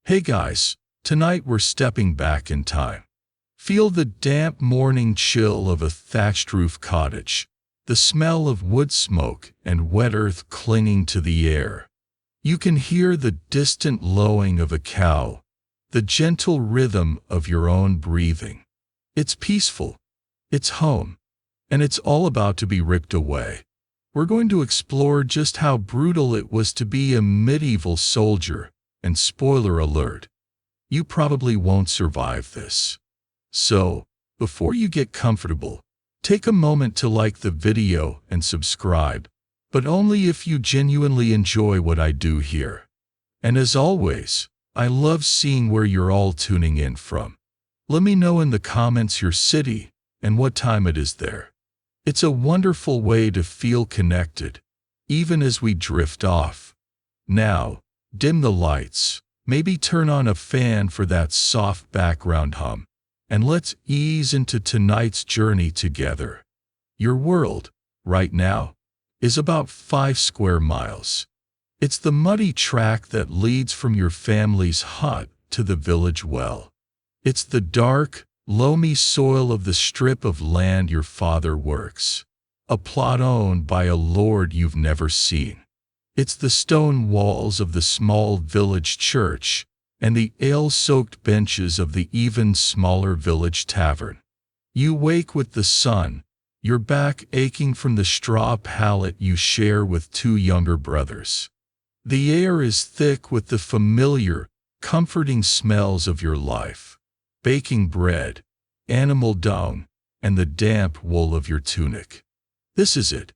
Hey guys, tonight we're stepping back in time. Feel the damp morning chill of a thatched roof cottage, the smell of wood smoke and wet earth clinging to the air. You can hear the distant lowing of a cow, the gentle rhythm of your own breathing. It's peaceful, it's home, and it's all about to be ripped away. We're going to explore just how brutal it was to be a medieval soldier, and spoiler alert, you probably won't survive this. So, before you get comfortable, take a moment to like the video and subscribe, but only if you genuinely enjoy what I do here. And as always, I love seeing where you're all tuning in from. Let me know in the comments your city and what time it is there. It's a wonderful way to feel connected, even as we drift off. Now, dim the lights, maybe turn on a fan for that soft background hum, and let's ease into tonight's journey together. Your world, right now, is about 5 square miles. It's the muddy track that leads from your family's hut to the village well. It's the dark, loamy soil of the strip of land your father works, a plot owned by a lord you've never seen. It's the stone walls of the small village church and the ale-soaked benches of the even smaller village tavern. You wake with the sun, your back aching from the straw pallet you share with 2 younger brothers. The air is thick with the familiar, comforting smells of your life: baking bread, animal dung, and the damp wool of your tunic. This is it.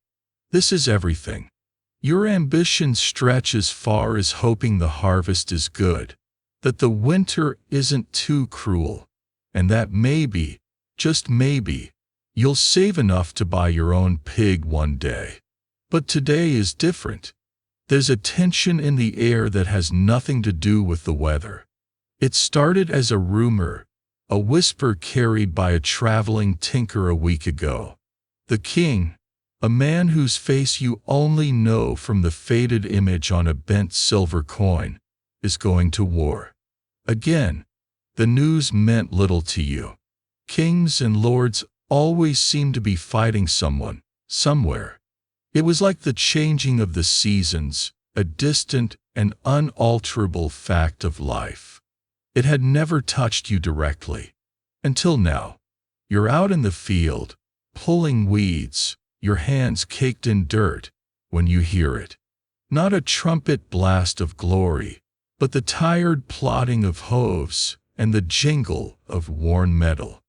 This is everything. Your ambitions stretch as far as hoping the harvest is good, that the winter isn't too cruel, and that maybe, just maybe, you'll save enough to buy your own pig one day. But today is different. There's a tension in the air that has nothing to do with the weather. It started as a rumor, a whisper carried by a traveling tinker a week ago. The king, a man whose face you only know from the faded image on a bent silver coin, is going to war. Again, the news meant little to you. Kings and lords always seem to be fighting someone, somewhere. It was like the changing of the seasons, a distant and unalterable fact of life. It had never touched you directly. Until now. You're out in the field, pulling weeds, your hands caked in dirt, when you hear it. Not a trumpet blast of glory, but the tired plodding of hooves and the jingle of worn metal.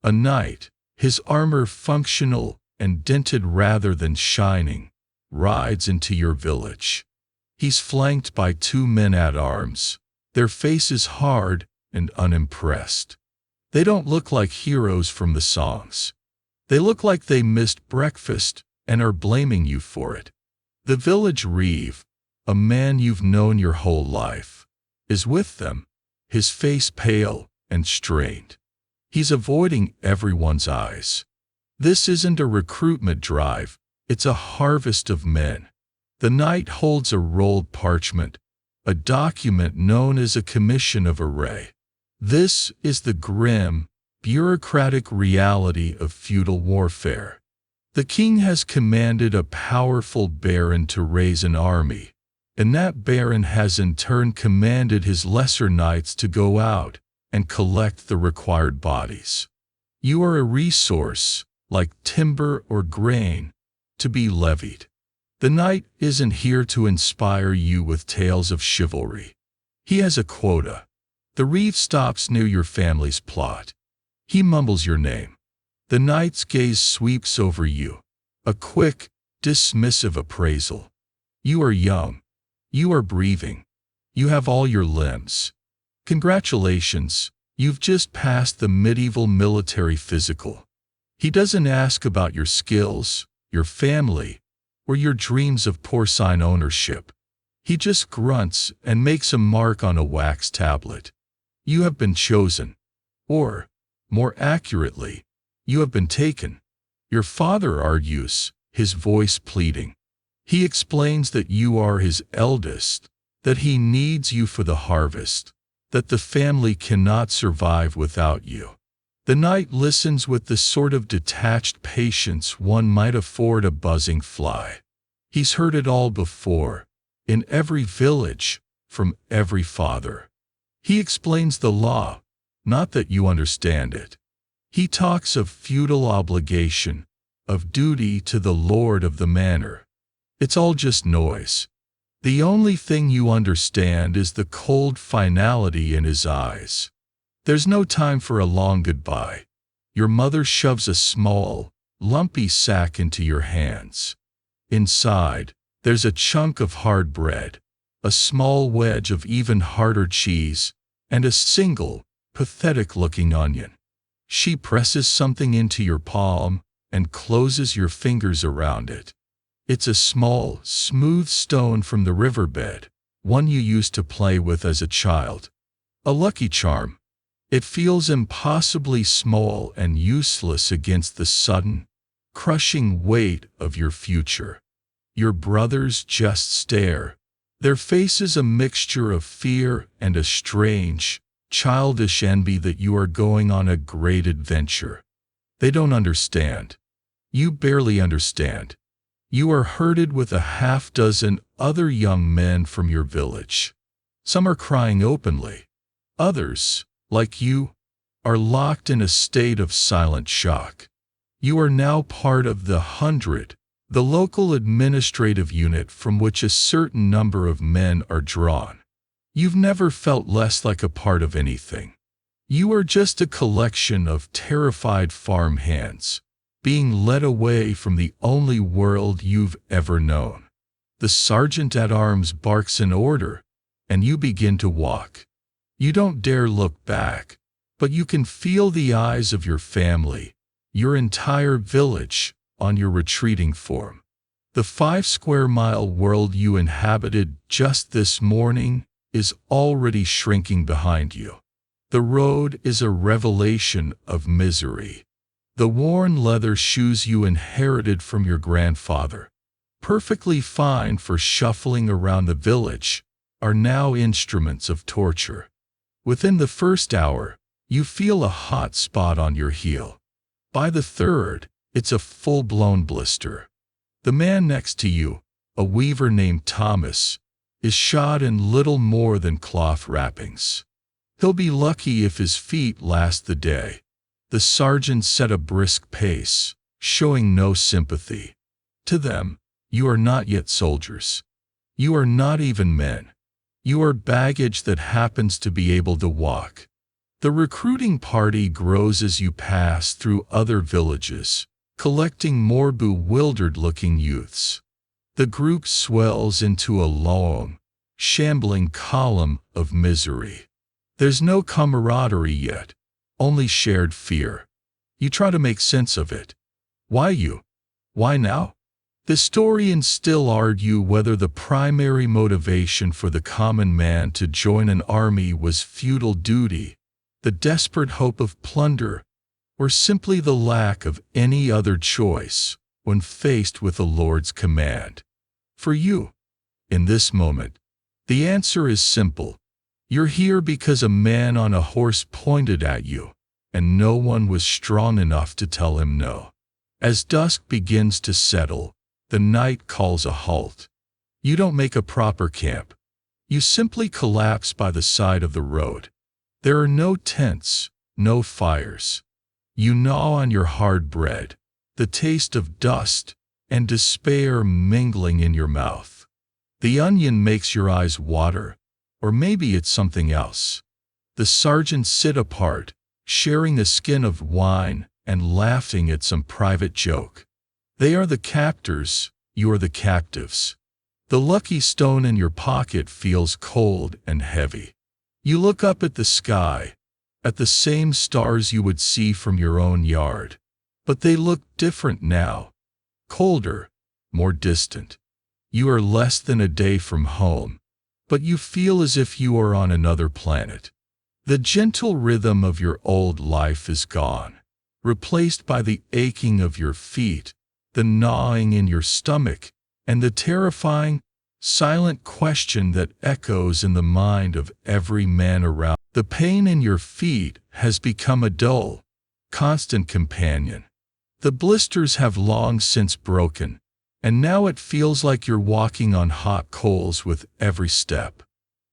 A knight, his armor functional and dented rather than shining, rides into your village. He's flanked by 2 men at arms, their faces hard and unimpressed. They don't look like heroes from the songs. They look like they missed breakfast and are blaming you for it. The village reeve, a man you've known your whole life, is with them, his face pale and strained. He's avoiding everyone's eyes. This isn't a recruitment drive, it's a harvest of men. The knight holds a rolled parchment, a document known as a commission of array. This is the grim, bureaucratic reality of feudal warfare. The king has commanded a powerful baron to raise an army, and that baron has in turn commanded his lesser knights to go out and collect the required bodies. You are a resource, like timber or grain, to be levied. The knight isn't here to inspire you with tales of chivalry. He has a quota. The reeve stops near your family's plot. He mumbles your name. The knight's gaze sweeps over you, a quick, dismissive appraisal. You are young. You are breathing. You have all your limbs. Congratulations, you've just passed the medieval military physical. He doesn't ask about your skills, your family, or your dreams of porcine ownership. He just grunts and makes a mark on a wax tablet. You have been chosen. Or, more accurately, you have been taken. Your father argues, his voice pleading. He explains that you are his eldest, that he needs you for the harvest, that the family cannot survive without you. The knight listens with the sort of detached patience one might afford a buzzing fly. He's heard it all before, in every village, from every father. He explains the law, not that you understand it. He talks of feudal obligation, of duty to the lord of the manor. It's all just noise. The only thing you understand is the cold finality in his eyes. There's no time for a long goodbye. Your mother shoves a small, lumpy sack into your hands. Inside, there's a chunk of hard bread, a small wedge of even harder cheese, and a single, pathetic-looking onion. She presses something into your palm and closes your fingers around it. It's a small, smooth stone from the riverbed, one you used to play with as a child. A lucky charm. It feels impossibly small and useless against the sudden, crushing weight of your future. Your brothers just stare, their faces a mixture of fear and a strange, childish envy that you are going on a great adventure. They don't understand. You barely understand. You are herded with a half-dozen other young men from your village. Some are crying openly. Others, like you, are locked in a state of silent shock. You are now part of the 100, the local administrative unit from which a certain number of men are drawn. You've never felt less like a part of anything. You are just a collection of terrified farm hands, being led away from the only world you've ever known. The sergeant-at-arms barks an order, and you begin to walk. You don't dare look back, but you can feel the eyes of your family, your entire village, on your retreating form. The 5-square-mile world you inhabited just this morning is already shrinking behind you. The road is a revelation of misery. The worn leather shoes you inherited from your grandfather, perfectly fine for shuffling around the village, are now instruments of torture. Within the first hour, you feel a hot spot on your heel. By the third, it's a full-blown blister. The man next to you, a weaver named Thomas, is shod in little more than cloth wrappings. He'll be lucky if his feet last the day. The sergeant set a brisk pace, showing no sympathy. To them, you are not yet soldiers. You are not even men. You are baggage that happens to be able to walk. The recruiting party grows as you pass through other villages, collecting more bewildered-looking youths. The group swells into a long, shambling column of misery. There's no camaraderie yet, only shared fear. You try to make sense of it. Why you? Why now? The historians still argue whether the primary motivation for the common man to join an army was feudal duty, the desperate hope of plunder, or simply the lack of any other choice when faced with a lord's command. For you, in this moment, the answer is simple. You're here because a man on a horse pointed at you, and no one was strong enough to tell him no. As dusk begins to settle, the night calls a halt. You don't make a proper camp. You simply collapse by the side of the road. There are no tents, no fires. You gnaw on your hard bread, the taste of dust and despair mingling in your mouth. The onion makes your eyes water, or maybe it's something else. The sergeants sit apart, sharing a skin of wine and laughing at some private joke. They are the captors, you are the captives. The lucky stone in your pocket feels cold and heavy. You look up at the sky, at the same stars you would see from your own yard. But they look different now. Colder, more distant. You are less than a day from home, but you feel as if you are on another planet. The gentle rhythm of your old life is gone, replaced by the aching of your feet, the gnawing in your stomach, and the terrifying, silent question that echoes in the mind of every man around. The pain in your feet has become a dull, constant companion. The blisters have long since broken, and now it feels like you're walking on hot coals with every step.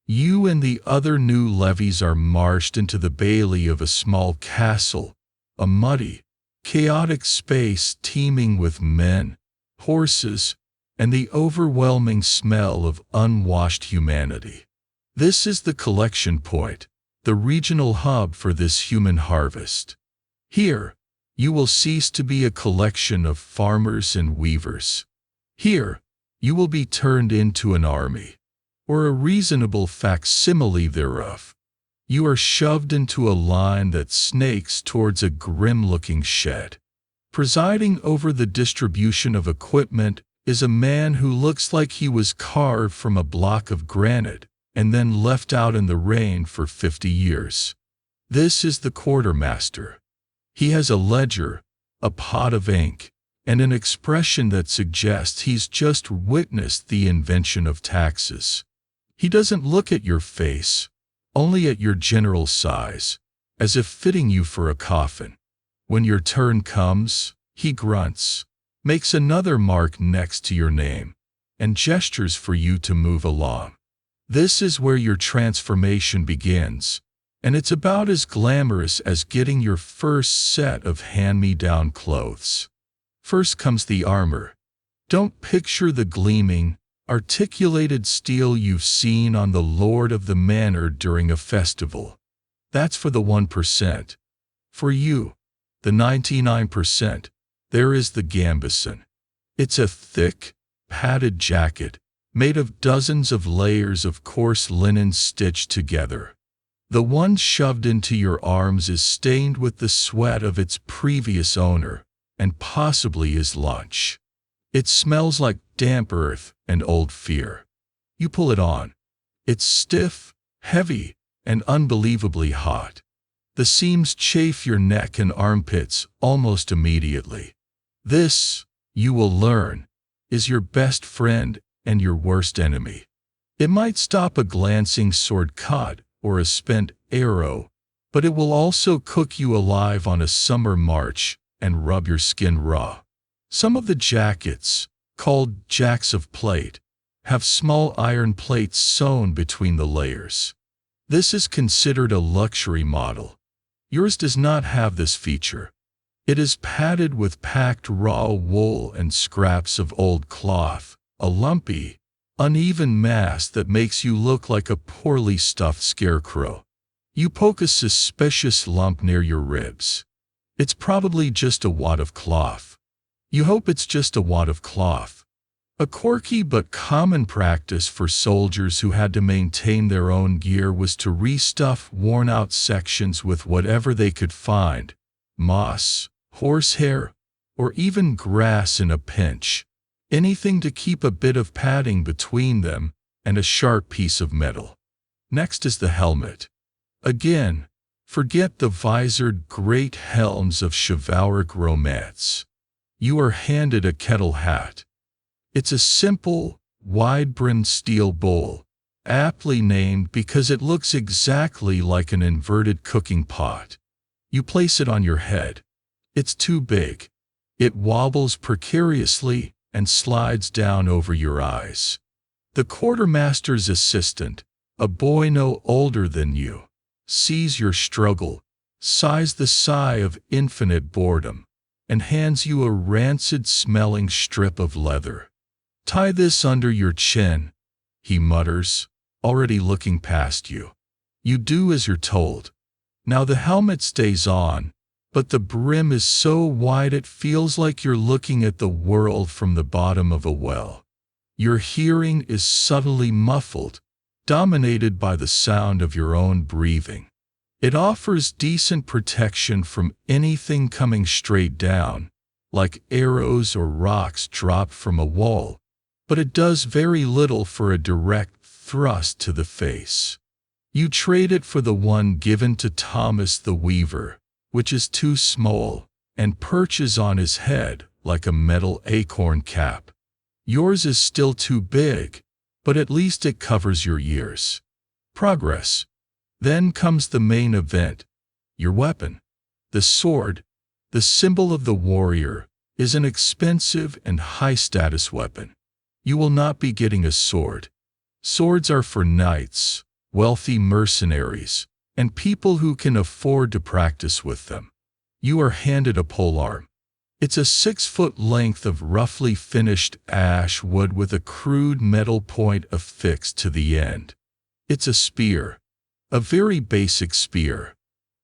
You and the other new levies are marched into the bailey of a small castle, a muddy, chaotic space teeming with men, horses, and the overwhelming smell of unwashed humanity. This is the collection point, the regional hub for this human harvest. Here, you will cease to be a collection of farmers and weavers. Here, you will be turned into an army, or a reasonable facsimile thereof. You are shoved into a line that snakes towards a grim-looking shed. Presiding over the distribution of equipment is a man who looks like he was carved from a block of granite and then left out in the rain for 50 years. This is the quartermaster. He has a ledger, a pot of ink, and an expression that suggests he's just witnessed the invention of taxes. He doesn't look at your face, only at your general size, as if fitting you for a coffin. When your turn comes, he grunts, makes another mark next to your name, and gestures for you to move along. This is where your transformation begins, and it's about as glamorous as getting your first set of hand-me-down clothes. First comes the armor. Don't picture the gleaming, articulated steel you've seen on the lord of the manor during a festival. That's for the 1%. For you, the 99%, there is the gambeson. It's a thick, padded jacket, made of dozens of layers of coarse linen stitched together. The one shoved into your arms is stained with the sweat of its previous owner, and possibly his lunch. It smells like damp earth and old fear. You pull it on. It's stiff, heavy, and unbelievably hot. The seams chafe your neck and armpits almost immediately. This, you will learn, is your best friend and your worst enemy. It might stop a glancing sword cut or a spent arrow, but it will also cook you alive on a summer march and rub your skin raw. Some of the jackets, called jacks of plate, have small iron plates sewn between the layers. This is considered a luxury model. Yours does not have this feature. It is padded with packed raw wool and scraps of old cloth, a lumpy, uneven mass that makes you look like a poorly stuffed scarecrow. You poke a suspicious lump near your ribs. It's probably just a wad of cloth. You hope it's just a wad of cloth. A quirky but common practice for soldiers who had to maintain their own gear was to restuff worn-out sections with whatever they could find, moss, horsehair, or even grass in a pinch. Anything to keep a bit of padding between them and a sharp piece of metal. Next is the helmet. Again, forget the visored great helms of chivalric romance. You are handed a kettle hat. It's a simple, wide-brimmed steel bowl, aptly named because it looks exactly like an inverted cooking pot. You place it on your head. It's too big. It wobbles precariously and slides down over your eyes. The quartermaster's assistant, a boy no older than you, sees your struggle, sighs the sigh of infinite boredom, and hands you a rancid-smelling strip of leather. "Tie this under your chin," he mutters, already looking past you. You do as you're told. Now the helmet stays on, but the brim is so wide it feels like you're looking at the world from the bottom of a well. Your hearing is subtly muffled, dominated by the sound of your own breathing. It offers decent protection from anything coming straight down, like arrows or rocks dropped from a wall, but it does very little for a direct thrust to the face. You trade it for the one given to Thomas the Weaver, which is too small and perches on his head like a metal acorn cap. Yours is still too big, but at least it covers your years. Progress. Then comes the main event. Your weapon. The sword, the symbol of the warrior, is an expensive and high-status weapon. You will not be getting a sword. Swords are for knights, wealthy mercenaries, and people who can afford to practice with them. You are handed a polearm. It's a 6-foot length of roughly finished ash wood with a crude metal point affixed to the end. It's a spear. A very basic spear.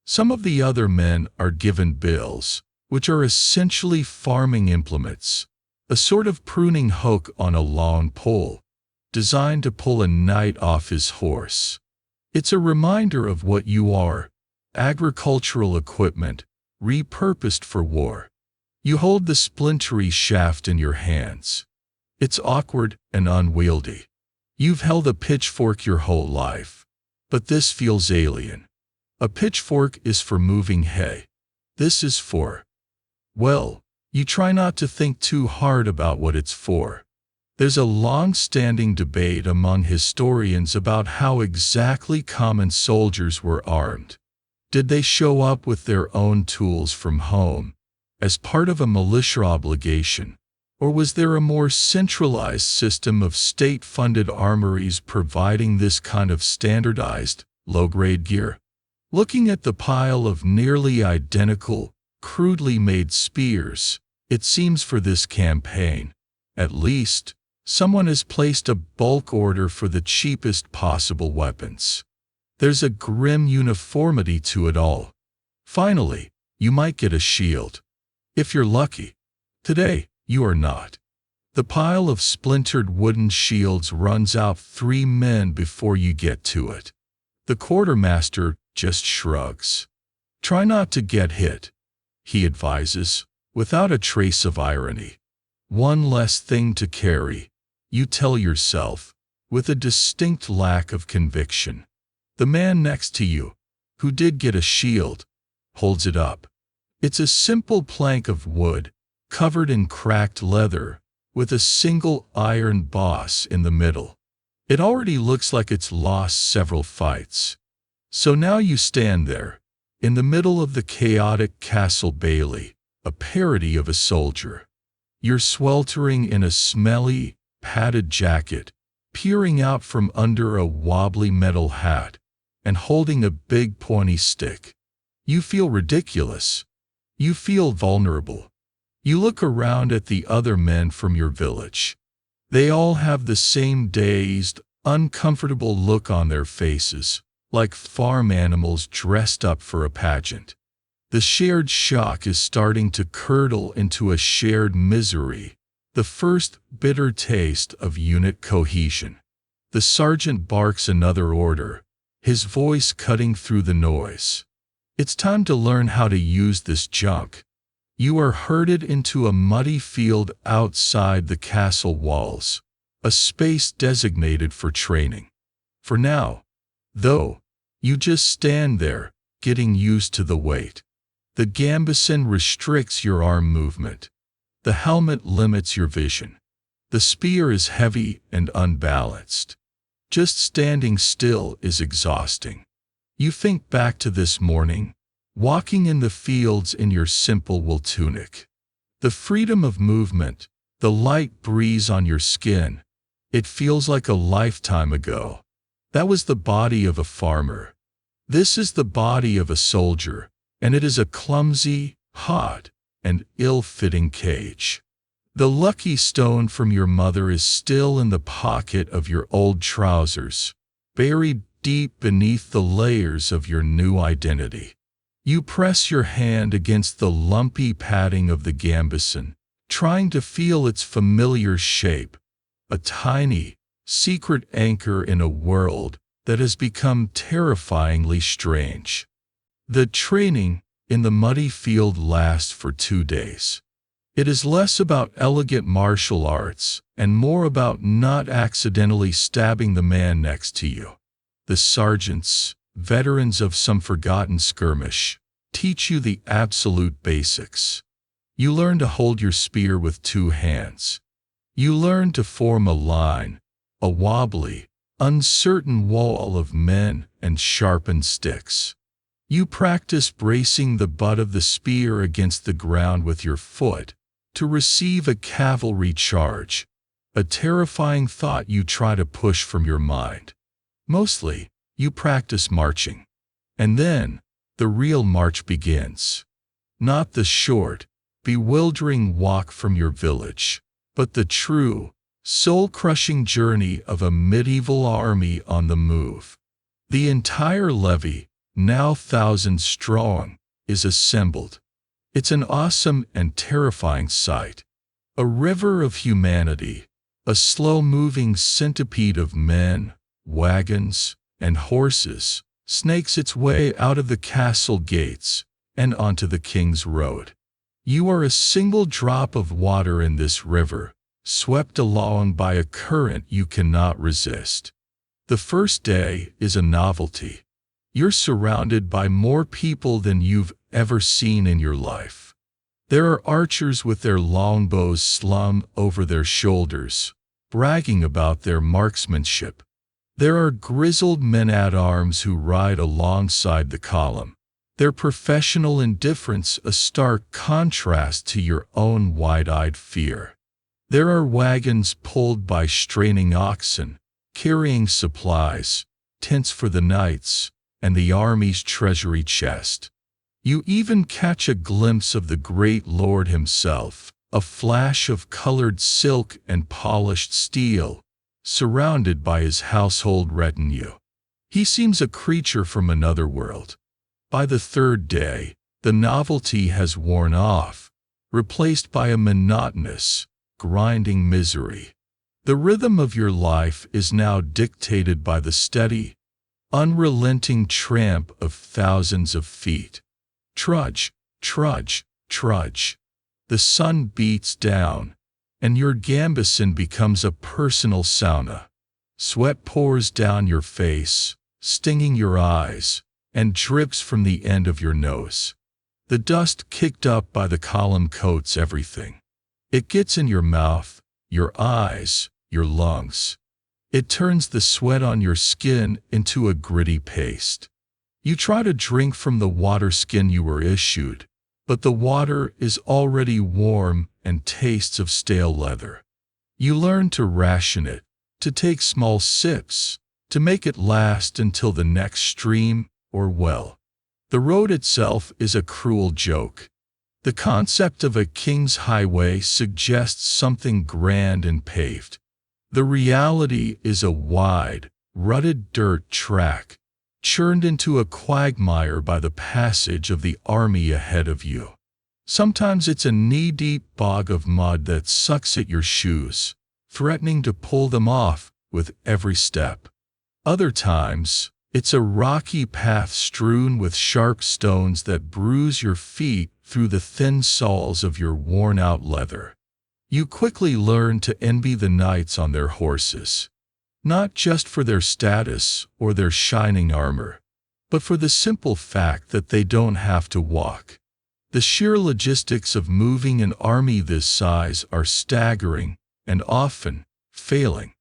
Some of the other men are given bills, which are essentially farming implements, a sort of pruning hook on a long pole, designed to pull a knight off his horse. It's a reminder of what you are, agricultural equipment, repurposed for war. You hold the splintery shaft in your hands. It's awkward and unwieldy. You've held a pitchfork your whole life, but this feels alien. A pitchfork is for moving hay. This is for, well, you try not to think too hard about what it's for. There's a long-standing debate among historians about how exactly common soldiers were armed. Did they show up with their own tools from home, as part of a militia obligation, or was there a more centralized system of state-funded armories providing this kind of standardized, low-grade gear? Looking at the pile of nearly identical, crudely made spears, it seems for this campaign, at least, someone has placed a bulk order for the cheapest possible weapons. There's a grim uniformity to it all. Finally, you might get a shield. If you're lucky. Today, you are not. The pile of splintered wooden shields runs out 3 men before you get to it. The quartermaster just shrugs. Try not to get hit, he advises, without a trace of irony. One less thing to carry, you tell yourself, with a distinct lack of conviction. The man next to you, who did get a shield, holds it up. It's a simple plank of wood, covered in cracked leather, with a single iron boss in the middle. It already looks like it's lost several fights. So now you stand there, in the middle of the chaotic castle bailey, a parody of a soldier. You're sweltering in a smelly, padded jacket, peering out from under a wobbly metal hat, and holding a big pointy stick. You feel ridiculous. You feel vulnerable. You look around at the other men from your village. They all have the same dazed, uncomfortable look on their faces, like farm animals dressed up for a pageant. The shared shock is starting to curdle into a shared misery, the first bitter taste of unit cohesion. The sergeant barks another order, his voice cutting through the noise. It's time to learn how to use this junk. You are herded into a muddy field outside the castle walls, a space designated for training. For now, though, you just stand there, getting used to the weight. The gambeson restricts your arm movement. The helmet limits your vision. The spear is heavy and unbalanced. Just standing still is exhausting. You think back to this morning, walking in the fields in your simple wool tunic. The freedom of movement, the light breeze on your skin, it feels like a lifetime ago. That was the body of a farmer. This is the body of a soldier, and it is a clumsy, hot, and ill-fitting cage. The lucky stone from your mother is still in the pocket of your old trousers, buried deep beneath the layers of your new identity. You press your hand against the lumpy padding of the gambeson, trying to feel its familiar shape, a tiny, secret anchor in a world that has become terrifyingly strange. The training in the muddy field lasts for 2 days. It is less about elegant martial arts and more about not accidentally stabbing the man next to you. The sergeants, veterans of some forgotten skirmish, teach you the absolute basics. You learn to hold your spear with 2 hands. You learn to form a line, a wobbly, uncertain wall of men and sharpened sticks. You practice bracing the butt of the spear against the ground with your foot to receive a cavalry charge, a terrifying thought you try to push from your mind. Mostly, you practice marching. And then, the real march begins. Not the short, bewildering walk from your village, but the true, soul-crushing journey of a medieval army on the move. The entire levy, now thousands strong, is assembled. It's an awesome and terrifying sight. A river of humanity, a slow-moving centipede of men, wagons, and horses, snakes its way out of the castle gates and onto the King's Road. You are a single drop of water in this river, swept along by a current you cannot resist. The first day is a novelty. You're surrounded by more people than you've ever seen in your life. There are archers with their longbows slung over their shoulders, bragging about their marksmanship. There are grizzled men-at-arms who ride alongside the column, their professional indifference a stark contrast to your own wide-eyed fear. There are wagons pulled by straining oxen, carrying supplies, tents for the knights, and the army's treasury chest. You even catch a glimpse of the great lord himself, a flash of colored silk and polished steel, surrounded by his household retinue. He seems a creature from another world. By the third day, the novelty has worn off, replaced by a monotonous, grinding misery. The rhythm of your life is now dictated by the steady, unrelenting tramp of thousands of feet. Trudge, trudge, trudge. The sun beats down, and your gambeson becomes a personal sauna. Sweat pours down your face, stinging your eyes, and drips from the end of your nose. The dust kicked up by the column coats everything. It gets in your mouth, your eyes, your lungs. It turns the sweat on your skin into a gritty paste. You try to drink from the water skin you were issued, but the water is already warm and tastes of stale leather. You learn to ration it, to take small sips, to make it last until the next stream or well. The road itself is a cruel joke. The concept of a king's highway suggests something grand and paved. The reality is a wide, rutted dirt track, churned into a quagmire by the passage of the army ahead of you. Sometimes it's a knee-deep bog of mud that sucks at your shoes, threatening to pull them off with every step. Other times, it's a rocky path strewn with sharp stones that bruise your feet through the thin soles of your worn-out leather. You quickly learn to envy the knights on their horses, not just for their status or their shining armor, but for the simple fact that they don't have to walk. The sheer logistics of moving an army this size are staggering and often failing.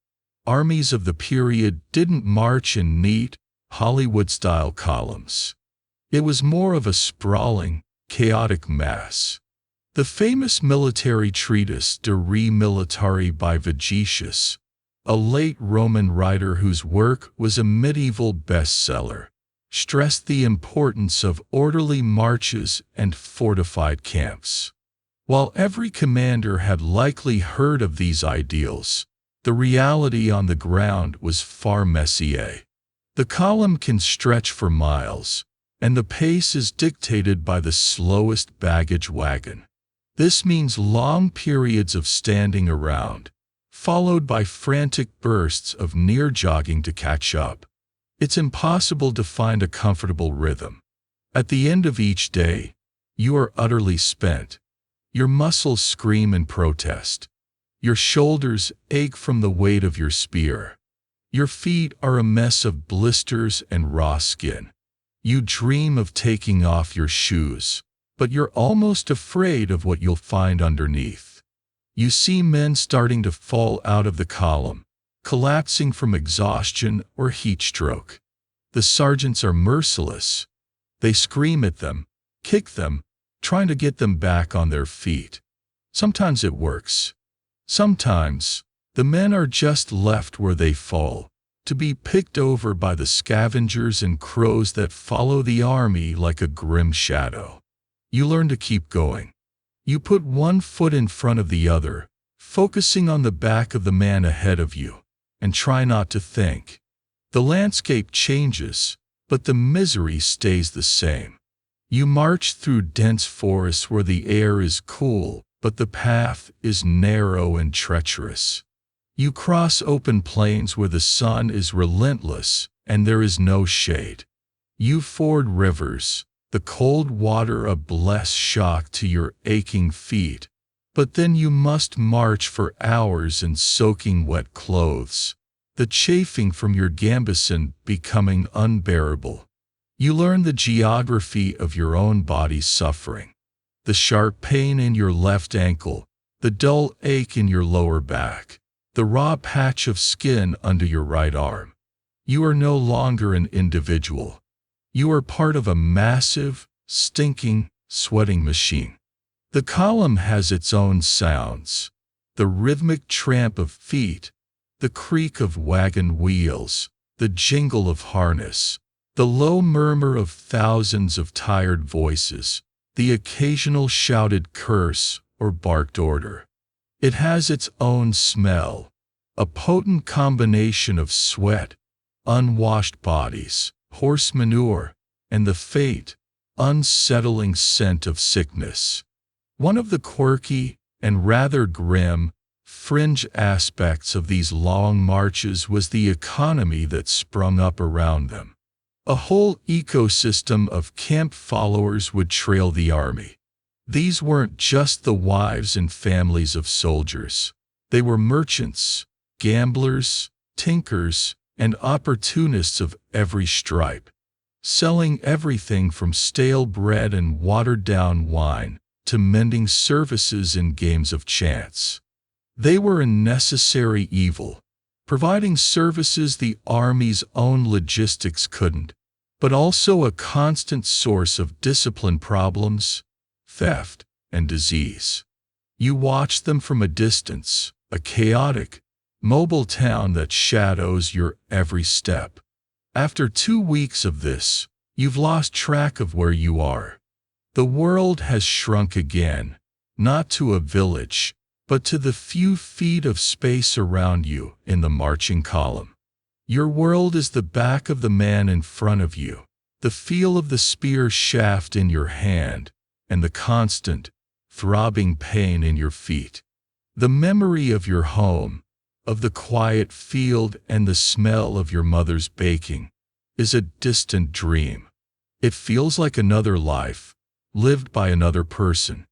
Armies of the period didn't march in neat, Hollywood-style columns. It was more of a sprawling, chaotic mass. The famous military treatise De Re Militari by Vegetius, a late Roman writer whose work was a medieval bestseller, stressed the importance of orderly marches and fortified camps. While every commander had likely heard of these ideals, the reality on the ground was far messier. The column can stretch for miles, and the pace is dictated by the slowest baggage wagon. This means long periods of standing around, followed by frantic bursts of near jogging to catch up. It's impossible to find a comfortable rhythm. At the end of each day, you are utterly spent. Your muscles scream in protest. Your shoulders ache from the weight of your spear. Your feet are a mess of blisters and raw skin. You dream of taking off your shoes, but you're almost afraid of what you'll find underneath. You see men starting to fall out of the column, collapsing from exhaustion or heat stroke. The sergeants are merciless. They scream at them, kick them, trying to get them back on their feet. Sometimes it works. Sometimes, the men are just left where they fall, to be picked over by the scavengers and crows that follow the army like a grim shadow. You learn to keep going. You put one foot in front of the other, focusing on the back of the man ahead of you, and try not to think. The landscape changes, but the misery stays the same. You march through dense forests where the air is cool, but the path is narrow and treacherous. You cross open plains where the sun is relentless and there is no shade. You ford rivers, the cold water a blessed shock to your aching feet, but then you must march for hours in soaking wet clothes, the chafing from your gambeson becoming unbearable. You learn the geography of your own body's suffering. The sharp pain in your left ankle, the dull ache in your lower back, the raw patch of skin under your right arm. You are no longer an individual. You are part of a massive, stinking, sweating machine. The column has its own sounds. The rhythmic tramp of feet, the creak of wagon wheels, the jingle of harness, the low murmur of thousands of tired voices, the occasional shouted curse or barked order. It has its own smell, a potent combination of sweat, unwashed bodies, horse manure, and the faint, unsettling scent of sickness. One of the quirky and rather grim fringe aspects of these long marches was the economy that sprung up around them. A whole ecosystem of camp followers would trail the army. These weren't just the wives and families of soldiers. They were merchants, gamblers, tinkers, and opportunists of every stripe, selling everything from stale bread and watered-down wine to mending services in games of chance. They were a necessary evil, providing services the Army's own logistics couldn't, but also a constant source of discipline problems, theft, and disease. You watch them from a distance, a chaotic, mobile town that shadows your every step. After 2 weeks of this, you've lost track of where you are. The world has shrunk again, not to a village, but to the few feet of space around you in the marching column. Your world is the back of the man in front of you, the feel of the spear shaft in your hand, and the constant, throbbing pain in your feet. The memory of your home, of the quiet field and the smell of your mother's baking, is a distant dream. It feels like another life, lived by another person.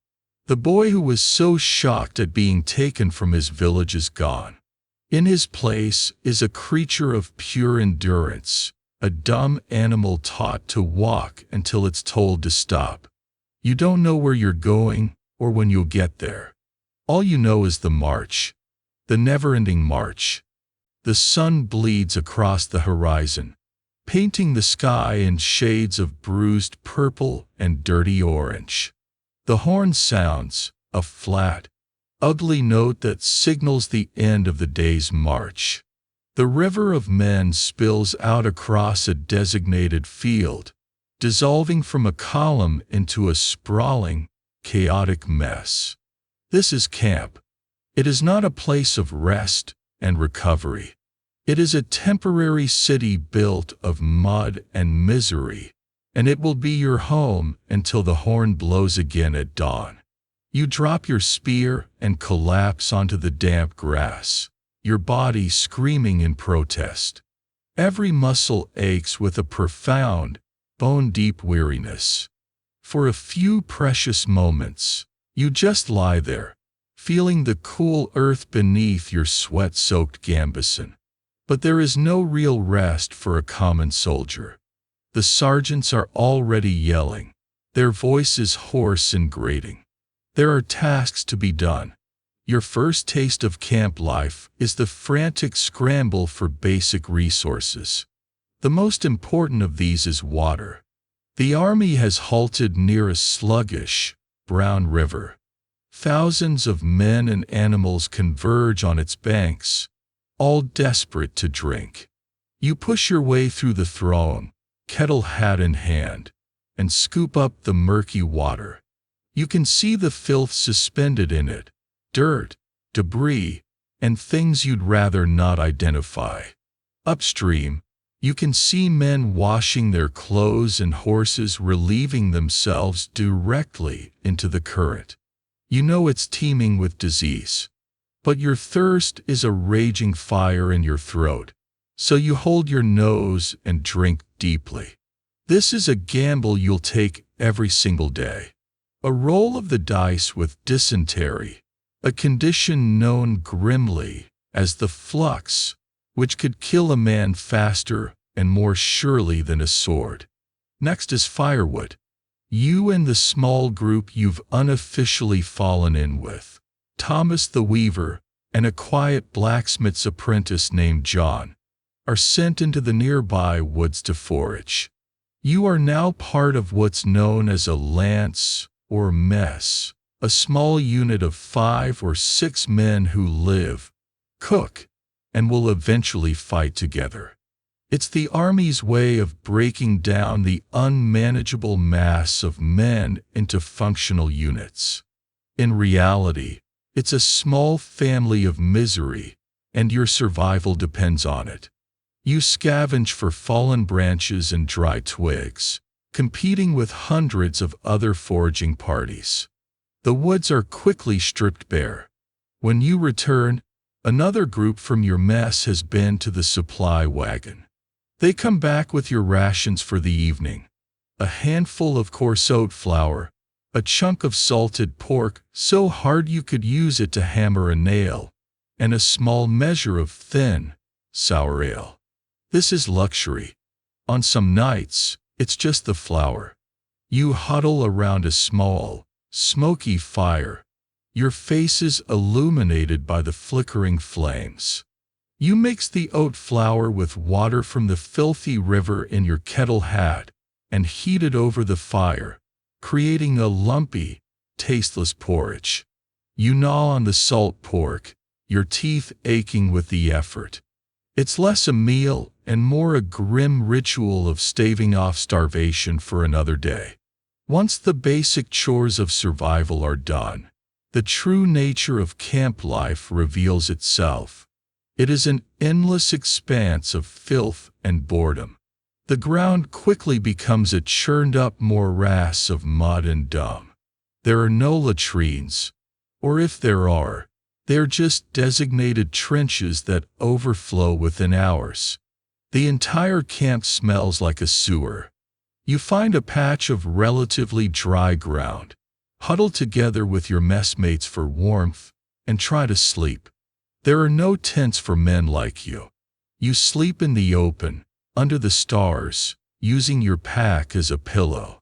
The boy who was so shocked at being taken from his village is gone. In his place is a creature of pure endurance, a dumb animal taught to walk until it's told to stop. You don't know where you're going or when you'll get there. All you know is the march, the never-ending march. The sun bleeds across the horizon, painting the sky in shades of bruised purple and dirty orange. The horn sounds, a flat, ugly note that signals the end of the day's march. The river of men spills out across a designated field, dissolving from a column into a sprawling, chaotic mess. This is camp. It is not a place of rest and recovery. It is a temporary city built of mud and misery, and it will be your home until the horn blows again at dawn. You drop your spear and collapse onto the damp grass, your body screaming in protest. Every muscle aches with a profound, bone-deep weariness. For a few precious moments, you just lie there, feeling the cool earth beneath your sweat-soaked gambeson. But there is no real rest for a common soldier. The sergeants are already yelling, their voices hoarse and grating. There are tasks to be done. Your first taste of camp life is the frantic scramble for basic resources. The most important of these is water. The army has halted near a sluggish, brown river. Thousands of men and animals converge on its banks, all desperate to drink. You push your way through the throng, kettle hat in hand, and scoop up the murky water. You can see the filth suspended in it, dirt, debris, and things you'd rather not identify. Upstream, you can see men washing their clothes and horses relieving themselves directly into the current. You know it's teeming with disease. But your thirst is a raging fire in your throat, so you hold your nose and drink deeply. This is a gamble you'll take every single day. A roll of the dice with dysentery, a condition known grimly as the flux, which could kill a man faster and more surely than a sword. Next is firewood. You and the small group you've unofficially fallen in with, Thomas the Weaver and a quiet blacksmith's apprentice named John, are sent into the nearby woods to forage. You are now part of what's known as a lance or mess, a small unit of 5 or 6 men who live, cook, and will eventually fight together. It's the army's way of breaking down the unmanageable mass of men into functional units. In reality, it's a small family of misery, and your survival depends on it. You scavenge for fallen branches and dry twigs, competing with hundreds of other foraging parties. The woods are quickly stripped bare. When you return, another group from your mess has been to the supply wagon. They come back with your rations for the evening. A handful of coarse oat flour, a chunk of salted pork so hard you could use it to hammer a nail, and a small measure of thin, sour ale. This is luxury. On some nights, it's just the flour. You huddle around a small, smoky fire, your faces illuminated by the flickering flames. You mix the oat flour with water from the filthy river in your kettle hat and heat it over the fire, creating a lumpy, tasteless porridge. You gnaw on the salt pork, your teeth aching with the effort. It's less a meal and more a grim ritual of staving off starvation for another day. Once the basic chores of survival are done, the true nature of camp life reveals itself. It is an endless expanse of filth and boredom. The ground quickly becomes a churned-up morass of mud and dung. There are no latrines, or if there are, they are just designated trenches that overflow within hours. The entire camp smells like a sewer. You find a patch of relatively dry ground, huddle together with your messmates for warmth, and try to sleep. There are no tents for men like you. You sleep in the open, under the stars, using your pack as a pillow.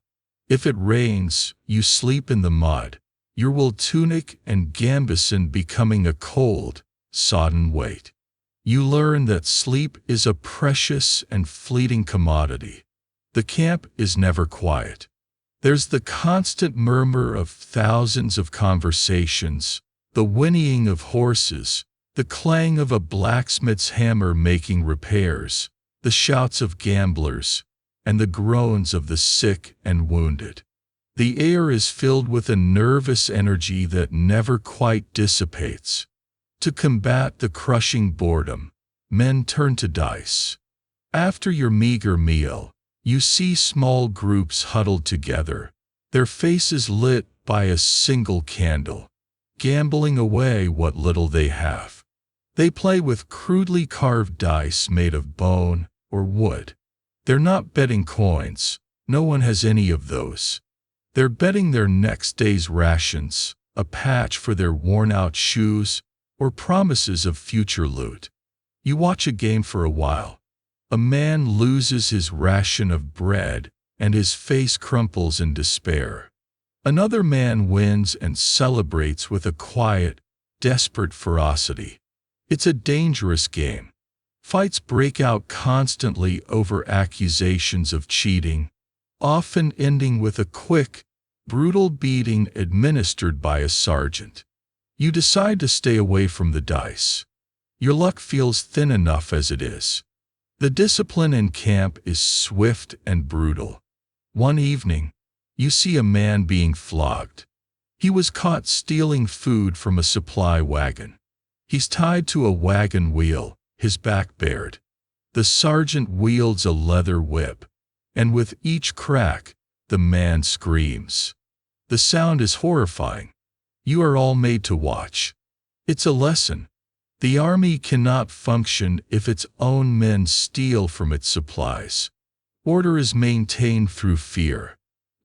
If it rains, you sleep in the mud, your wool tunic and gambeson becoming a cold, sodden weight. You learn that sleep is a precious and fleeting commodity. The camp is never quiet. There's the constant murmur of thousands of conversations, the whinnying of horses, the clang of a blacksmith's hammer making repairs, the shouts of gamblers, and the groans of the sick and wounded. The air is filled with a nervous energy that never quite dissipates. To combat the crushing boredom, men turn to dice. After your meager meal, you see small groups huddled together, their faces lit by a single candle, gambling away what little they have. They play with crudely carved dice made of bone or wood. They're not betting coins, no one has any of those. They're betting their next day's rations, a patch for their worn-out shoes, or promises of future loot. You watch a game for a while. A man loses his ration of bread, and his face crumples in despair. Another man wins and celebrates with a quiet, desperate ferocity. It's a dangerous game. Fights break out constantly over accusations of cheating, often ending with a quick, brutal beating administered by a sergeant. You decide to stay away from the dice. Your luck feels thin enough as it is. The discipline in camp is swift and brutal. One evening, you see a man being flogged. He was caught stealing food from a supply wagon. He's tied to a wagon wheel, his back bared. The sergeant wields a leather whip, and with each crack, the man screams. The sound is horrifying. You are all made to watch. It's a lesson. The army cannot function if its own men steal from its supplies. Order is maintained through fear.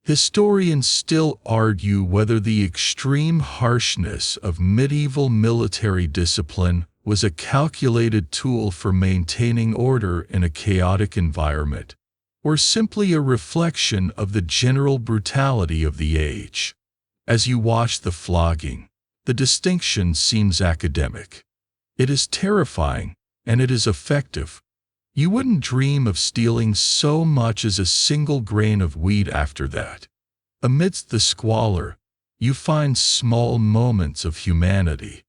Historians still argue whether the extreme harshness of medieval military discipline was a calculated tool for maintaining order in a chaotic environment, or simply a reflection of the general brutality of the age. As you watch the flogging, the distinction seems academic. It is terrifying, and it is effective. You wouldn't dream of stealing so much as a single grain of wheat after that. Amidst the squalor, you find small moments of humanity.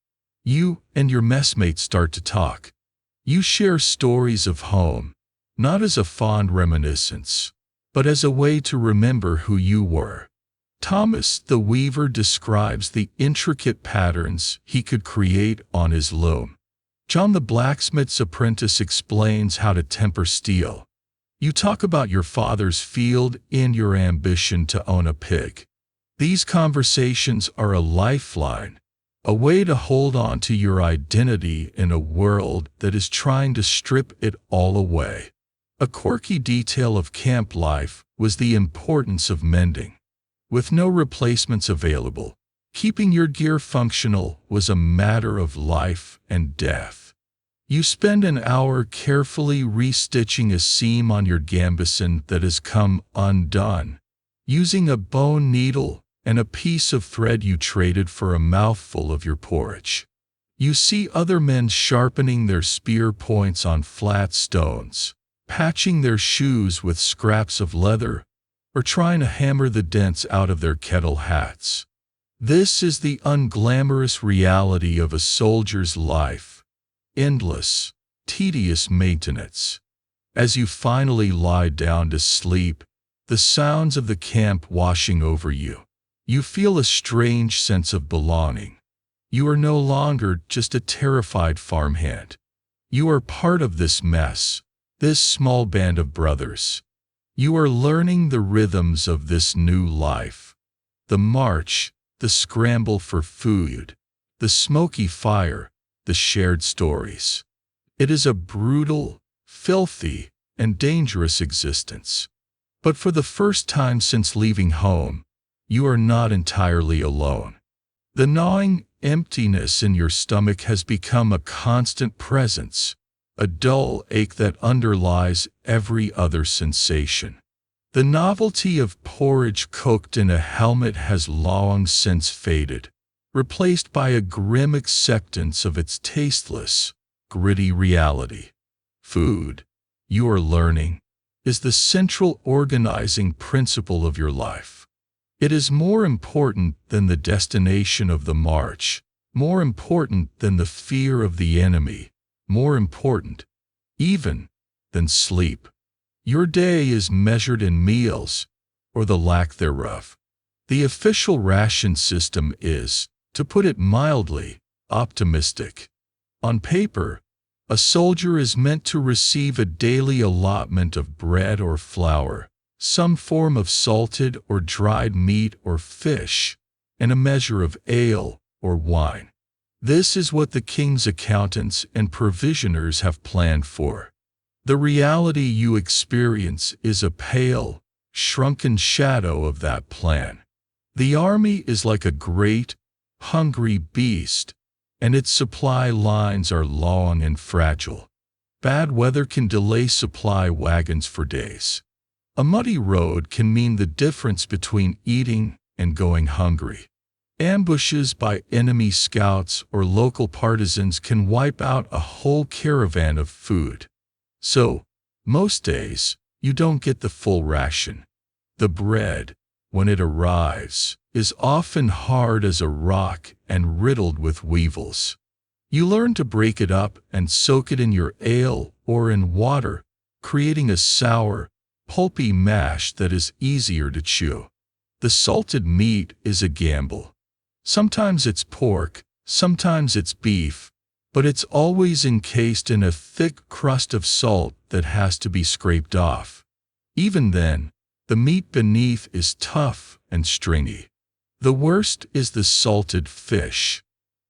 You and your messmates start to talk. You share stories of home, not as a fond reminiscence, but as a way to remember who you were. Thomas the weaver describes the intricate patterns he could create on his loom. John the blacksmith's apprentice explains how to temper steel. You talk about your father's field and your ambition to own a pig. These conversations are a lifeline, a way to hold on to your identity in a world that is trying to strip it all away. A quirky detail of camp life was the importance of mending. With no replacements available, keeping your gear functional was a matter of life and death. You spend an hour carefully restitching a seam on your gambeson that has come undone, using a bone needle and a piece of thread you traded for a mouthful of your porridge. You see other men sharpening their spear points on flat stones, patching their shoes with scraps of leather, or trying to hammer the dents out of their kettle hats. This is the unglamorous reality of a soldier's life. Endless, tedious maintenance. As you finally lie down to sleep, the sounds of the camp washing over you, you feel a strange sense of belonging. You are no longer just a terrified farmhand. You are part of this mess, this small band of brothers. You are learning the rhythms of this new life. The march, the scramble for food, the smoky fire, the shared stories. It is a brutal, filthy, and dangerous existence. But for the first time since leaving home, you are not entirely alone. The gnawing emptiness in your stomach has become a constant presence, a dull ache that underlies every other sensation. The novelty of porridge cooked in a helmet has long since faded, replaced by a grim acceptance of its tasteless, gritty reality. Food, you are learning, is the central organizing principle of your life. It is more important than the destination of the march, more important than the fear of the enemy, more important, even, than sleep. Your day is measured in meals, or the lack thereof. The official ration system is, to put it mildly, optimistic. On paper, a soldier is meant to receive a daily allotment of bread or flour, some form of salted or dried meat or fish, and a measure of ale or wine. This is what the king's accountants and provisioners have planned for. The reality you experience is a pale, shrunken shadow of that plan. The army is like a great, hungry beast, and its supply lines are long and fragile. Bad weather can delay supply wagons for days. A muddy road can mean the difference between eating and going hungry. Ambushes by enemy scouts or local partisans can wipe out a whole caravan of food. So, most days, you don't get the full ration. The bread, when it arrives, is often hard as a rock and riddled with weevils. You learn to break it up and soak it in your ale or in water, creating a sour, pulpy mash that is easier to chew. The salted meat is a gamble. Sometimes it's pork, sometimes it's beef, but it's always encased in a thick crust of salt that has to be scraped off. Even then, the meat beneath is tough and stringy. The worst is the salted fish,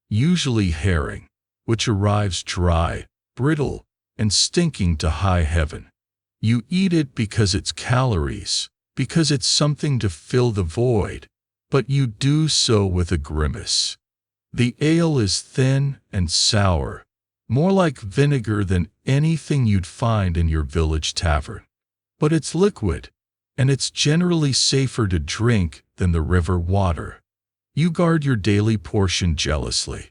usually herring, which arrives dry, brittle, and stinking to high heaven. You eat it because it's calories, because it's something to fill the void, but you do so with a grimace. The ale is thin and sour, more like vinegar than anything you'd find in your village tavern. But it's liquid, and it's generally safer to drink than the river water. You guard your daily portion jealously.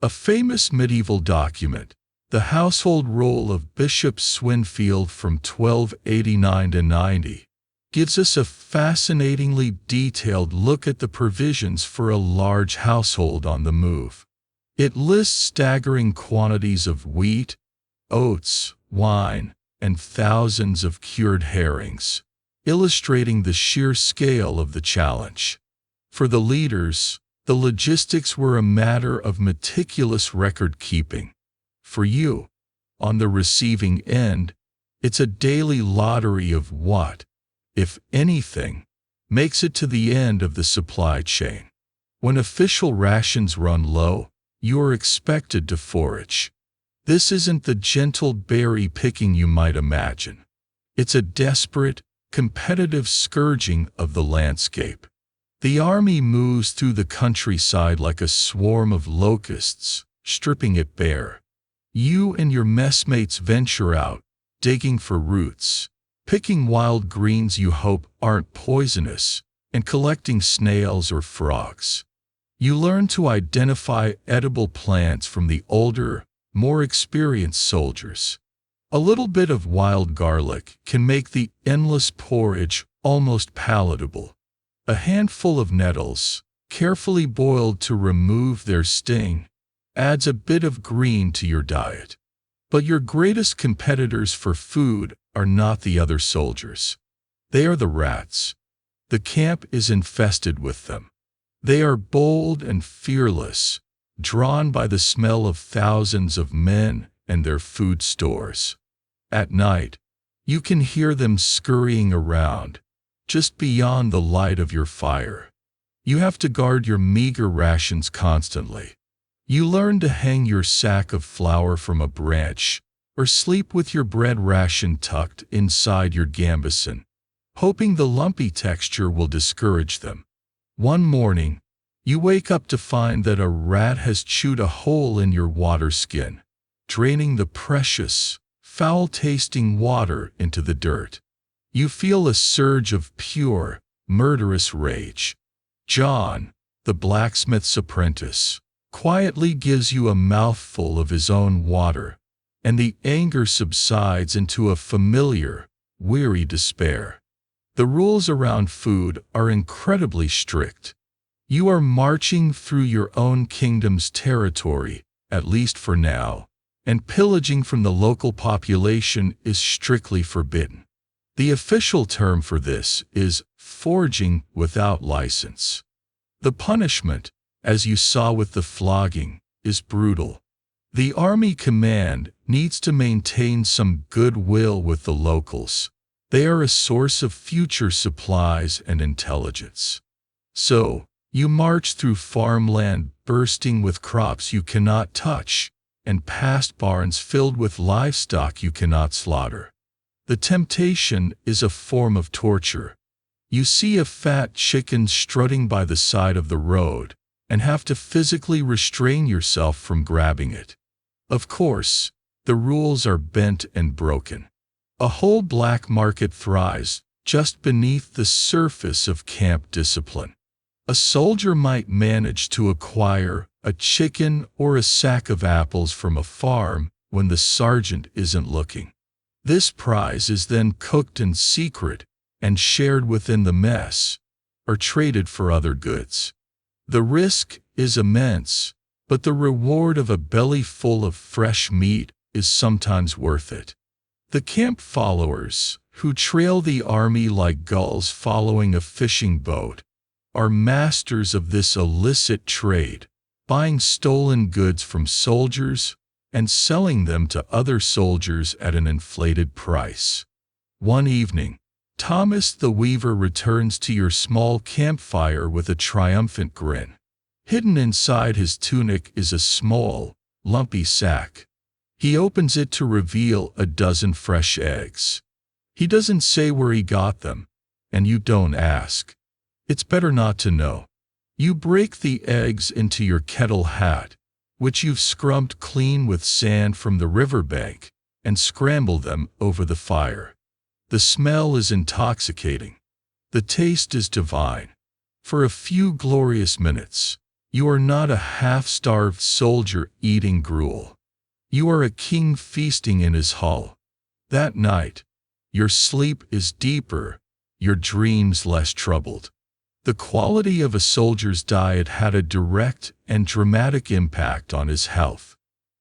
A famous medieval document, the Household Roll of Bishop Swinfield from 1289 to 90, gives us a fascinatingly detailed look at the provisions for a large household on the move. It lists staggering quantities of wheat, oats, wine, and thousands of cured herrings, illustrating the sheer scale of the challenge. For the leaders, the logistics were a matter of meticulous record-keeping. For you, on the receiving end, it's a daily lottery of what, if anything, makes it to the end of the supply chain. When official rations run low, you are expected to forage. This isn't the gentle berry picking you might imagine. It's a desperate, competitive scourging of the landscape. The army moves through the countryside like a swarm of locusts, stripping it bare. You and your messmates venture out, digging for roots, picking wild greens you hope aren't poisonous, and collecting snails or frogs. You learn to identify edible plants from the older, more experienced soldiers. A little bit of wild garlic can make the endless porridge almost palatable. A handful of nettles, carefully boiled to remove their sting, adds a bit of green to your diet. But your greatest competitors for food are not the other soldiers. They are the rats. The camp is infested with them. They are bold and fearless, drawn by the smell of thousands of men and their food stores. At night, you can hear them scurrying around, just beyond the light of your fire. You have to guard your meager rations constantly. You learn to hang your sack of flour from a branch, or sleep with your bread ration tucked inside your gambeson, hoping the lumpy texture will discourage them. One morning, you wake up to find that a rat has chewed a hole in your water skin, draining the precious, foul-tasting water into the dirt. You feel a surge of pure, murderous rage. John, the blacksmith's apprentice, quietly gives you a mouthful of his own water, and the anger subsides into a familiar, weary despair. The rules around food are incredibly strict. You are marching through your own kingdom's territory, at least for now, and pillaging from the local population is strictly forbidden. The official term for this is foraging without license. The punishment, as you saw with the flogging, is brutal. The army command needs to maintain some goodwill with the locals. They are a source of future supplies and intelligence. So, you march through farmland bursting with crops you cannot touch, and past barns filled with livestock you cannot slaughter. The temptation is a form of torture. You see a fat chicken strutting by the side of the road, and have to physically restrain yourself from grabbing it. Of course, the rules are bent and broken. A whole black market thrives just beneath the surface of camp discipline. A soldier might manage to acquire a chicken or a sack of apples from a farm when the sergeant isn't looking. This prize is then cooked in secret and shared within the mess, or traded for other goods. The risk is immense, but the reward of a belly full of fresh meat is sometimes worth it. The camp followers, who trail the army like gulls following a fishing boat, are masters of this illicit trade, buying stolen goods from soldiers and selling them to other soldiers at an inflated price. One evening, Thomas the Weaver returns to your small campfire with a triumphant grin. Hidden inside his tunic is a small, lumpy sack. He opens it to reveal a dozen fresh eggs. He doesn't say where he got them, and you don't ask. It's better not to know. You break the eggs into your kettle hat, which you've scrubbed clean with sand from the riverbank, and scramble them over the fire. The smell is intoxicating. The taste is divine. For a few glorious minutes, you are not a half-starved soldier eating gruel. You are a king feasting in his hall. That night, your sleep is deeper, your dreams less troubled. The quality of a soldier's diet had a direct and dramatic impact on his health.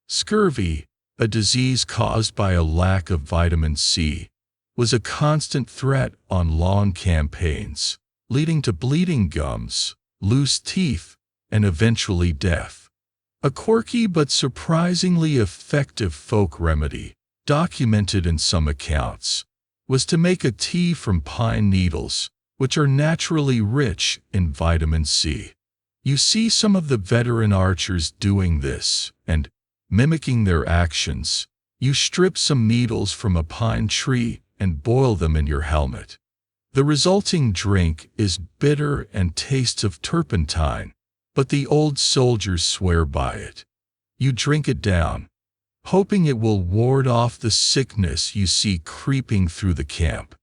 Scurvy, a disease caused by a lack of vitamin C, was a constant threat on long campaigns, leading to bleeding gums, loose teeth, and eventually death. A quirky but surprisingly effective folk remedy, documented in some accounts, was to make a tea from pine needles, which are naturally rich in vitamin C. You see some of the veteran archers doing this, and, mimicking their actions, you strip some needles from a pine tree and boil them in your helmet. The resulting drink is bitter and tastes of turpentine, but the old soldiers swear by it. You drink it down, hoping it will ward off the sickness you see creeping through the camp.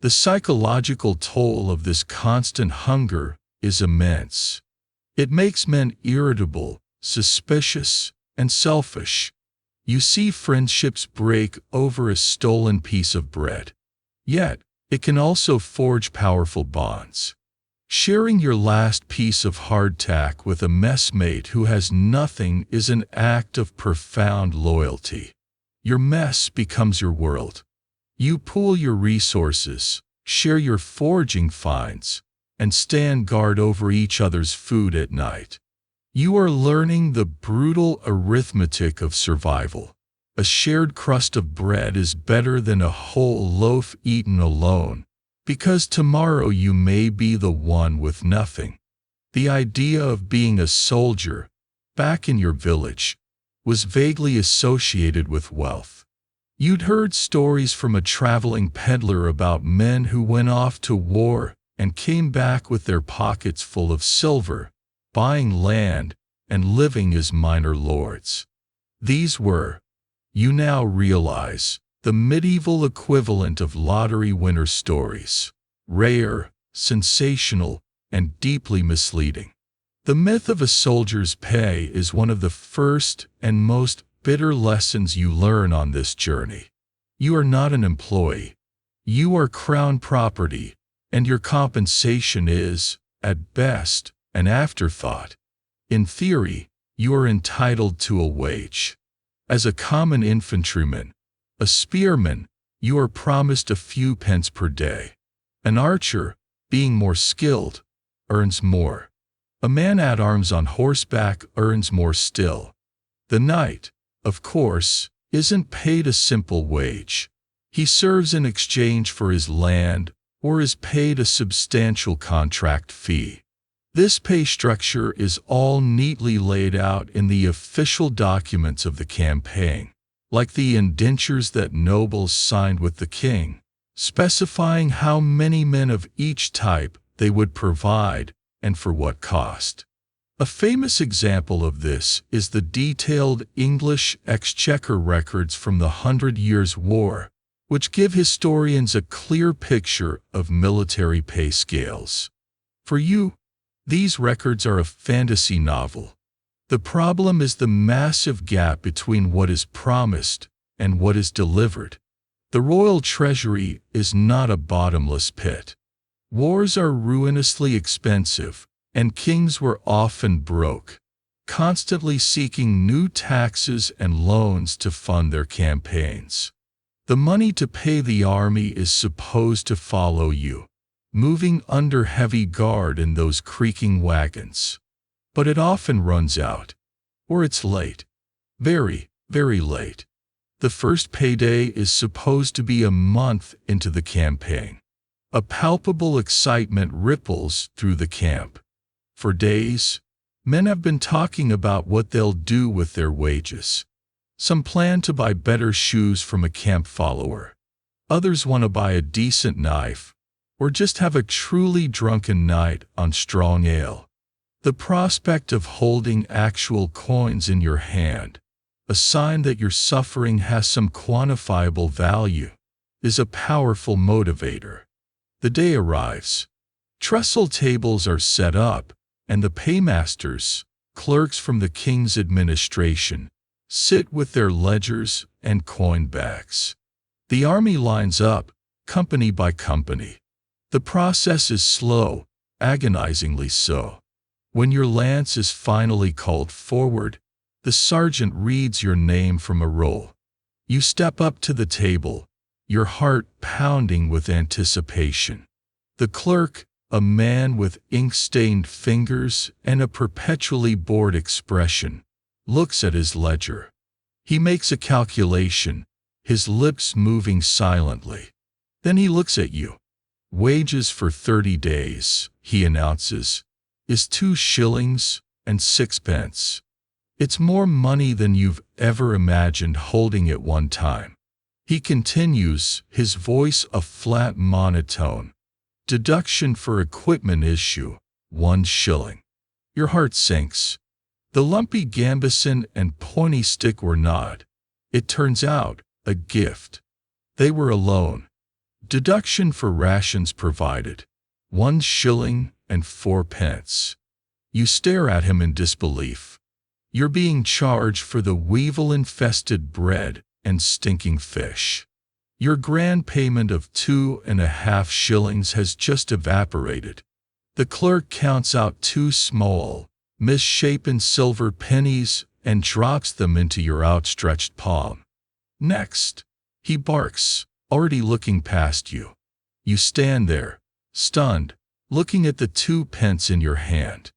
The psychological toll of this constant hunger is immense. It makes men irritable, suspicious, and selfish. You see friendships break over a stolen piece of bread. Yet, it can also forge powerful bonds. Sharing your last piece of hardtack with a messmate who has nothing is an act of profound loyalty. Your mess becomes your world. You pool your resources, share your foraging finds, and stand guard over each other's food at night. You are learning the brutal arithmetic of survival. A shared crust of bread is better than a whole loaf eaten alone, because tomorrow you may be the one with nothing. The idea of being a soldier, back in your village, was vaguely associated with wealth. You'd heard stories from a traveling peddler about men who went off to war and came back with their pockets full of silver, buying land and living as minor lords. These were, you now realize, the medieval equivalent of lottery winner stories, rare, sensational, and deeply misleading. The myth of a soldier's pay is one of the first and most bitter lessons you learn on this journey. You are not an employee. You are crown property, and your compensation is, at best, an afterthought. In theory, you are entitled to a wage. As a common infantryman, a spearman, you are promised a few pence per day. An archer, being more skilled, earns more. A man at arms on horseback earns more still. The knight, of course, isn't paid a simple wage. He serves in exchange for his land or is paid a substantial contract fee. This pay structure is all neatly laid out in the official documents of the campaign, like the indentures that nobles signed with the king, specifying how many men of each type they would provide and for what cost. A famous example of this is the detailed English exchequer records from the 100 Years' War, which give historians a clear picture of military pay scales. For you, These records are a fantasy novel. The problem is the massive gap between what is promised and what is delivered. The royal treasury is not a bottomless pit. Wars are ruinously expensive, and kings were often broke, constantly seeking new taxes and loans to fund their campaigns. The money to pay the army is supposed to follow you, moving under heavy guard in those creaking wagons. But it often runs out. Or it's late. Very, very late. The first payday is supposed to be a month into the campaign. A palpable excitement ripples through the camp. For days, men have been talking about what they'll do with their wages. Some plan to buy better shoes from a camp follower. Others want to buy a decent knife, or just have a truly drunken night on strong ale. The prospect of holding actual coins in your hand, a sign that your suffering has some quantifiable value, is a powerful motivator. The day arrives. Trestle tables are set up, and the paymasters, clerks from the king's administration, sit with their ledgers and coin bags. The army lines up, company by company. The process is slow, agonizingly so. When your lance is finally called forward, the sergeant reads your name from a roll. You step up to the table, your heart pounding with anticipation. The clerk, a man with ink-stained fingers and a perpetually bored expression, looks at his ledger. He makes a calculation, his lips moving silently. Then he looks at you. Wages for 30 days, he announces, is 2 shillings and 6 pence. It's more money than you've ever imagined holding at one time. He continues, his voice a flat monotone. Deduction for equipment issue, 1 shilling. Your heart sinks. The lumpy gambeson and pointy stick were not, it turns out, a gift. They were a loan. Deduction for rations provided, 1 shilling and 4 pence. You stare at him in disbelief. You're being charged for the weevil-infested bread and stinking fish. Your grand payment of 2.5 shillings has just evaporated. The clerk counts out 2 small, misshapen silver pennies and drops them into your outstretched palm. Next, he barks, already looking past you. You stand there, stunned, looking at the 2 pence in your hand.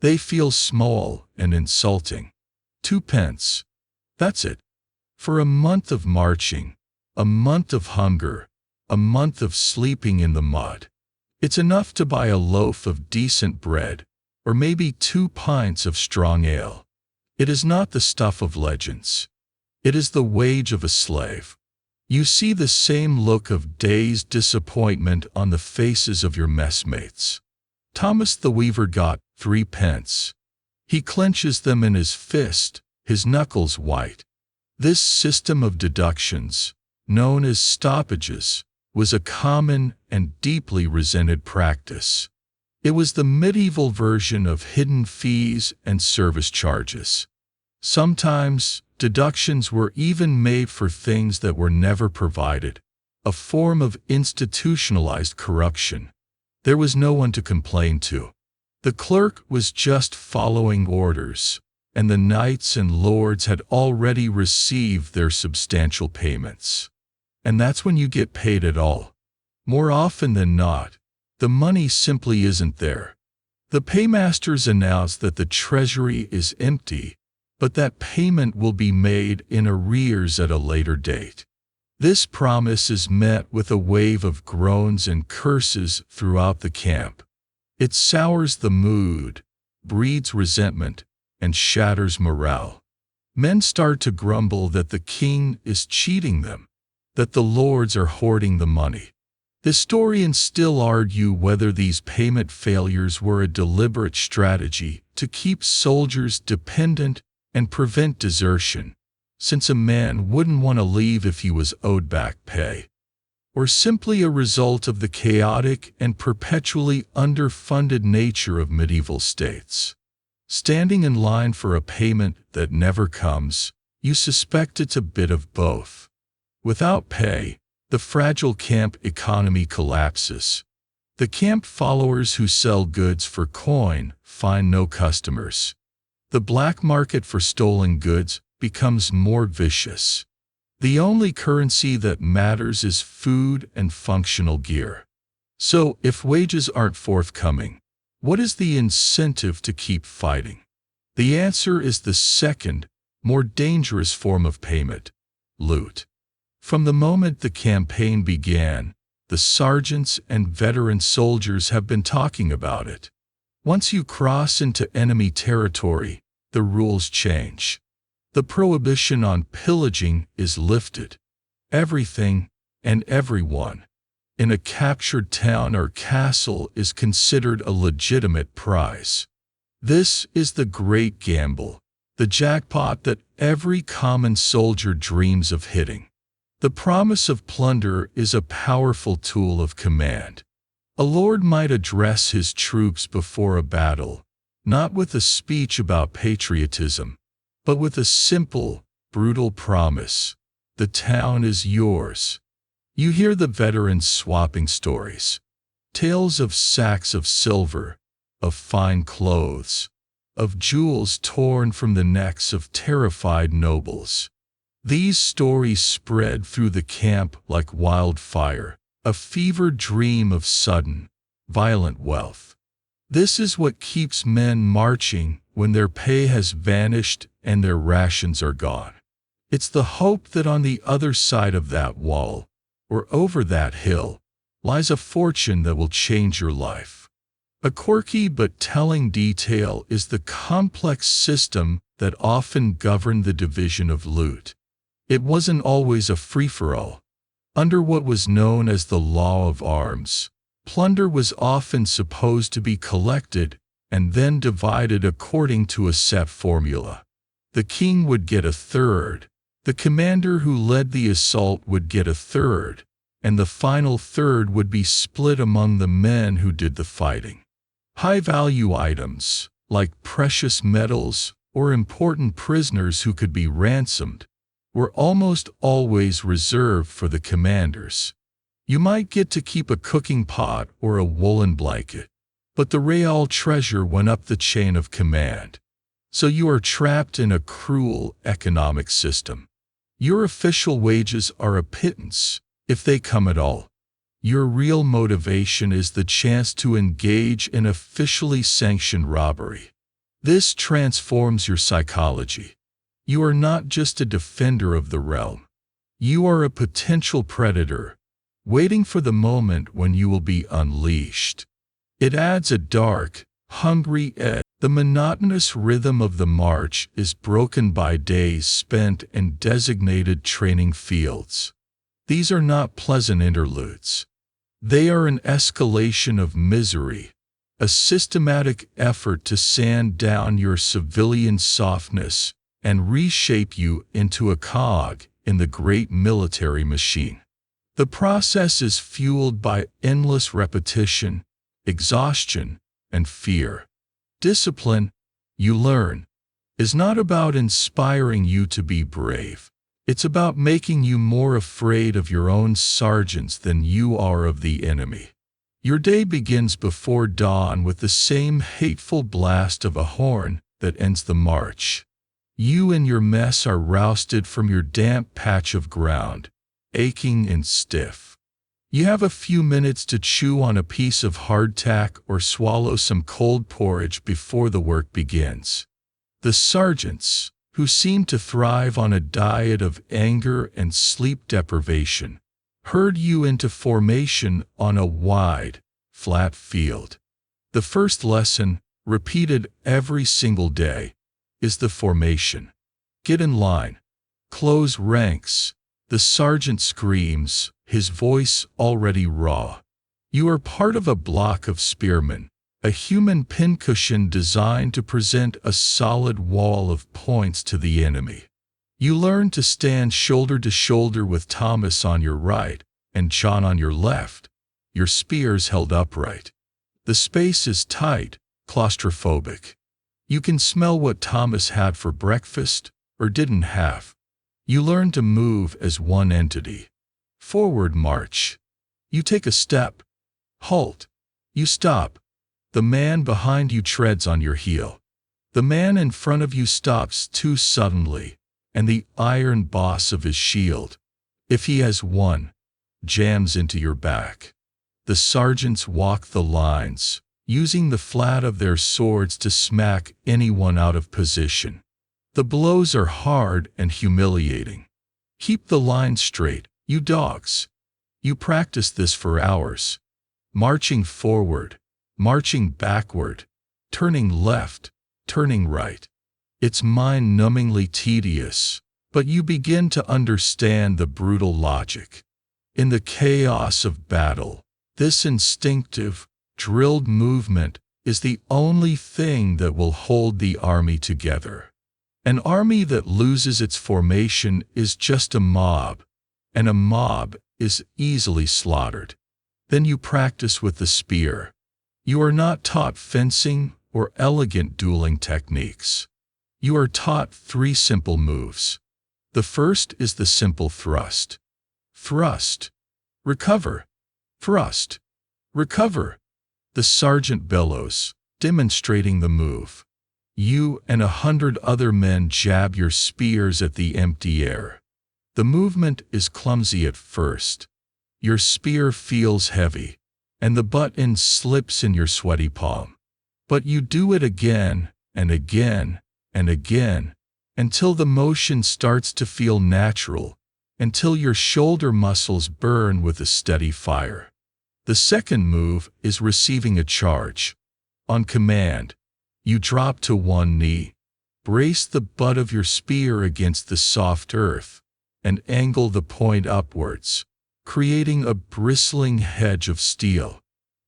They feel small and insulting. 2 pence. That's it. For a month of marching, a month of hunger, a month of sleeping in the mud. It's enough to buy a loaf of decent bread, or maybe 2 pints of strong ale. It is not the stuff of legends. It is the wage of a slave. You see the same look of dazed disappointment on the faces of your messmates. Thomas the Weaver got 3 pence. He clenches them in his fist, his knuckles white. This system of deductions, known as stoppages, was a common and deeply resented practice. It was the medieval version of hidden fees and service charges. Sometimes, deductions were even made for things that were never provided, a form of institutionalized corruption. There was no one to complain to. The clerk was just following orders, and the knights and lords had already received their substantial payments. And that's when you get paid at all. More often than not, the money simply isn't there. The paymasters announce that the treasury is empty, but that payment will be made in arrears at a later date. This promise is met with a wave of groans and curses throughout the camp. It sours the mood, breeds resentment, and shatters morale. Men start to grumble that the king is cheating them, that the lords are hoarding the money. Historians still argue whether these payment failures were a deliberate strategy to keep soldiers dependent and prevent desertion, since a man wouldn't want to leave if he was owed back pay. or simply a result of the chaotic and perpetually underfunded nature of medieval states. Standing in line for a payment that never comes, you suspect it's a bit of both. Without pay, the fragile camp economy collapses. The camp followers who sell goods for coin find no customers. The black market for stolen goods becomes more vicious. The only currency that matters is food and functional gear. So, if wages aren't forthcoming, what is the incentive to keep fighting? The answer is the second, more dangerous form of payment: loot. From the moment the campaign began, the sergeants and veteran soldiers have been talking about it. Once you cross into enemy territory, the rules change. The prohibition on pillaging is lifted. Everything and everyone in a captured town or castle is considered a legitimate prize. This is the great gamble, the jackpot that every common soldier dreams of hitting. The promise of plunder is a powerful tool of command. A lord might address his troops before a battle, not with a speech about patriotism, but with a simple, brutal promise: the town is yours. You hear the veterans swapping stories. Tales of sacks of silver, of fine clothes, of jewels torn from the necks of terrified nobles. These stories spread through the camp like wildfire, a fevered dream of sudden, violent wealth. This is what keeps men marching when their pay has vanished and their rations are gone. It's the hope that on the other side of that wall, or over that hill, lies a fortune that will change your life. A quirky but telling detail is the complex system that often governed the division of loot. It wasn't always a free-for-all. Under what was known as the law of arms, plunder was often supposed to be collected and then divided according to a set formula. The king would get a third, the commander who led the assault would get a third, and the final third would be split among the men who did the fighting. High-value items, like precious metals or important prisoners who could be ransomed, were almost always reserved for the commanders. You might get to keep a cooking pot or a woolen blanket, but the real treasure went up the chain of command. So you are trapped in a cruel economic system. Your official wages are a pittance, if they come at all. Your real motivation is the chance to engage in officially sanctioned robbery. This transforms your psychology. You are not just a defender of the realm. You are a potential predator, waiting for the moment when you will be unleashed. It adds a dark, hungry edge. The monotonous rhythm of the march is broken by days spent in designated training fields. These are not pleasant interludes. They are an escalation of misery, a systematic effort to sand down your civilian softness and reshape you into a cog in the great military machine. The process is fueled by endless repetition, exhaustion, and fear. Discipline, you learn, is not about inspiring you to be brave. It's about making you more afraid of your own sergeants than you are of the enemy. Your day begins before dawn with the same hateful blast of a horn that ends the march. You and your mess are rousted from your damp patch of ground, aching and stiff. You have a few minutes to chew on a piece of hardtack or swallow some cold porridge before the work begins. The sergeants, who seem to thrive on a diet of anger and sleep deprivation, herd you into formation on a wide, flat field. The first lesson, repeated every single day, is the formation. Get in line. Close ranks. The sergeant screams, his voice already raw. You are part of a block of spearmen, a human pincushion designed to present a solid wall of points to the enemy. You learn to stand shoulder to shoulder with Thomas on your right and John on your left, your spears held upright. The space is tight, claustrophobic. You can smell what Thomas had for breakfast or didn't have. You learn to move as one entity. Forward march. You take a step. Halt. You stop. The man behind you treads on your heel. The man in front of you stops too suddenly, and the iron boss of his shield, if he has one, jams into your back. The sergeants walk the lines, using the flat of their swords to smack anyone out of position. The blows are hard and humiliating. Keep the line straight, you dogs. You practice this for hours. Marching forward, marching backward, turning left, turning right. It's mind-numbingly tedious, but you begin to understand the brutal logic. In the chaos of battle, this instinctive, drilled movement is the only thing that will hold the army together. An army that loses its formation is just a mob, and a mob is easily slaughtered. Then you practice with the spear. You are not taught fencing or elegant dueling techniques. You are taught 3 simple moves. The first is the simple thrust. Thrust. Recover. Thrust. Recover. The sergeant bellows, demonstrating the move. You and 100 other men jab your spears at the empty air. The movement is clumsy at first. Your spear feels heavy, and the butt end slips in your sweaty palm. But you do it again and again and again, until the motion starts to feel natural, until your shoulder muscles burn with a steady fire. The second move is receiving a charge. On command, you drop to one knee, brace the butt of your spear against the soft earth, and angle the point upwards, creating a bristling hedge of steel.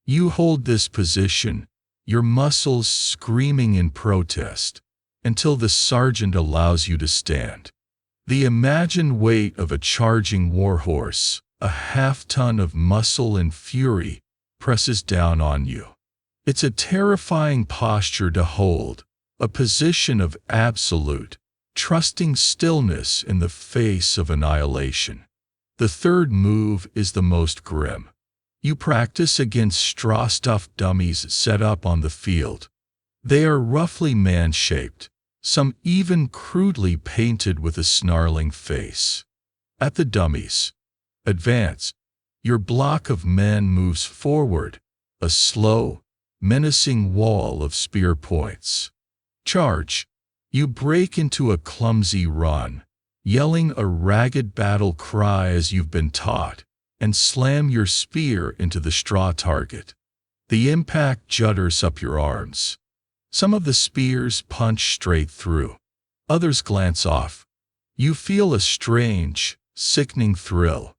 You hold this position, your muscles screaming in protest, until the sergeant allows you to stand. The imagined weight of a charging warhorse, a half-ton of muscle and fury, presses down on you. It's a terrifying posture to hold, a position of absolute, trusting stillness in the face of annihilation. The third move is the most grim. You practice against straw-stuffed dummies set up on the field. They are roughly man-shaped, some even crudely painted with a snarling face. At the dummies, advance. Your block of men moves forward, a slow, menacing wall of spear points. Charge. You break into a clumsy run, yelling a ragged battle cry as you've been taught, and slam your spear into the straw target. The impact judders up your arms. Some of the spears punch straight through. Others glance off. You feel a strange, sickening thrill.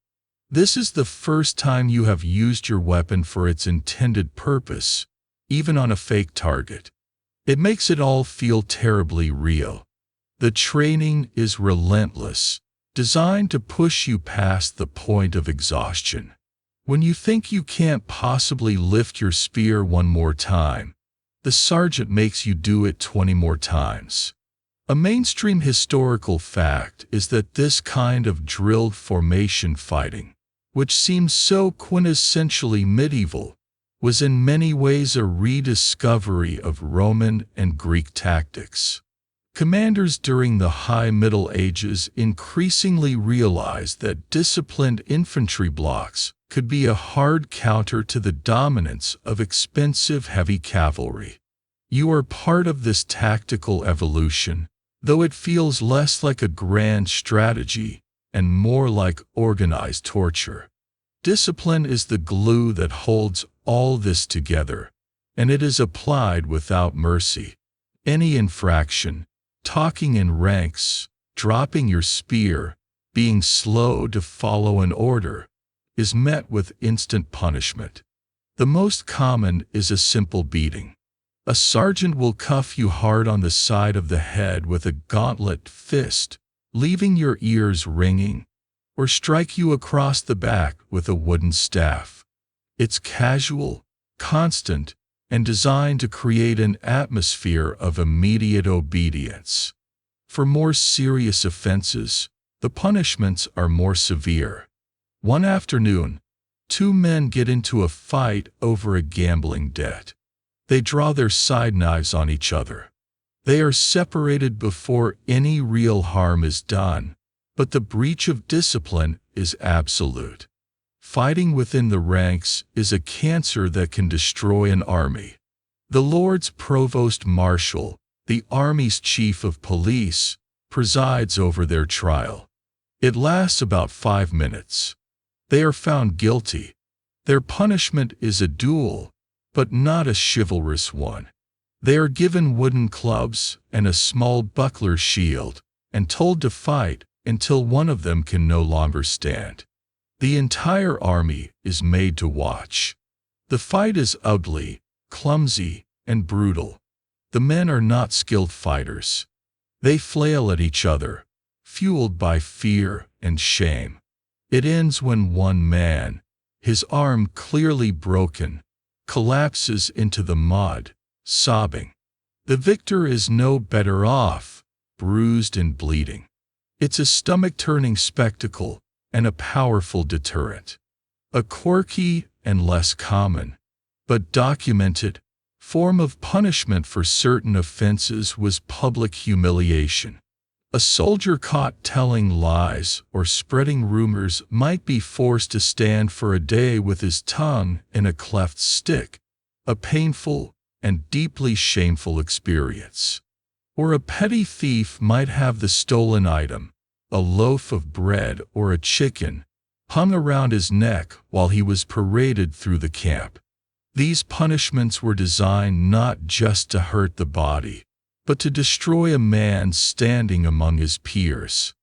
This is the first time you have used your weapon for its intended purpose, even on a fake target. It makes it all feel terribly real. The training is relentless, designed to push you past the point of exhaustion. When you think you can't possibly lift your spear one more time, the sergeant makes you do it 20 more times. A mainstream historical fact is that this kind of drilled formation fighting, which seems so quintessentially medieval, was in many ways a rediscovery of Roman and Greek tactics. Commanders during the High Middle Ages increasingly realized that disciplined infantry blocks could be a hard counter to the dominance of expensive heavy cavalry. You are part of this tactical evolution, though it feels less like a grand strategy and more like organized torture. Discipline is the glue that holds all this together, and it is applied without mercy. Any infraction, talking in ranks, dropping your spear, being slow to follow an order, is met with instant punishment. The most common is a simple beating. A sergeant will cuff you hard on the side of the head with a gauntlet fist, leaving your ears ringing, or strike you across the back with a wooden staff. It's casual, constant, and designed to create an atmosphere of immediate obedience. For more serious offenses, the punishments are more severe. One afternoon, two men get into a fight over a gambling debt. They draw their side knives on each other. They are separated before any real harm is done, but the breach of discipline is absolute. Fighting within the ranks is a cancer that can destroy an army. The Lord's Provost Marshal, the Army's Chief of Police, presides over their trial. It lasts about 5 minutes. They are found guilty. Their punishment is a duel, but not a chivalrous one. They are given wooden clubs and a small buckler shield, and told to fight until one of them can no longer stand. The entire army is made to watch. The fight is ugly, clumsy, and brutal. The men are not skilled fighters. They flail at each other, fueled by fear and shame. It ends when one man, his arm clearly broken, collapses into the mud, sobbing. The victor is no better off, bruised and bleeding. It's a stomach-turning spectacle and a powerful deterrent. A quirky and less common, but documented, form of punishment for certain offenses was public humiliation. A soldier caught telling lies or spreading rumors might be forced to stand for a day with his tongue in a cleft stick, a painful and deeply shameful experience. Or a petty thief might have the stolen item, a loaf of bread or a chicken, hung around his neck while he was paraded through the camp. These punishments were designed not just to hurt the body, but to destroy a man standing among his peers.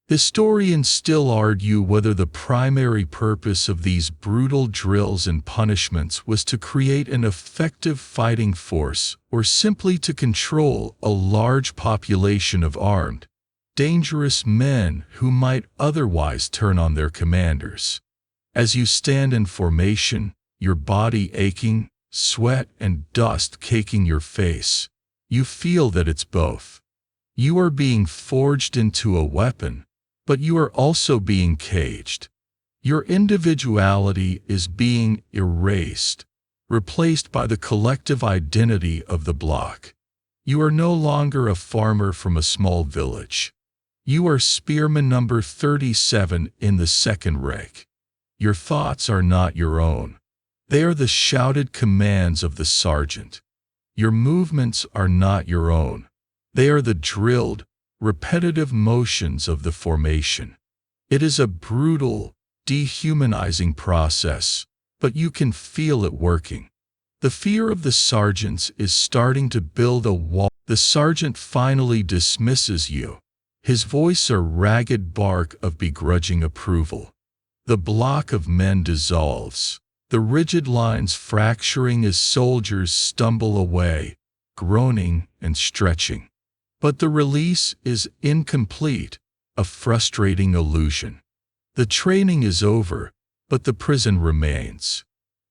Historians still argue whether the primary purpose of these brutal drills and punishments was to create an effective fighting force or simply to control a large population of armed, dangerous men who might otherwise turn on their commanders. As you stand in formation, your body aching, sweat and dust caking your face, you feel that it's both. You are being forged into a weapon, but you are also being caged. Your individuality is being erased, replaced by the collective identity of the block. You are no longer a farmer from a small village. You are spearman number 37 in the second rank. Your thoughts are not your own. They are the shouted commands of the sergeant. Your movements are not your own. They are the drilled, repetitive motions of the formation. It is a brutal, dehumanizing process, but you can feel it working. The fear of the sergeants is starting to build a wall. The sergeant finally dismisses you, his voice a ragged bark of begrudging approval. The block of men dissolves, the rigid lines fracturing as soldiers stumble away, groaning and stretching. But the release is incomplete, a frustrating illusion. The training is over, but the prison remains.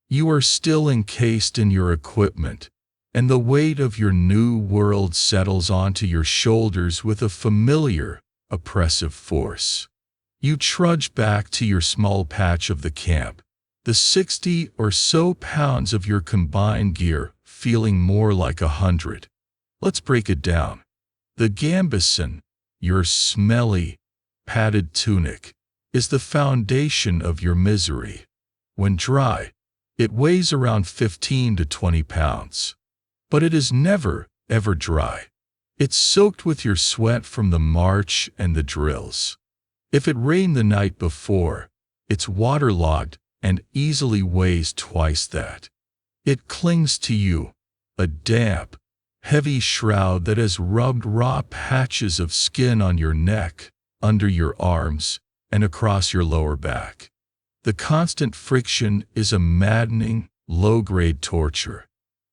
You are still encased in your equipment, and the weight of your new world settles onto your shoulders with a familiar, oppressive force. You trudge back to your small patch of the camp, the 60 or so pounds of your combined gear feeling more like 100. Let's break it down. The gambeson, your smelly, padded tunic, is the foundation of your misery. When dry, it weighs around 15 to 20 pounds. But it is never, ever dry. It's soaked with your sweat from the march and the drills. If it rained the night before, it's waterlogged and easily weighs twice that. It clings to you, a damp, heavy shroud that has rubbed raw patches of skin on your neck, under your arms, and across your lower back. The constant friction is a maddening, low-grade torture.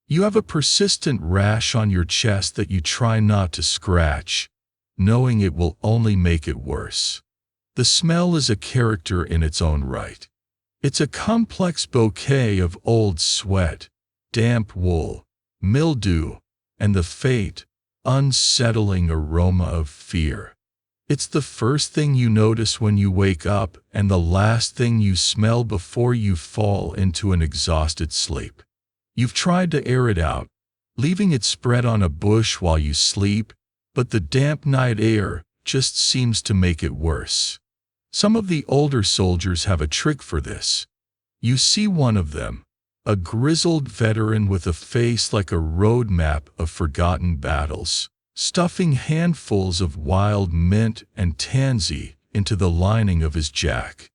You have a persistent rash on your chest that you try not to scratch, knowing it will only make it worse. The smell is a character in its own right. It's a complex bouquet of old sweat, damp wool, mildew, and the faint, unsettling aroma of fear. It's the first thing you notice when you wake up and the last thing you smell before you fall into an exhausted sleep. You've tried to air it out, leaving it spread on a bush while you sleep, but the damp night air just seems to make it worse. Some of the older soldiers have a trick for this. You see one of them, a grizzled veteran with a face like a road map of forgotten battles, stuffing handfuls of wild mint and tansy into the lining of his jack.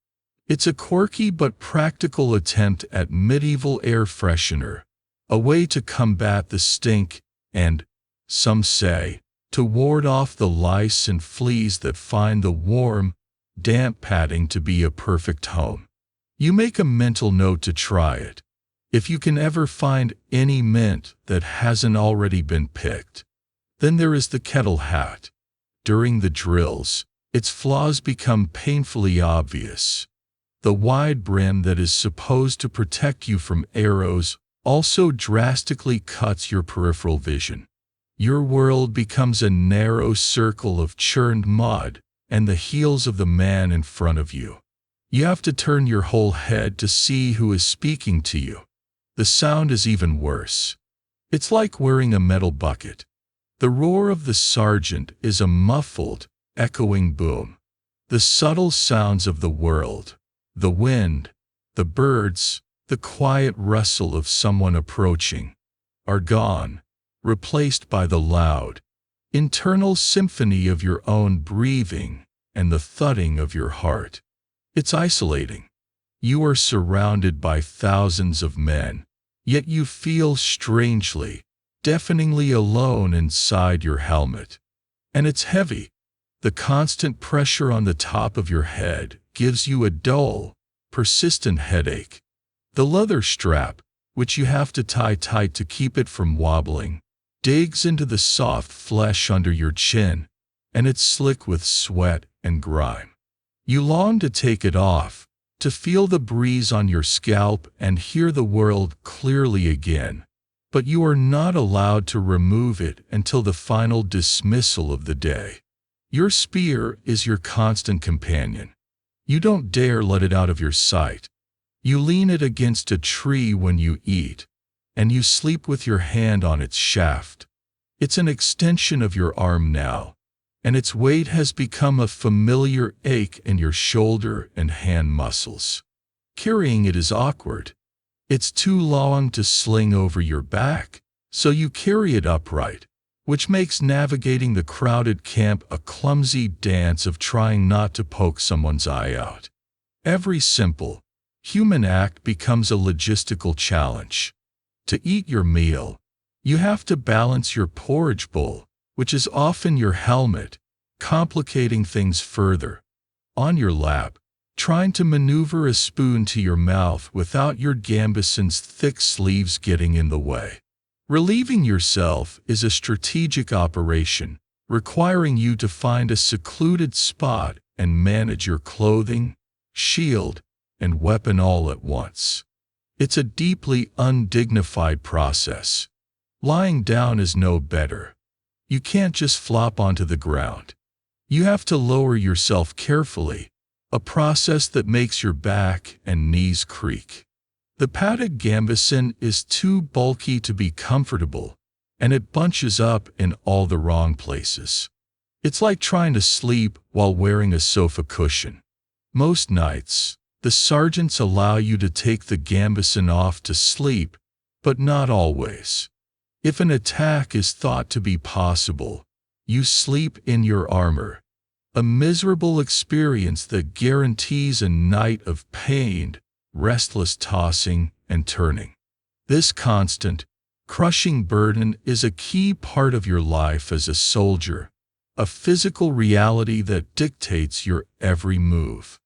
It's a quirky but practical attempt at medieval air freshener, a way to combat the stink and, some say, to ward off the lice and fleas that find the warm, damp padding to be a perfect home. You make a mental note to try it, if you can ever find any mint that hasn't already been picked. Then there is the kettle hat. During the drills, its flaws become painfully obvious. The wide brim that is supposed to protect you from arrows also drastically cuts your peripheral vision. Your world becomes a narrow circle of churned mud and the heels of the man in front of you. You have to turn your whole head to see who is speaking to you. The sound is even worse. It's like wearing a metal bucket. The roar of the sergeant is a muffled, echoing boom. The subtle sounds of the world, the wind, the birds, the quiet rustle of someone approaching, are gone, replaced by the loud, internal symphony of your own breathing and the thudding of your heart. It's isolating. You are surrounded by thousands of men, yet you feel strangely, deafeningly alone inside your helmet. And it's heavy. The constant pressure on the top of your head gives you a dull, persistent headache. The leather strap, which you have to tie tight to keep it from wobbling, digs into the soft flesh under your chin, and it's slick with sweat and grime. You long to take it off, to feel the breeze on your scalp and hear the world clearly again. But you are not allowed to remove it until the final dismissal of the day. Your spear is your constant companion. You don't dare let it out of your sight. You lean it against a tree when you eat, and you sleep with your hand on its shaft. It's an extension of your arm now, and its weight has become a familiar ache in your shoulder and hand muscles. Carrying it is awkward. It's too long to sling over your back, so you carry it upright, which makes navigating the crowded camp a clumsy dance of trying not to poke someone's eye out. Every simple, human act becomes a logistical challenge. To eat your meal, you have to balance your porridge bowl, which is often your helmet, complicating things further. On your lap, trying to maneuver a spoon to your mouth without your gambeson's thick sleeves getting in the way. Relieving yourself is a strategic operation, requiring you to find a secluded spot and manage your clothing, shield, and weapon all at once. It's a deeply undignified process. Lying down is no better. You can't just flop onto the ground. You have to lower yourself carefully, a process that makes your back and knees creak. The padded gambeson is too bulky to be comfortable, and it bunches up in all the wrong places. It's like trying to sleep while wearing a sofa cushion. Most nights, the sergeants allow you to take the gambeson off to sleep, but not always. If an attack is thought to be possible, you sleep in your armor. A miserable experience that guarantees a night of pain, restless tossing and turning. This constant, crushing burden is a key part of your life as a soldier, a physical reality that dictates your every move.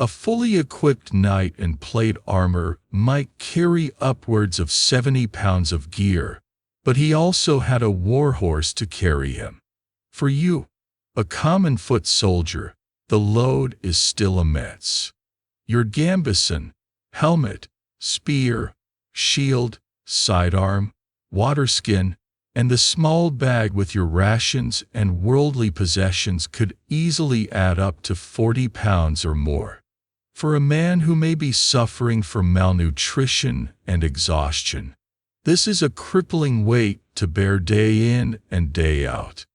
A fully equipped knight in plate armor might carry upwards of 70 pounds of gear, but he also had a warhorse to carry him. For you, a common foot soldier, the load is still immense. Your gambeson, helmet, spear, shield, sidearm, waterskin, and the small bag with your rations and worldly possessions could easily add up to 40 pounds or more. For a man who may be suffering from malnutrition and exhaustion, this is a crippling weight to bear day in and day out.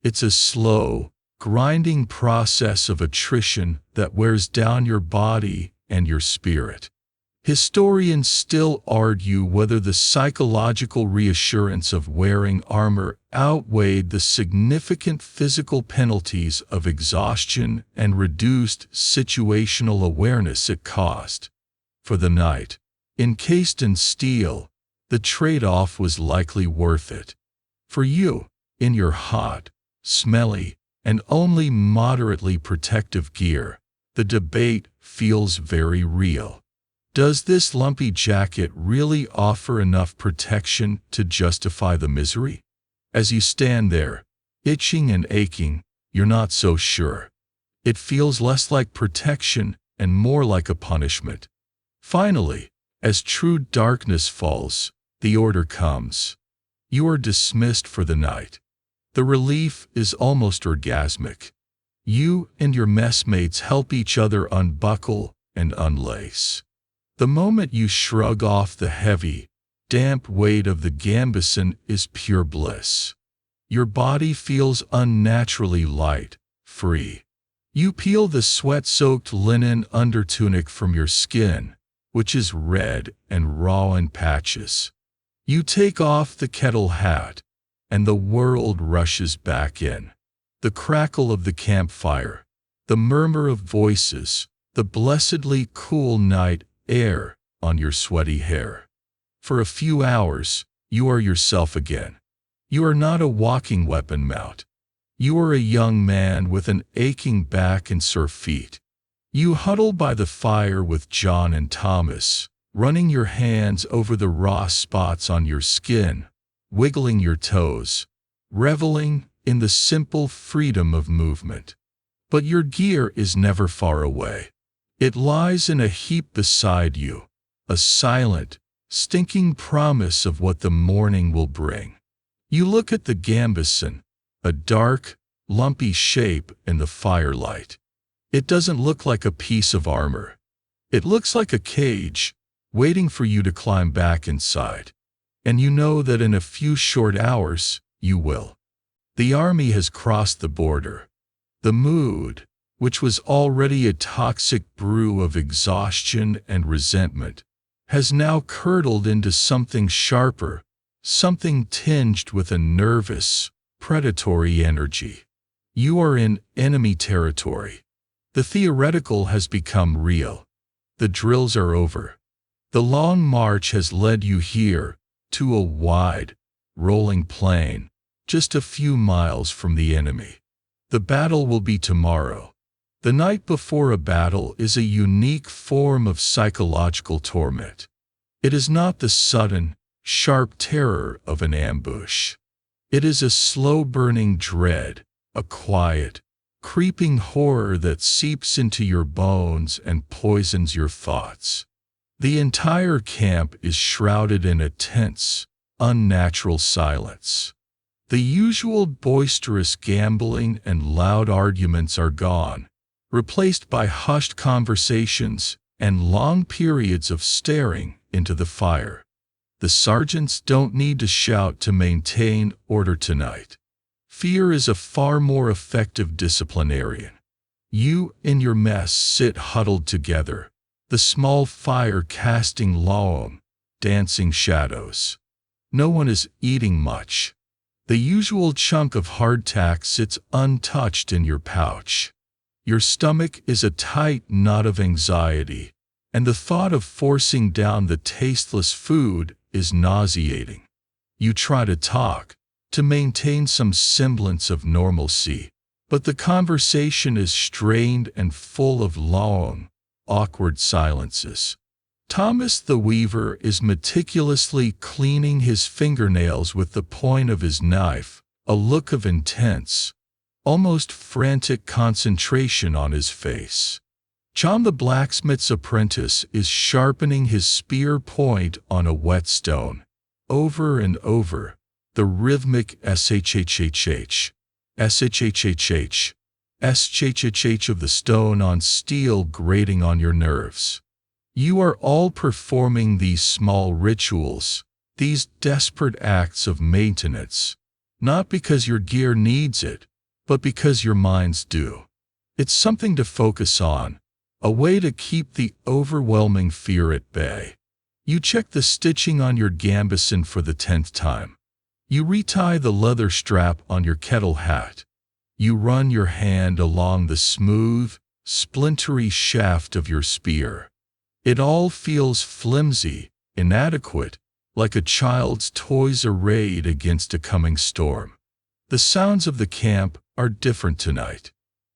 It's a slow, grinding process of attrition that wears down your body and your spirit. Historians still argue whether the psychological reassurance of wearing armor outweighed the significant physical penalties of exhaustion and reduced situational awareness it caused. For the knight, encased in steel, the trade-off was likely worth it. For you, in your hot, smelly, and only moderately protective gear, the debate feels very real. Does this lumpy jacket really offer enough protection to justify the misery? As you stand there, itching and aching, you're not so sure. It feels less like protection and more like a punishment. Finally, as true darkness falls, the order comes. You are dismissed for the night. The relief is almost orgasmic. You and your messmates help each other unbuckle and unlace. The moment you shrug off the heavy, damp weight of the gambeson is pure bliss. Your body feels unnaturally light, free. You peel the sweat-soaked linen undertunic from your skin, which is red and raw in patches. You take off the kettle hat, and the world rushes back in. The crackle of the campfire, the murmur of voices, the blessedly cool night air on your sweaty hair. For a few hours, you are yourself again. You are not a walking weapon mount. You are a young man with an aching back and sore feet. You huddle by the fire with John and Thomas, running your hands over the raw spots on your skin, wiggling your toes, reveling in the simple freedom of movement. But your gear is never far away. It lies in a heap beside you, a silent, stinking promise of what the morning will bring. You look at the gambeson, a dark, lumpy shape in the firelight. It doesn't look like a piece of armor. It looks like a cage, waiting for you to climb back inside. And you know that in a few short hours, you will. The army has crossed the border. The mood, which was already a toxic brew of exhaustion and resentment, has now curdled into something sharper, something tinged with a nervous, predatory energy. You are in enemy territory. The theoretical has become real. The drills are over. The long march has led you here, to a wide, rolling plain, just a few miles from the enemy. The battle will be tomorrow. The night before a battle is a unique form of psychological torment. It is not the sudden, sharp terror of an ambush. It is a slow-burning dread, a quiet, creeping horror that seeps into your bones and poisons your thoughts. The entire camp is shrouded in a tense, unnatural silence. The usual boisterous gambling and loud arguments are gone, replaced by hushed conversations and long periods of staring into the fire. The sergeants don't need to shout to maintain order tonight. Fear is a far more effective disciplinarian. You and your mess sit huddled together, the small fire casting long, dancing shadows. No one is eating much. The usual chunk of hardtack sits untouched in your pouch. Your stomach is a tight knot of anxiety, and the thought of forcing down the tasteless food is nauseating. You try to talk, to maintain some semblance of normalcy, but the conversation is strained and full of long, awkward silences. Thomas the Weaver is meticulously cleaning his fingernails with the point of his knife, a look of intense, almost frantic concentration on his face. John the blacksmith's apprentice is sharpening his spear point on a whetstone. Over and over, the rhythmic shhhh, shhhh, shhhh of the stone on steel grating on your nerves. You are all performing these small rituals, these desperate acts of maintenance, not because your gear needs it, but because your minds do. It's something to focus on, a way to keep the overwhelming fear at bay. You check the stitching on your gambeson for the 10th time. You retie the leather strap on your kettle hat. You run your hand along the smooth, splintery shaft of your spear. It all feels flimsy, inadequate, like a child's toys arrayed against a coming storm. The sounds of the camp are different tonight.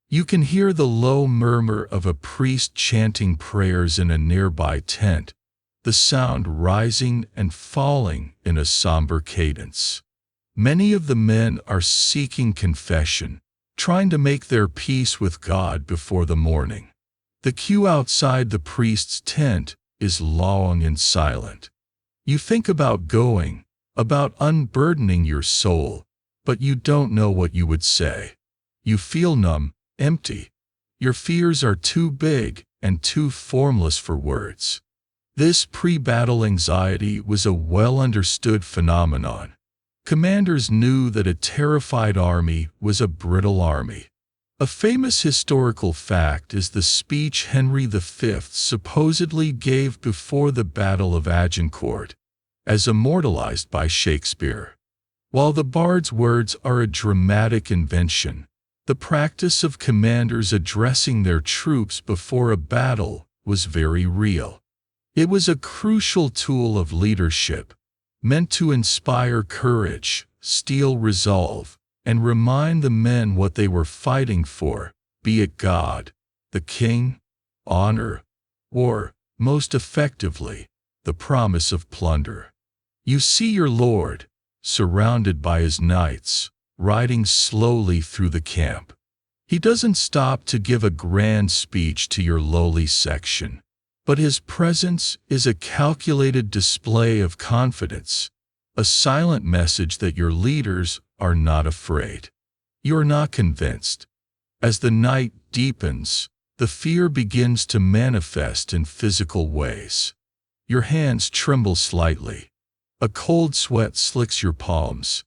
You can hear the low murmur of a priest chanting prayers in a nearby tent, the sound rising and falling in a somber cadence. Many of the men are seeking confession, trying to make their peace with God before the morning. The queue outside the priest's tent is long and silent. You think about going, about unburdening your soul, but you don't know what you would say. You feel numb, empty. Your fears are too big and too formless for words. This pre-battle anxiety was a well-understood phenomenon. Commanders knew that a terrified army was a brittle army. A famous historical fact is the speech Henry V supposedly gave before the Battle of Agincourt, as immortalized by Shakespeare. While the bard's words are a dramatic invention, the practice of commanders addressing their troops before a battle was very real. It was a crucial tool of leadership, meant to inspire courage, steel resolve, and remind the men what they were fighting for, be it God, the king, honor, or, most effectively, the promise of plunder. You see your lord, surrounded by his knights, riding slowly through the camp. He doesn't stop to give a grand speech to your lowly section, but his presence is a calculated display of confidence, a silent message that your leaders are not afraid. You are not convinced. As the night deepens, the fear begins to manifest in physical ways. Your hands tremble slightly. A cold sweat slicks your palms.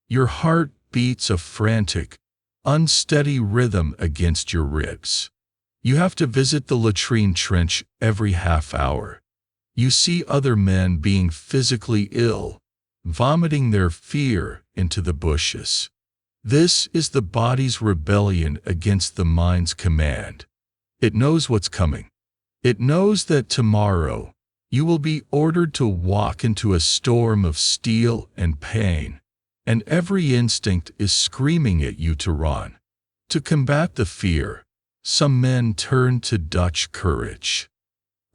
Your heart beats a frantic, unsteady rhythm against your ribs. You have to visit the latrine trench every half hour. You see other men being physically ill, vomiting their fear into the bushes. This is the body's rebellion against the mind's command. It knows what's coming. It knows that tomorrow you will be ordered to walk into a storm of steel and pain, and every instinct is screaming at you to run. To combat the fear, some men turn to Dutch courage.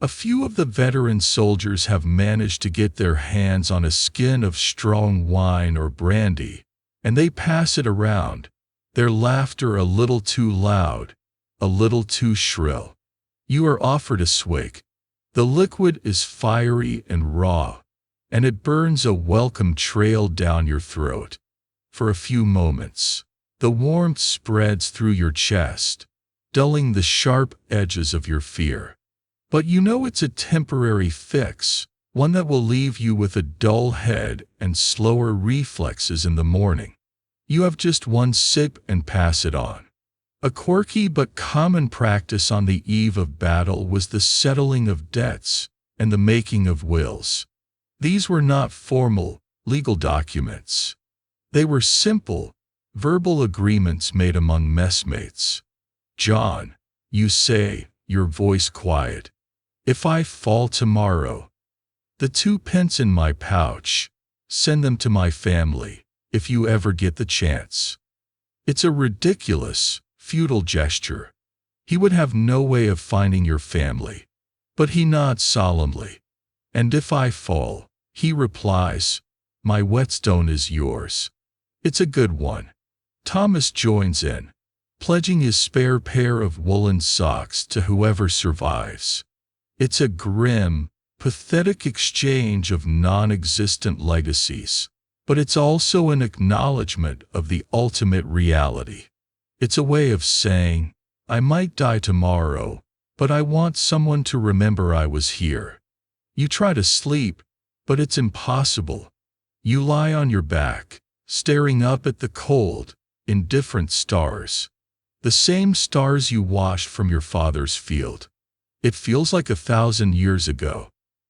A few of the veteran soldiers have managed to get their hands on a skin of strong wine or brandy, and they pass it around, their laughter a little too loud, a little too shrill. You are offered a swig. The liquid is fiery and raw, and it burns a welcome trail down your throat. For a few moments, the warmth spreads through your chest, dulling the sharp edges of your fear. But you know it's a temporary fix, one that will leave you with a dull head and slower reflexes in the morning. You have just one sip and pass it on. A quirky but common practice on the eve of battle was the settling of debts and the making of wills. These were not formal, legal documents. They were simple, verbal agreements made among messmates. "John," you say, your voice quiet, "if I fall tomorrow, the 2 pence in my pouch, send them to my family, if you ever get the chance." It's a ridiculous, futile gesture. He would have no way of finding your family. But he nods solemnly. "And if I fall," he replies, "my whetstone is yours." It's a good one. Thomas joins in. pledging his spare pair of woolen socks to whoever survives. It's a grim, pathetic exchange of non-existent legacies, but it's also an acknowledgement of the ultimate reality. It's a way of saying, I might die tomorrow, but I want someone to remember I was here. You try to sleep, but it's impossible. You lie on your back, staring up at the cold, indifferent stars. The same stars you washed from your father's field. It feels like 1,000 years ago.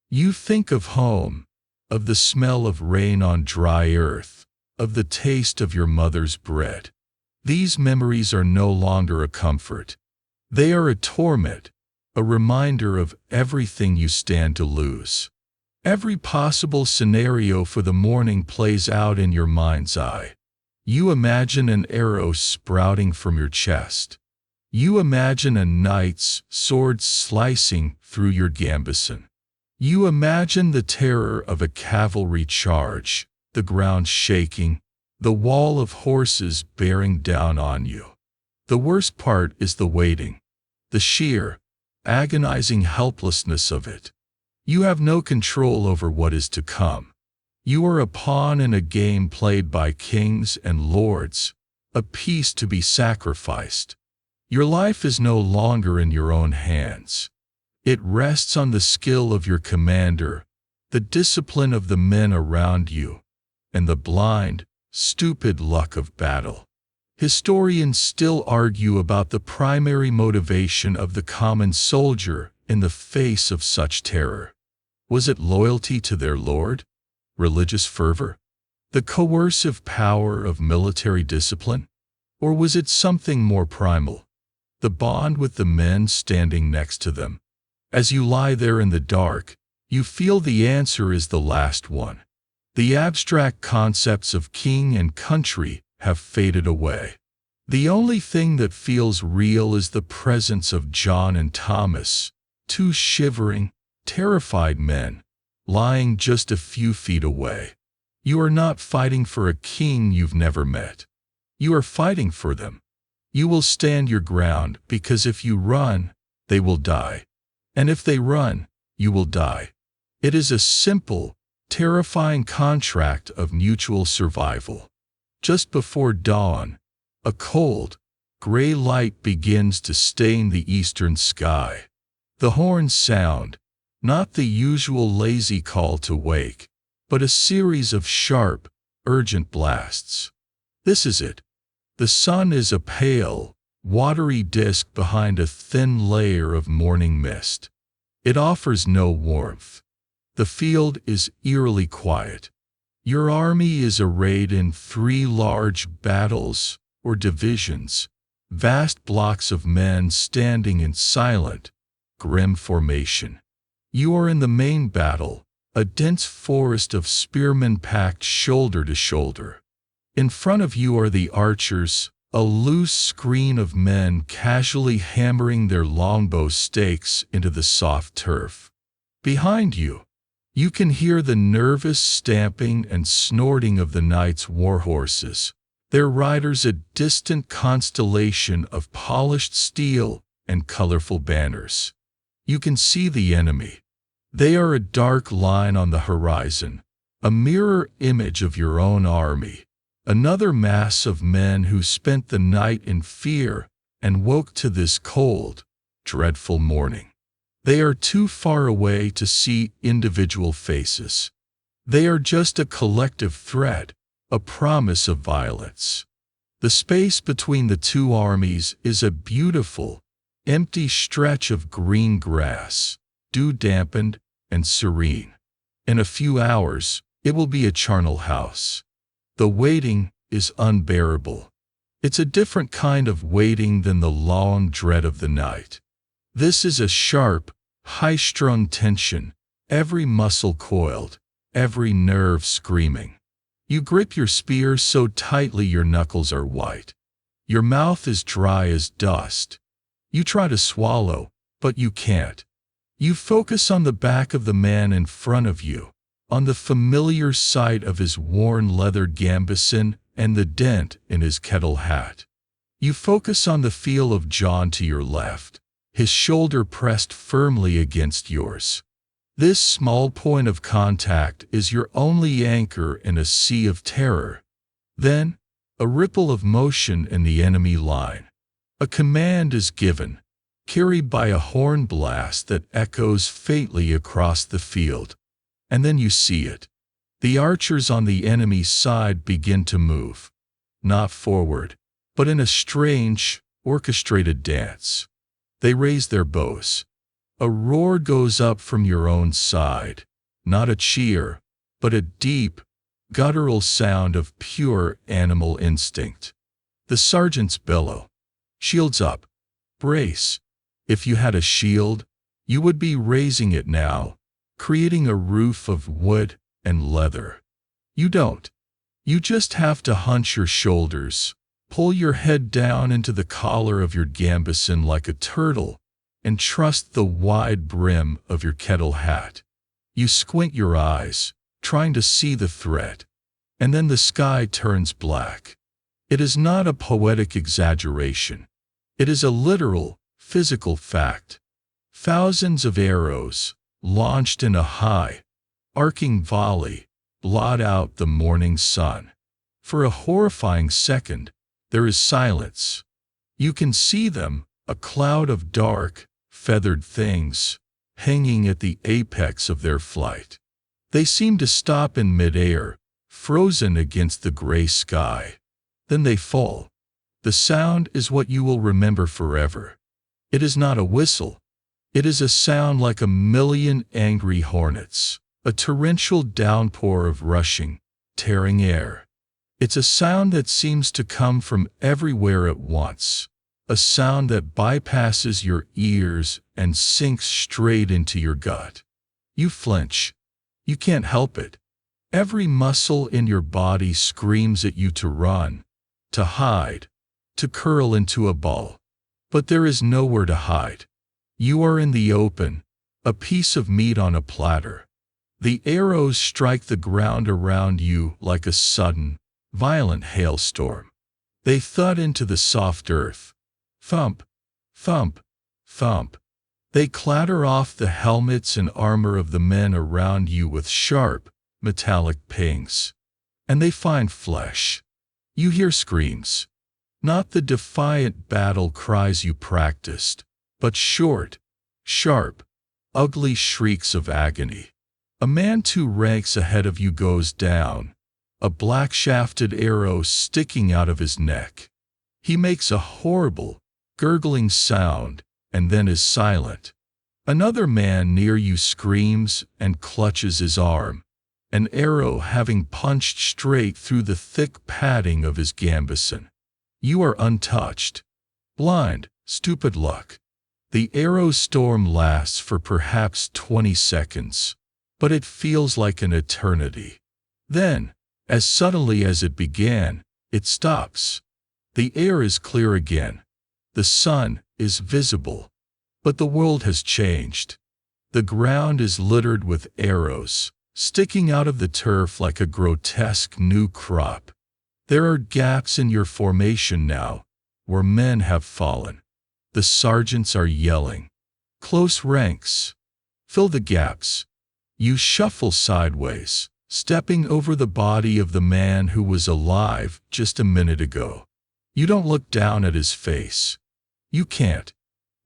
You think of home, of the smell of rain on dry earth, of the taste of your mother's bread. These memories are no longer a comfort. They are a torment, a reminder of everything you stand to lose. Every possible scenario for the morning plays out in your mind's eye. You imagine an arrow sprouting from your chest. You imagine a knight's sword slicing through your gambeson. You imagine the terror of a cavalry charge, the ground shaking, the wall of horses bearing down on you. The worst part is the waiting, the sheer, agonizing helplessness of it. You have no control over what is to come. You are a pawn in a game played by kings and lords, a piece to be sacrificed. Your life is no longer in your own hands. It rests on the skill of your commander, the discipline of the men around you, and the blind, stupid luck of battle. Historians still argue about the primary motivation of the common soldier in the face of such terror. Was it loyalty to their lord? Religious fervor? The coercive power of military discipline? Or was it something more primal? The bond with the men standing next to them? As you lie there in the dark, you feel the answer is the last one. The abstract concepts of king and country have faded away. The only thing that feels real is the presence of John and Thomas, two shivering, terrified men, lying just a few feet away. You are not fighting for a king you've never met. You are fighting for them. You will stand your ground because if you run, they will die. And if they run, you will die. It is a simple, terrifying contract of mutual survival. Just before dawn, a cold, gray light begins to stain the eastern sky. The horns sound, not the usual lazy call to wake, but a series of sharp, urgent blasts. This is it. The sun is a pale, watery disk behind a thin layer of morning mist. It offers no warmth. The field is eerily quiet. Your army is arrayed in 3 large battles, or divisions, vast blocks of men standing in silent, grim formation. You are in the main battle, a dense forest of spearmen packed shoulder to shoulder. In front of you are the archers, a loose screen of men casually hammering their longbow stakes into the soft turf. Behind you, you can hear the nervous stamping and snorting of the knight's war horses, their riders a distant constellation of polished steel and colorful banners. You can see the enemy. They are a dark line on the horizon, a mirror image of your own army, another mass of men who spent the night in fear and woke to this cold, dreadful morning. They are too far away to see individual faces. They are just a collective threat, a promise of violence. The space between the two armies is a beautiful, empty stretch of green grass, dew-dampened and serene. In a few hours, it will be a charnel house. The waiting is unbearable. It's a different kind of waiting than the long dread of the night. This is a sharp, high-strung tension, every muscle coiled, every nerve screaming. You grip your spear so tightly your knuckles are white. Your mouth is dry as dust. You try to swallow, but you can't. You focus on the back of the man in front of you, on the familiar sight of his worn leather gambeson and the dent in his kettle hat. You focus on the feel of John to your left, his shoulder pressed firmly against yours. This small point of contact is your only anchor in a sea of terror. Then, a ripple of motion in the enemy line. A command is given, carried by a horn blast that echoes faintly across the field. And then you see it. The archers on the enemy side begin to move. Not forward, but in a strange, orchestrated dance. They raise their bows. A roar goes up from your own side. Not a cheer, but a deep, guttural sound of pure animal instinct. The sergeants bellow. Shields up. Brace. If you had a shield, you would be raising it now, creating a roof of wood and leather. You don't. You just have to hunch your shoulders, pull your head down into the collar of your gambeson like a turtle, and trust the wide brim of your kettle hat. You squint your eyes, trying to see the threat, and then the sky turns black. It is not a poetic exaggeration. It is a literal, physical fact. Thousands of arrows, launched in a high, arcing volley, blot out the morning sun. For a horrifying second, there is silence. You can see them, a cloud of dark, feathered things, hanging at the apex of their flight. They seem to stop in midair, frozen against the gray sky. Then they fall. The sound is what you will remember forever. It is not a whistle. It is a sound like a million angry hornets, a torrential downpour of rushing, tearing air. It's a sound that seems to come from everywhere at once, a sound that bypasses your ears and sinks straight into your gut. You flinch. You can't help it. Every muscle in your body screams at you to run, to hide, to curl into a ball. But there is nowhere to hide. You are in the open, a piece of meat on a platter. The arrows strike the ground around you like a sudden, violent hailstorm. They thud into the soft earth. Thump, thump, thump. They clatter off the helmets and armor of the men around you with sharp, metallic pings. And they find flesh. You hear screams. Not the defiant battle cries you practiced, but short, sharp, ugly shrieks of agony. A man 2 ranks ahead of you goes down, a black-shafted arrow sticking out of his neck. He makes a horrible, gurgling sound, and then is silent. Another man near you screams and clutches his arm, an arrow having punched straight through the thick padding of his gambeson. You are untouched. Blind, stupid luck. The arrow storm lasts for perhaps 20 seconds, but it feels like an eternity. Then, as suddenly as it began, it stops. The air is clear again. The sun is visible. But the world has changed. The ground is littered with arrows, sticking out of the turf like a grotesque new crop. There are gaps in your formation now, where men have fallen. The sergeants are yelling. Close ranks. Fill the gaps. You shuffle sideways, stepping over the body of the man who was alive just a minute ago. You don't look down at his face. You can't.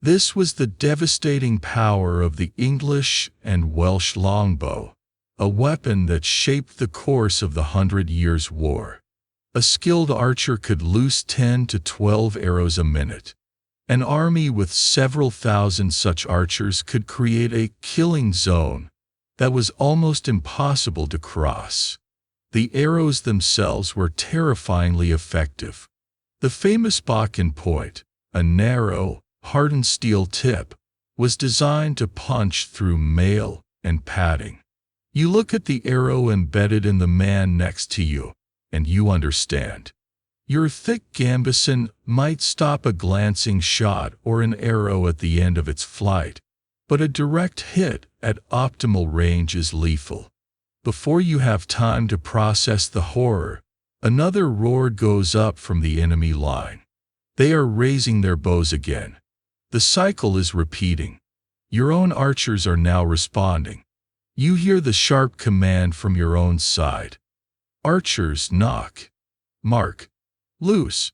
This was the devastating power of the English and Welsh longbow, a weapon that shaped the course of the 100 Years' War. A skilled archer could loose 10 to 12 arrows a minute. An army with several thousand such archers could create a killing zone that was almost impossible to cross. The arrows themselves were terrifyingly effective. The famous Bakken point, a narrow, hardened steel tip, was designed to punch through mail and padding. You look at the arrow embedded in the man next to you, and you understand. Your thick gambeson might stop a glancing shot or an arrow at the end of its flight, but a direct hit at optimal range is lethal. Before you have time to process the horror, another roar goes up from the enemy line. They are raising their bows again. The cycle is repeating. Your own archers are now responding. You hear the sharp command from your own side. Archers, knock. Mark. Loose.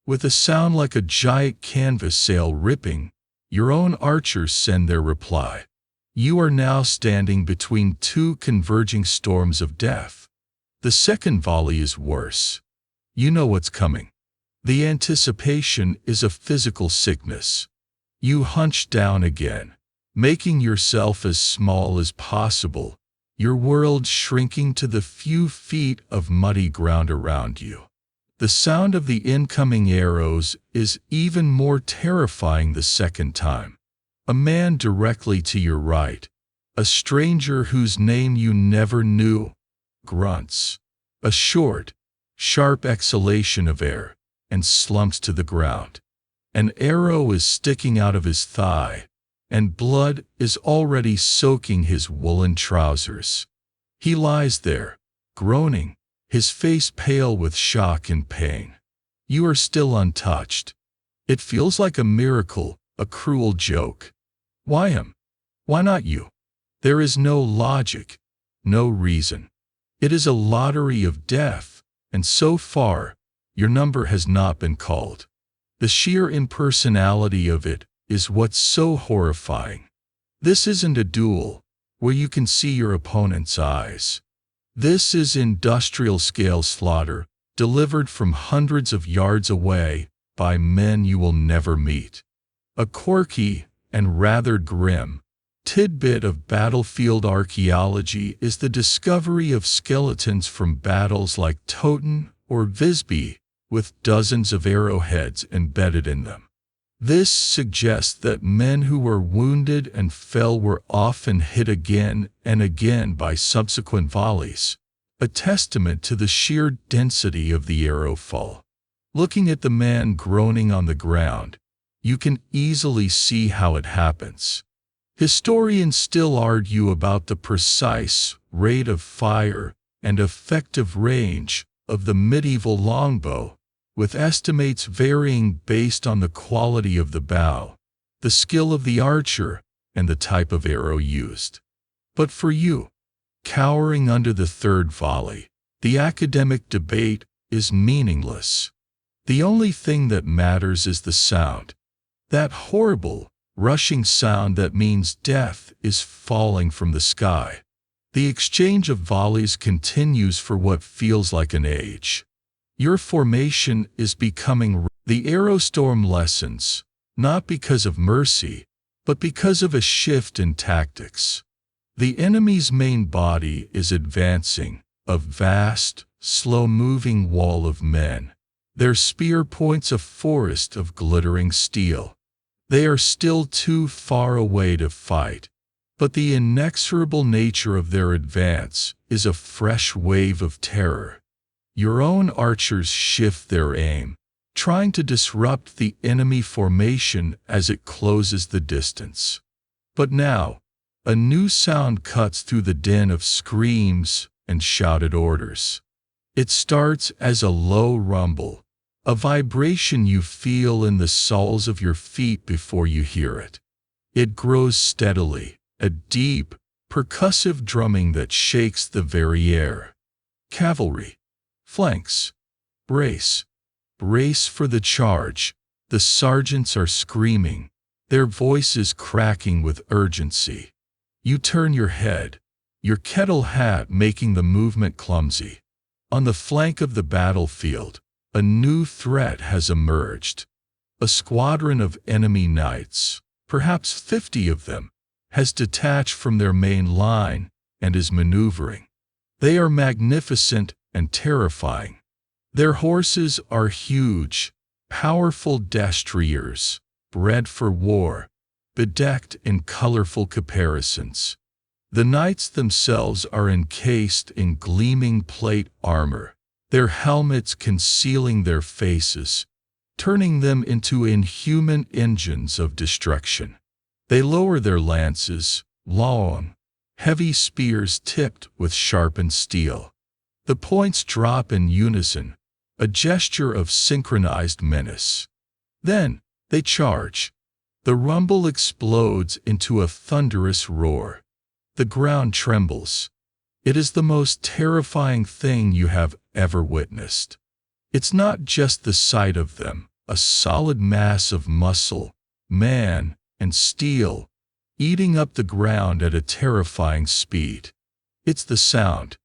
With a sound like a giant canvas sail ripping, your own archers send their reply. You are now standing between two converging storms of death. The second volley is worse. You know what's coming. The anticipation is a physical sickness. You hunch down again, making yourself as small as possible, your world shrinking to the few feet of muddy ground around you. The sound of the incoming arrows is even more terrifying the second time. A man directly to your right, a stranger whose name you never knew, grunts. A short, sharp exhalation of air, and slumps to the ground. An arrow is sticking out of his thigh, and blood is already soaking his woolen trousers. He lies there, groaning, his face pale with shock and pain. You are still untouched. It feels like a miracle, a cruel joke. Why him? Why not you? There is no logic, no reason. It is a lottery of death, and so far, your number has not been called. The sheer impersonality of it is what's so horrifying. This isn't a duel, where you can see your opponent's eyes. This is industrial-scale slaughter, delivered from hundreds of yards away, by men you will never meet. A quirky, and rather grim, tidbit of battlefield archaeology is the discovery of skeletons from battles like Toten or Visby, with dozens of arrowheads embedded in them. This suggests that men who were wounded and fell were often hit again and again by subsequent volleys, a testament to the sheer density of the arrow fall. Looking at the man groaning on the ground, you can easily see how it happens. Historians still argue about the precise rate of fire and effective range of the medieval longbow, with estimates varying based on the quality of the bow, the skill of the archer, and the type of arrow used. But for you, cowering under the third volley, the academic debate is meaningless. The only thing that matters is the sound. That horrible, rushing sound that means death is falling from the sky. The exchange of volleys continues for what feels like an age. Your formation is becoming the arrow storm lessens, not because of mercy, but because of a shift in tactics. The enemy's main body is advancing, a vast, slow-moving wall of men. Their spear points a forest of glittering steel. They are still too far away to fight, but the inexorable nature of their advance is a fresh wave of terror. Your own archers shift their aim, trying to disrupt the enemy formation as it closes the distance. But now, a new sound cuts through the din of screams and shouted orders. It starts as a low rumble, a vibration you feel in the soles of your feet before you hear it. It grows steadily, a deep, percussive drumming that shakes the very air. Cavalry. Flanks. Brace. Brace for the charge. The sergeants are screaming, their voices cracking with urgency. You turn your head, your kettle hat making the movement clumsy. On the flank of the battlefield, a new threat has emerged. A squadron of enemy knights, perhaps 50 of them, has detached from their main line and is maneuvering. They are magnificent and terrifying. Their horses are huge, powerful destriers, bred for war, bedecked in colorful caparisons. The knights themselves are encased in gleaming plate armor, their helmets concealing their faces, turning them into inhuman engines of destruction. They lower their lances, long, heavy spears tipped with sharpened steel. The points drop in unison, a gesture of synchronized menace. Then, they charge. The rumble explodes into a thunderous roar. The ground trembles. It is the most terrifying thing you have ever witnessed. It's not just the sight of them, a solid mass of muscle, man, and steel, eating up the ground at a terrifying speed. It's the sound.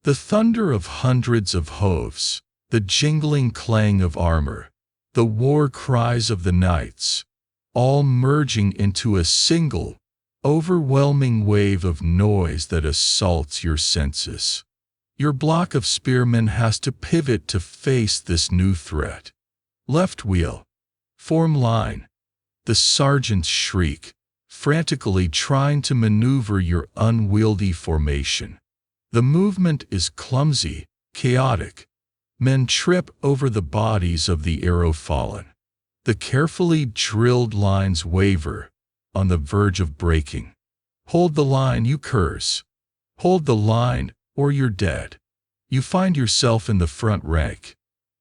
The thunder of hundreds of hooves, the jingling clang of armor, the war cries of the knights, all merging into a single, overwhelming wave of noise that assaults your senses. Your block of spearmen has to pivot to face this new threat. Left wheel. Form line. The sergeants shriek, frantically trying to maneuver your unwieldy formation. The movement is clumsy, chaotic. Men trip over the bodies of the arrow fallen. The carefully drilled lines waver, on the verge of breaking. Hold the line, you curse. Hold the line, or you're dead. You find yourself in the front rank.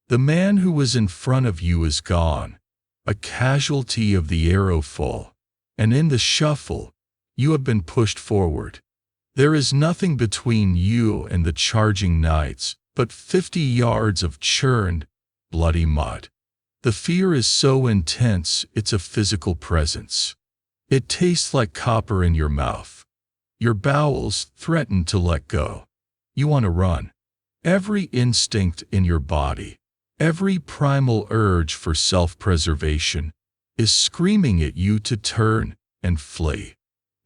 The man who was in front of you is gone, a casualty of the arrow fall, and in the shuffle, you have been pushed forward. There is nothing between you and the charging knights but 50 yards of churned, bloody mud. The fear is so intense it's a physical presence. It tastes like copper in your mouth. Your bowels threaten to let go. You want to run. Every instinct in your body, every primal urge for self-preservation, is screaming at you to turn and flee.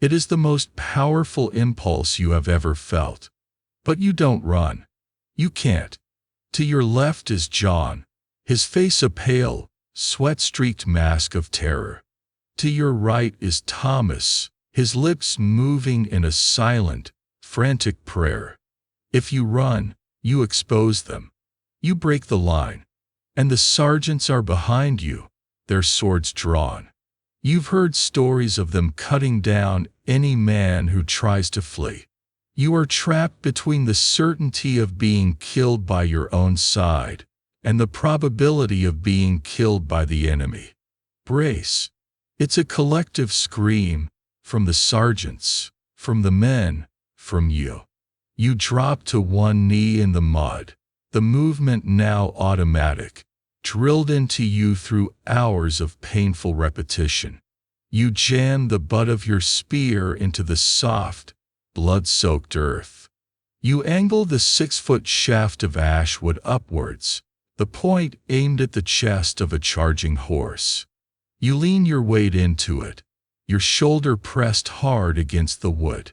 It is the most powerful impulse you have ever felt. But you don't run. You can't. To your left is John, his face a pale, sweat-streaked mask of terror. To your right is Thomas, his lips moving in a silent, frantic prayer. If you run, you expose them. You break the line. And the sergeants are behind you, their swords drawn. You've heard stories of them cutting down any man who tries to flee. You are trapped between the certainty of being killed by your own side and the probability of being killed by the enemy. Brace. It's a collective scream, from the sergeants, from the men, from you. You drop to one knee in the mud, the movement now automatic, drilled into you through hours of painful repetition. You jam the butt of your spear into the soft, blood-soaked earth. You angle the 6-foot shaft of ashwood upwards, the point aimed at the chest of a charging horse. You lean your weight into it, your shoulder pressed hard against the wood.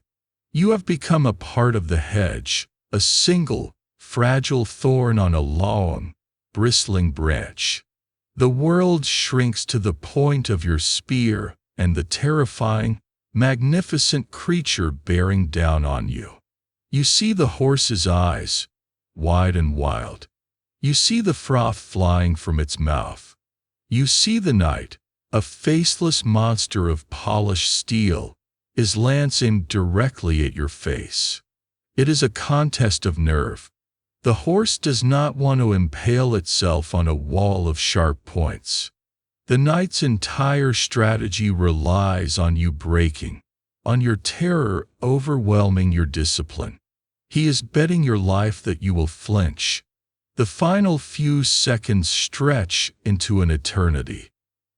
You have become a part of the hedge, a single, fragile thorn on a long, bristling branch. The world shrinks to the point of your spear and the terrifying, magnificent creature bearing down on you. You see the horse's eyes, wide and wild. You see the froth flying from its mouth. You see the knight, a faceless monster of polished steel, his lance aimed directly at your face. It is a contest of nerve. The horse does not want to impale itself on a wall of sharp points. The knight's entire strategy relies on you breaking, on your terror overwhelming your discipline. He is betting your life that you will flinch. The final few seconds stretch into an eternity.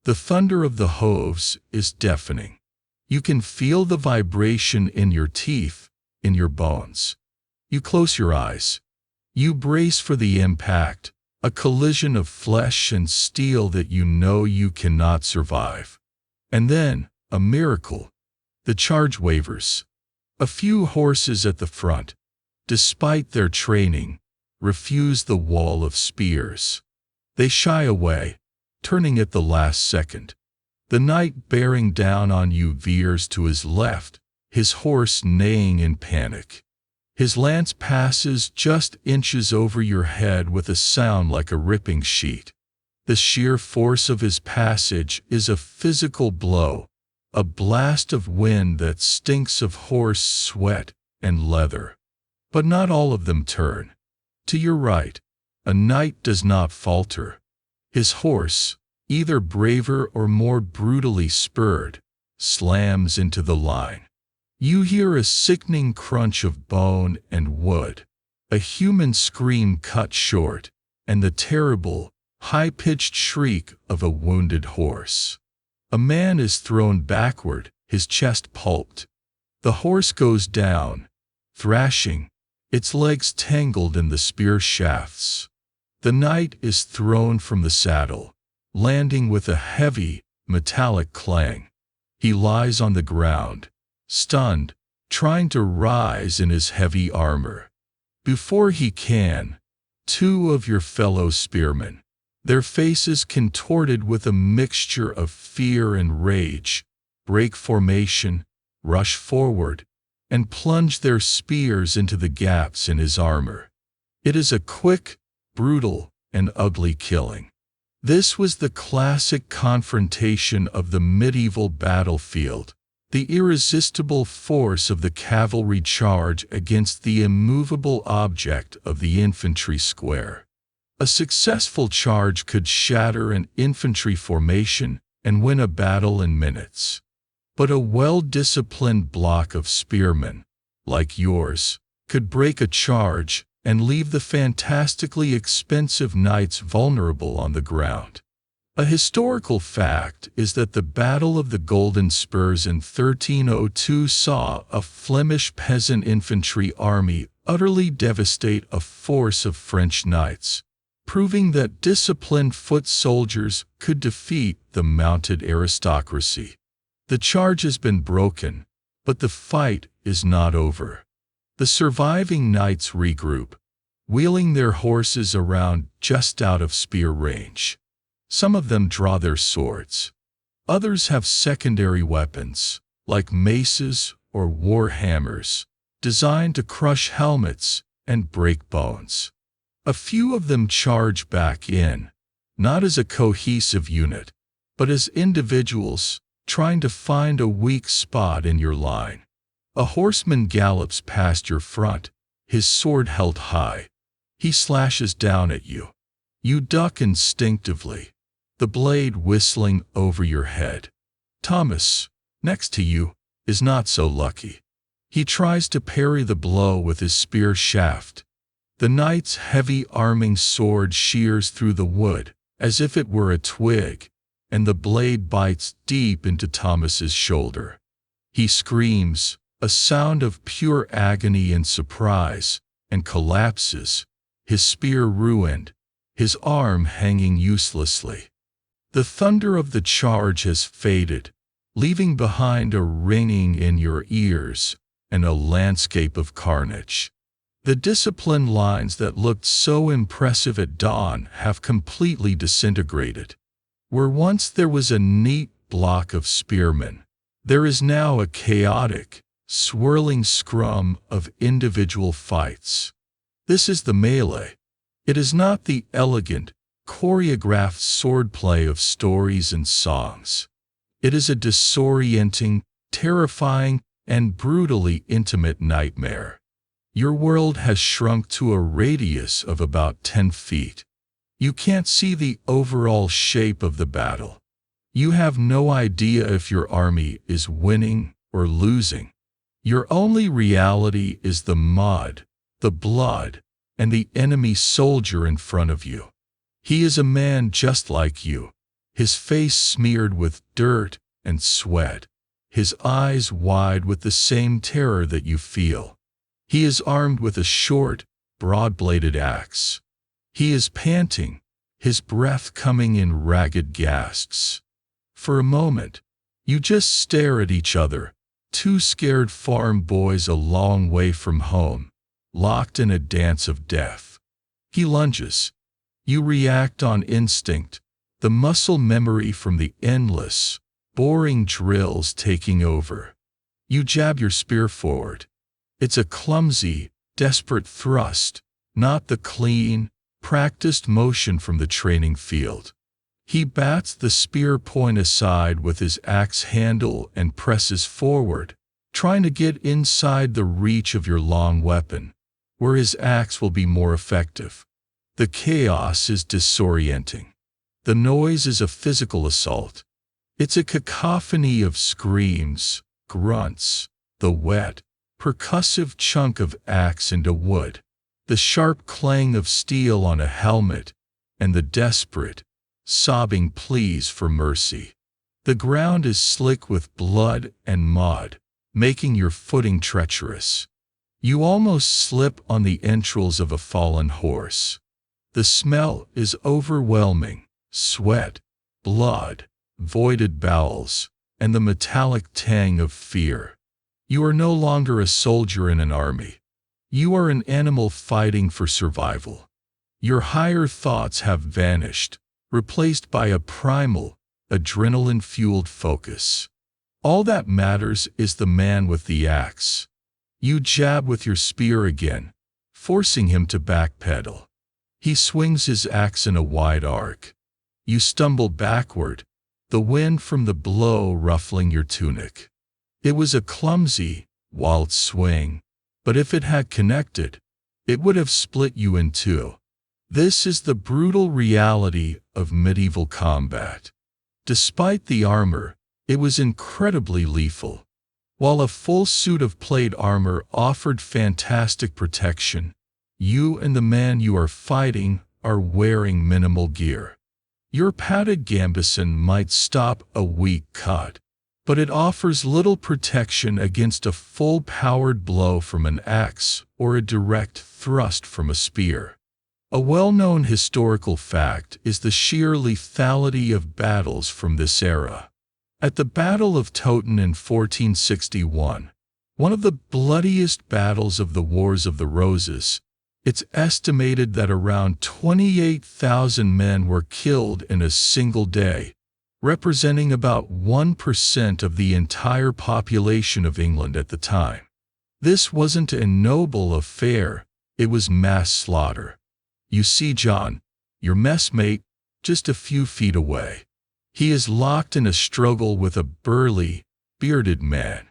The thunder of the hooves is deafening. You can feel the vibration in your teeth, in your bones. You close your eyes. You brace for the impact, a collision of flesh and steel that you know you cannot survive. And then, a miracle. The charge wavers. A few horses at the front, despite their training, refuse the wall of spears. They shy away, turning at the last second. The knight bearing down on you veers to his left, his horse neighing in panic. His lance passes just inches over your head with a sound like a ripping sheet. The sheer force of his passage is a physical blow, a blast of wind that stinks of horse sweat and leather. But not all of them turn. To your right, a knight does not falter. His horse, either braver or more brutally spurred, slams into the line. You hear a sickening crunch of bone and wood, a human scream cut short, and the terrible, high-pitched shriek of a wounded horse. A man is thrown backward, his chest pulped. The horse goes down, thrashing, its legs tangled in the spear shafts. The knight is thrown from the saddle, landing with a heavy, metallic clang. He lies on the ground, stunned, trying to rise in his heavy armor. Before he can, two of your fellow spearmen, their faces contorted with a mixture of fear and rage, break formation, rush forward, and plunge their spears into the gaps in his armor. It is a quick, brutal, and ugly killing. This was the classic confrontation of the medieval battlefield, the irresistible force of the cavalry charge against the immovable object of the infantry square. A successful charge could shatter an infantry formation and win a battle in minutes. But a well-disciplined block of spearmen, like yours, could break a charge and leave the fantastically expensive knights vulnerable on the ground. A historical fact is that the Battle of the Golden Spurs in 1302 saw a Flemish peasant infantry army utterly devastate a force of French knights, proving that disciplined foot soldiers could defeat the mounted aristocracy. The charge has been broken, but the fight is not over. The surviving knights regroup, wheeling their horses around just out of spear range. Some of them draw their swords. Others have secondary weapons, like maces or war hammers, designed to crush helmets and break bones. A few of them charge back in, not as a cohesive unit, but as individuals trying to find a weak spot in your line. A horseman gallops past your front, his sword held high. He slashes down at you. You duck instinctively, the blade whistling over your head. Thomas, next to you, is not so lucky. He tries to parry the blow with his spear shaft. The knight's heavy arming sword shears through the wood, as if it were a twig, and the blade bites deep into Thomas's shoulder. He screams, a sound of pure agony and surprise, and collapses, his spear ruined, his arm hanging uselessly. The thunder of the charge has faded, leaving behind a ringing in your ears and a landscape of carnage. The disciplined lines that looked so impressive at dawn have completely disintegrated. Where once there was a neat block of spearmen, there is now a chaotic, swirling scrum of individual fights. This is the melee. It is not the elegant, choreographed swordplay of stories and songs. It is a disorienting, terrifying, and brutally intimate nightmare. Your world has shrunk to a radius of about 10 feet. You can't see the overall shape of the battle. You have no idea if your army is winning or losing. Your only reality is the mud, the blood, and the enemy soldier in front of you. He is a man just like you, his face smeared with dirt and sweat, his eyes wide with the same terror that you feel. He is armed with a short, broad-bladed axe. He is panting, his breath coming in ragged gasps. For a moment, you just stare at each other, two scared farm boys a long way from home, locked in a dance of death. He lunges. You react on instinct, the muscle memory from the endless, boring drills taking over. You jab your spear forward. It's a clumsy, desperate thrust, not the clean, practiced motion from the training field. He bats the spear point aside with his axe handle and presses forward, trying to get inside the reach of your long weapon, where his axe will be more effective. The chaos is disorienting. The noise is a physical assault. It's a cacophony of screams, grunts, the wet, percussive chunk of axe into wood, the sharp clang of steel on a helmet, and the desperate, sobbing pleas for mercy. The ground is slick with blood and mud, making your footing treacherous. You almost slip on the entrails of a fallen horse. The smell is overwhelming: sweat, blood, voided bowels, and the metallic tang of fear. You are no longer a soldier in an army. You are an animal fighting for survival. Your higher thoughts have vanished, replaced by a primal, adrenaline-fueled focus. All that matters is the man with the axe. You jab with your spear again, forcing him to backpedal. He swings his axe in a wide arc. You stumble backward, the wind from the blow ruffling your tunic. It was a clumsy, wild swing, but if it had connected, it would have split you in two. This is the brutal reality of medieval combat. Despite the armor, it was incredibly lethal. While a full suit of plate armor offered fantastic protection, you and the man you are fighting are wearing minimal gear. Your padded gambeson might stop a weak cut, but it offers little protection against a full-powered blow from an axe or a direct thrust from a spear. A well-known historical fact is the sheer lethality of battles from this era. At the Battle of Toten in 1461, one of the bloodiest battles of the Wars of the Roses, it's estimated that around 28,000 men were killed in a single day, representing about 1% of the entire population of England at the time. This wasn't a noble affair, it was mass slaughter. You see John, your messmate, just a few feet away. He is locked in a struggle with a burly, bearded man.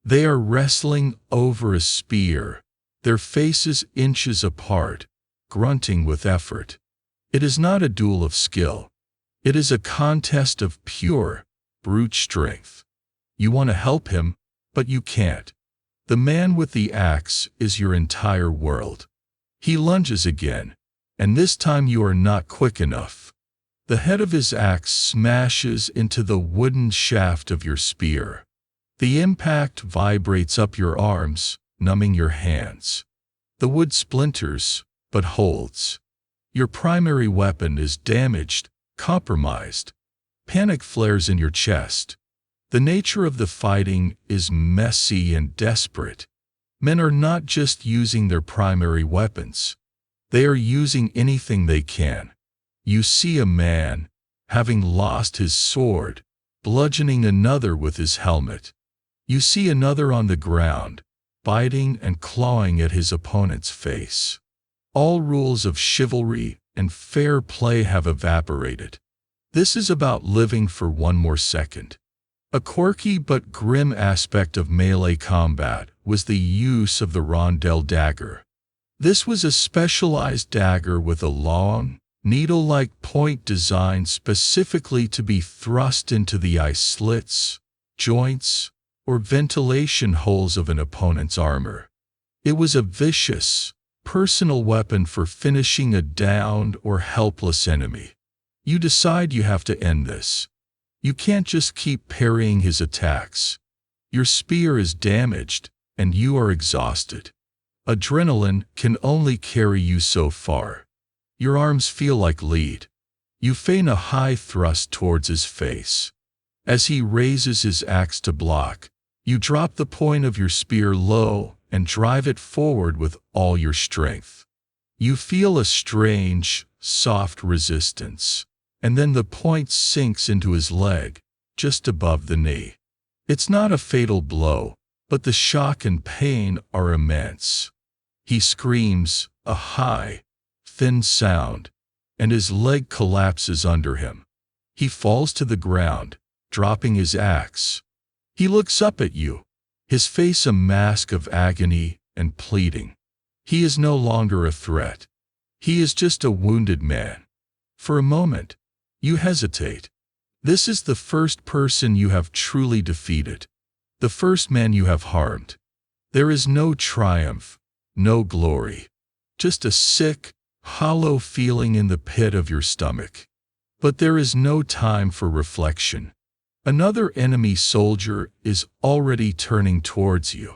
They are wrestling over a spear, their faces inches apart, grunting with effort. It is not a duel of skill. It is a contest of pure, brute strength. You want to help him, but you can't. The man with the axe is your entire world. He lunges again, and this time you are not quick enough. The head of his axe smashes into the wooden shaft of your spear. The impact vibrates up your arms, numbing your hands. The wood splinters, but holds. Your primary weapon is damaged, compromised. Panic flares in your chest. The nature of the fighting is messy and desperate. Men are not just using their primary weapons. They are using anything they can. You see a man, having lost his sword, bludgeoning another with his helmet. You see another on the ground, biting and clawing at his opponent's face. All rules of chivalry and fair play have evaporated. This is about living for one more second. A quirky but grim aspect of melee combat was the use of the rondel dagger. This was a specialized dagger with a long, needle-like point designed specifically to be thrust into the eye slits, joints, or ventilation holes of an opponent's armor. It was a vicious, personal weapon for finishing a downed or helpless enemy. You decide you have to end this. You can't just keep parrying his attacks. Your spear is damaged, and you are exhausted. Adrenaline can only carry you so far. Your arms feel like lead. You feign a high thrust towards his face. As he raises his axe to block, you drop the point of your spear low and drive it forward with all your strength. You feel a strange, soft resistance, and then the point sinks into his leg, just above the knee. It's not a fatal blow, but the shock and pain are immense. He screams, a high, thin sound, and his leg collapses under him. He falls to the ground, dropping his axe. He looks up at you, his face a mask of agony and pleading. He is no longer a threat. He is just a wounded man. For a moment, You hesitate. This is the first person you have truly defeated, the first man you have harmed. There is no triumph, no glory, just a sick, hollow feeling in the pit of your stomach. But there is no time for reflection. Another enemy soldier is already turning towards you.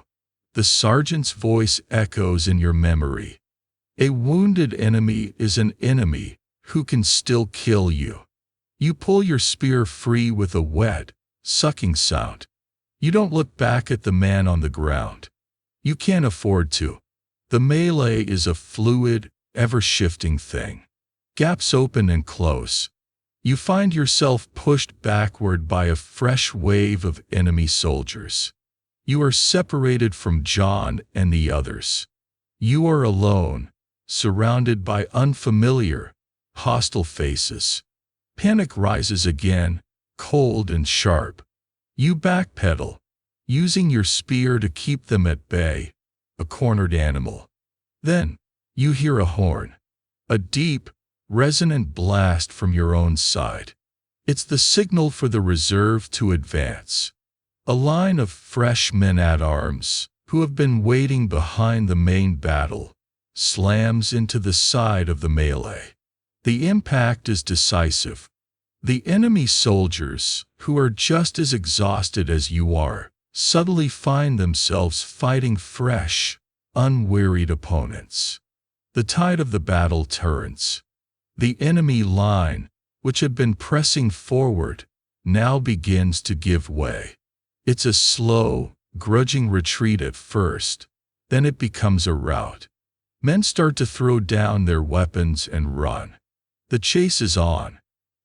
The sergeant's voice echoes in your memory. A wounded enemy is an enemy who can still kill you. You pull your spear free with a wet, sucking sound. You don't look back at the man on the ground. You can't afford to. The melee is a fluid, ever-shifting thing. Gaps open and close. You find yourself pushed backward by a fresh wave of enemy soldiers. You are separated from John and the others. You are alone, surrounded by unfamiliar, hostile faces. Panic rises again, cold and sharp. You backpedal, using your spear to keep them at bay, a cornered animal. Then, you hear a horn. A deep, resonant blast from your own side. It's the signal for the reserve to advance. A line of fresh men-at-arms, who have been waiting behind the main battle, slams into the side of the melee. The impact is decisive. The enemy soldiers, who are just as exhausted as you are, suddenly find themselves fighting fresh, unwearied opponents. The tide of the battle turns. The enemy line, which had been pressing forward, now begins to give way. It's a slow, grudging retreat at first, then it becomes a rout. Men start to throw down their weapons and run. The chase is on.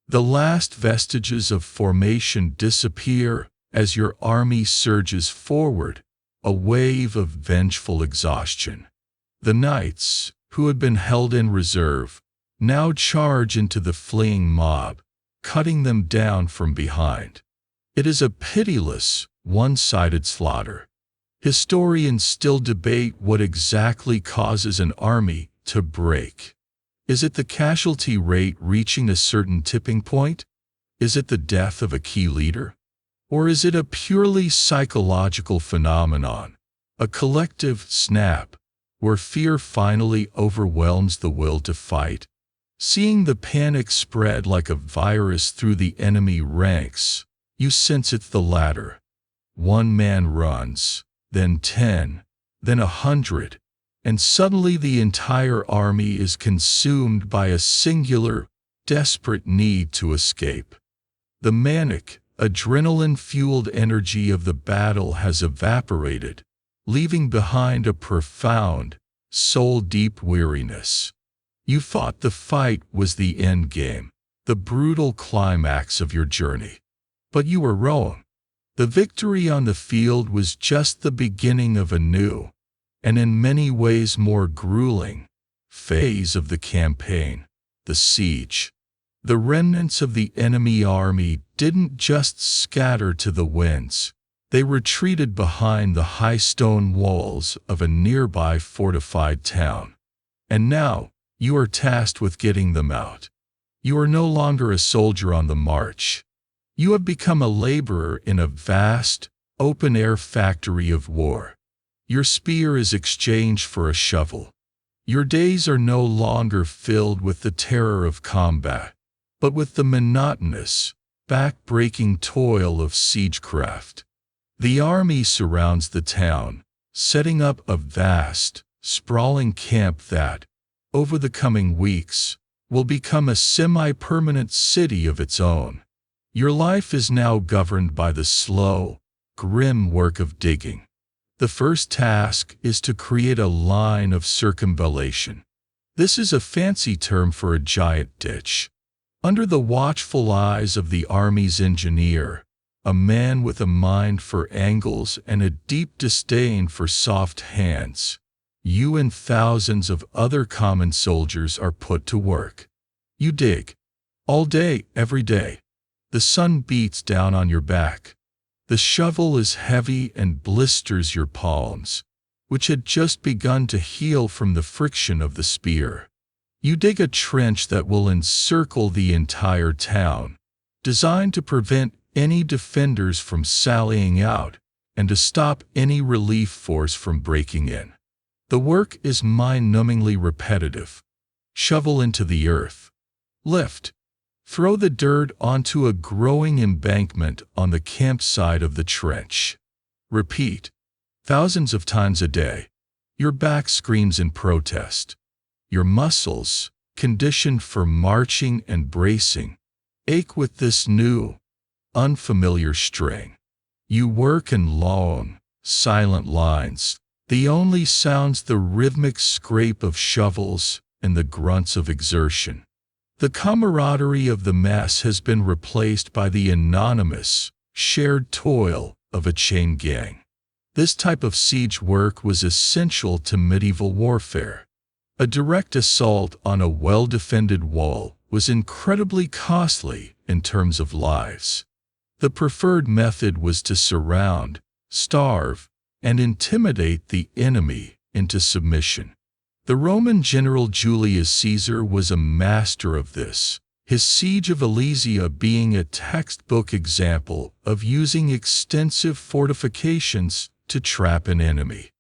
The last vestiges of formation disappear as your army surges forward, a wave of vengeful exhaustion. The knights, who had been held in reserve, now charge into the fleeing mob, cutting them down from behind. It is a pitiless, one-sided slaughter. Historians still debate what exactly causes an army to break. Is it the casualty rate reaching a certain tipping point? Is it the death of a key leader? Or is it a purely psychological phenomenon, a collective snap, where fear finally overwhelms the will to fight? Seeing the panic spread like a virus through the enemy ranks, you sense it's the latter. One man runs, then 10, then 100, and suddenly the entire army is consumed by a singular, desperate need to escape. The manic, adrenaline-fueled energy of the battle has evaporated, leaving behind a profound, soul-deep weariness. You thought the fight was the end game, the brutal climax of your journey. But you were wrong. The victory on the field was just the beginning of a new, and in many ways more grueling, phase of the campaign, the siege. The remnants of the enemy army didn't just scatter to the winds. They retreated behind the high stone walls of a nearby fortified town. And now, you are tasked with getting them out. You are no longer a soldier on the march. You have become a laborer in a vast, open-air factory of war. Your spear is exchanged for a shovel. Your days are no longer filled with the terror of combat, but with the monotonous, back-breaking toil of siegecraft. The army surrounds the town, setting up a vast, sprawling camp that, over the coming weeks, will become a semi-permanent city of its own. Your life is now governed by the slow, grim work of digging. The first task is to create a line of circumvallation. This is a fancy term for a giant ditch. Under the watchful eyes of the army's engineer, a man with a mind for angles and a deep disdain for soft hands, you and thousands of other common soldiers are put to work. You dig. All day, every day. The sun beats down on your back. The shovel is heavy and blisters your palms, which had just begun to heal from the friction of the spear. You dig a trench that will encircle the entire town, designed to prevent any defenders from sallying out and to stop any relief force from breaking in. The work is mind-numbingly repetitive. Shovel into the earth. Lift. Throw the dirt onto a growing embankment on the campsite of the trench. Repeat. Thousands of times a day. Your back screams in protest. Your muscles, conditioned for marching and bracing, ache with this new, unfamiliar strain. You work in long, silent lines. The only sounds the rhythmic scrape of shovels and the grunts of exertion. The camaraderie of the mass has been replaced by the anonymous, shared toil of a chain gang. This type of siege work was essential to medieval warfare. A direct assault on a well-defended wall was incredibly costly in terms of lives. The preferred method was to surround, starve, and intimidate the enemy into submission. The Roman general Julius Caesar was a master of this, his siege of Alesia being a textbook example of using extensive fortifications to trap an enemy.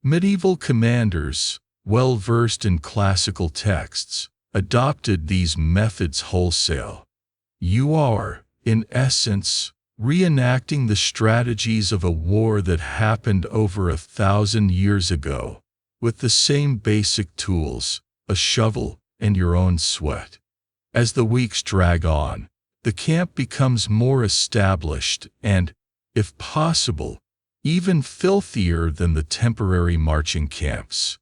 Medieval commanders, well versed in classical texts, adopted these methods wholesale. You are, in essence, reenacting the strategies of a war that happened over 1,000 years ago, with the same basic tools, a shovel, and your own sweat. As the weeks drag on, the camp becomes more established and, if possible, even filthier than the temporary marching camps.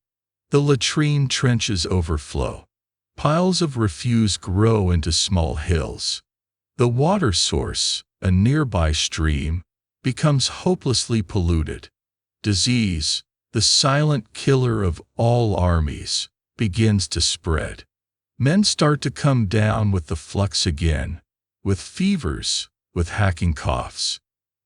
The latrine trenches overflow. Piles of refuse grow into small hills. The water source, a nearby stream, becomes hopelessly polluted. Disease, the silent killer of all armies, begins to spread. Men start to come down with the flux again, with fevers, with hacking coughs.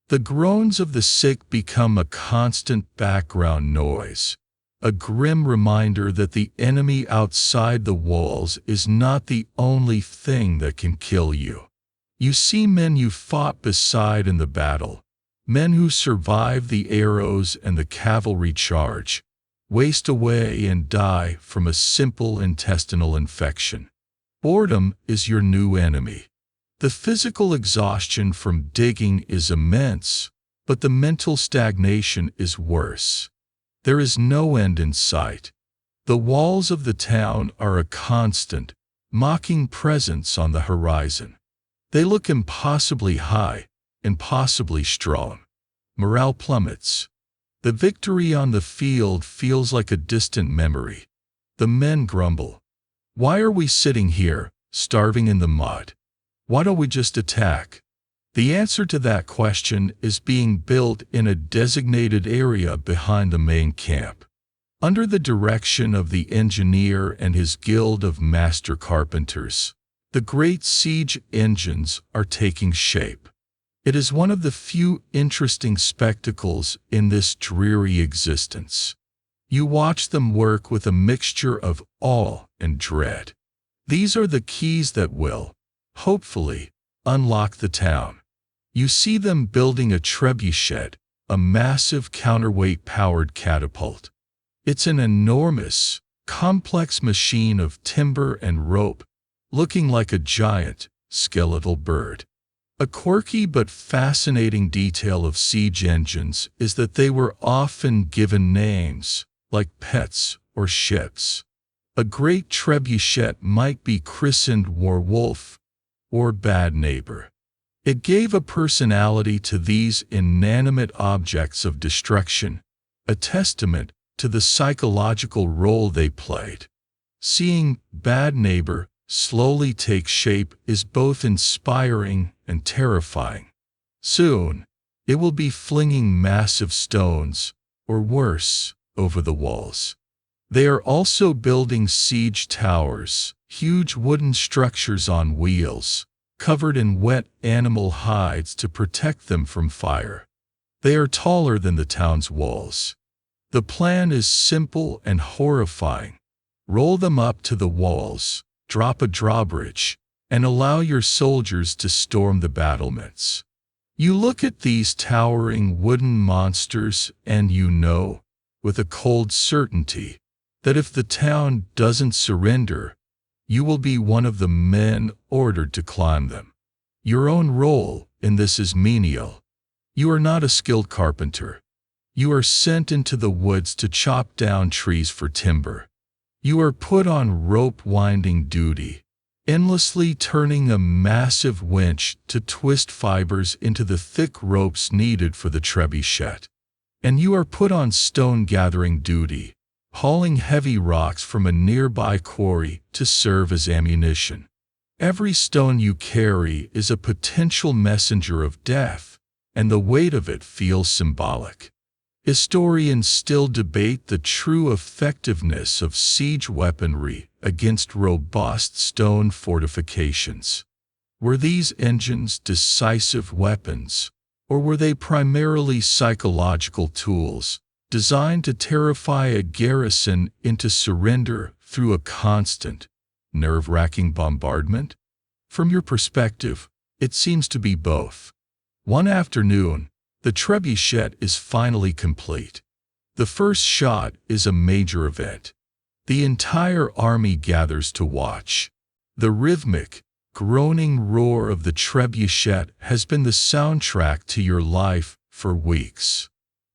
The groans of the sick become a constant background noise, a grim reminder that the enemy outside the walls is not the only thing that can kill you. You see men you fought beside in the battle, men who survive the arrows and the cavalry charge, waste away and die from a simple intestinal infection. Boredom is your new enemy. The physical exhaustion from digging is immense, but the mental stagnation is worse. There is no end in sight. The walls of the town are a constant, mocking presence on the horizon. They look impossibly high, impossibly strong. Morale plummets. The victory on the field feels like a distant memory. The men grumble. Why are we sitting here, starving in the mud? Why don't we just attack? The answer to that question is being built in a designated area behind the main camp. Under the direction of the engineer and his guild of master carpenters, the great siege engines are taking shape. It is one of the few interesting spectacles in this dreary existence. You watch them work with a mixture of awe and dread. These are the keys that will, hopefully, unlock the town. You see them building a trebuchet, a massive counterweight-powered catapult. It's an enormous, complex machine of timber and rope, looking like a giant, skeletal bird. A quirky but fascinating detail of siege engines is that they were often given names, like pets or ships. A great trebuchet might be christened Werewolf or Bad Neighbor. It gave a personality to these inanimate objects of destruction, a testament to the psychological role they played. Seeing Bad Neighbor slowly take shape is both inspiring and terrifying. Soon, it will be flinging massive stones, or worse, over the walls. They are also building siege towers, huge wooden structures on wheels, covered in wet animal hides to protect them from fire. They are taller than the town's walls. The plan is simple and horrifying. Roll them up to the walls, drop a drawbridge, and allow your soldiers to storm the battlements. You look at these towering wooden monsters and you know, with a cold certainty, that if the town doesn't surrender, you will be one of the men ordered to climb them. Your own role in this is menial. You are not a skilled carpenter. You are sent into the woods to chop down trees for timber. You are put on rope-winding duty, endlessly turning a massive winch to twist fibers into the thick ropes needed for the trebuchet. And you are put on stone-gathering duty, hauling heavy rocks from a nearby quarry to serve as ammunition. Every stone you carry is a potential messenger of death, and the weight of it feels symbolic. Historians still debate the true effectiveness of siege weaponry against robust stone fortifications. Were these engines decisive weapons, or were they primarily psychological tools, designed to terrify a garrison into surrender through a constant, nerve-wracking bombardment? From your perspective, it seems to be both. One afternoon, the trebuchet is finally complete. The first shot is a major event. The entire army gathers to watch. The rhythmic, groaning roar of the trebuchet has been the soundtrack to your life for weeks.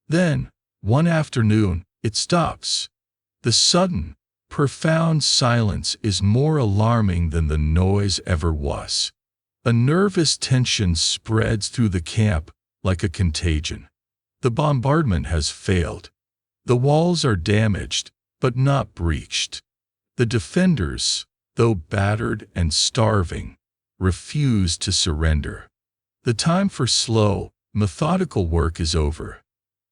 Then, one afternoon, it stops. The sudden, profound silence is more alarming than the noise ever was. A nervous tension spreads through the camp like a contagion. The bombardment has failed. The walls are damaged, but not breached. The defenders, though battered and starving, refuse to surrender. The time for slow, methodical work is over.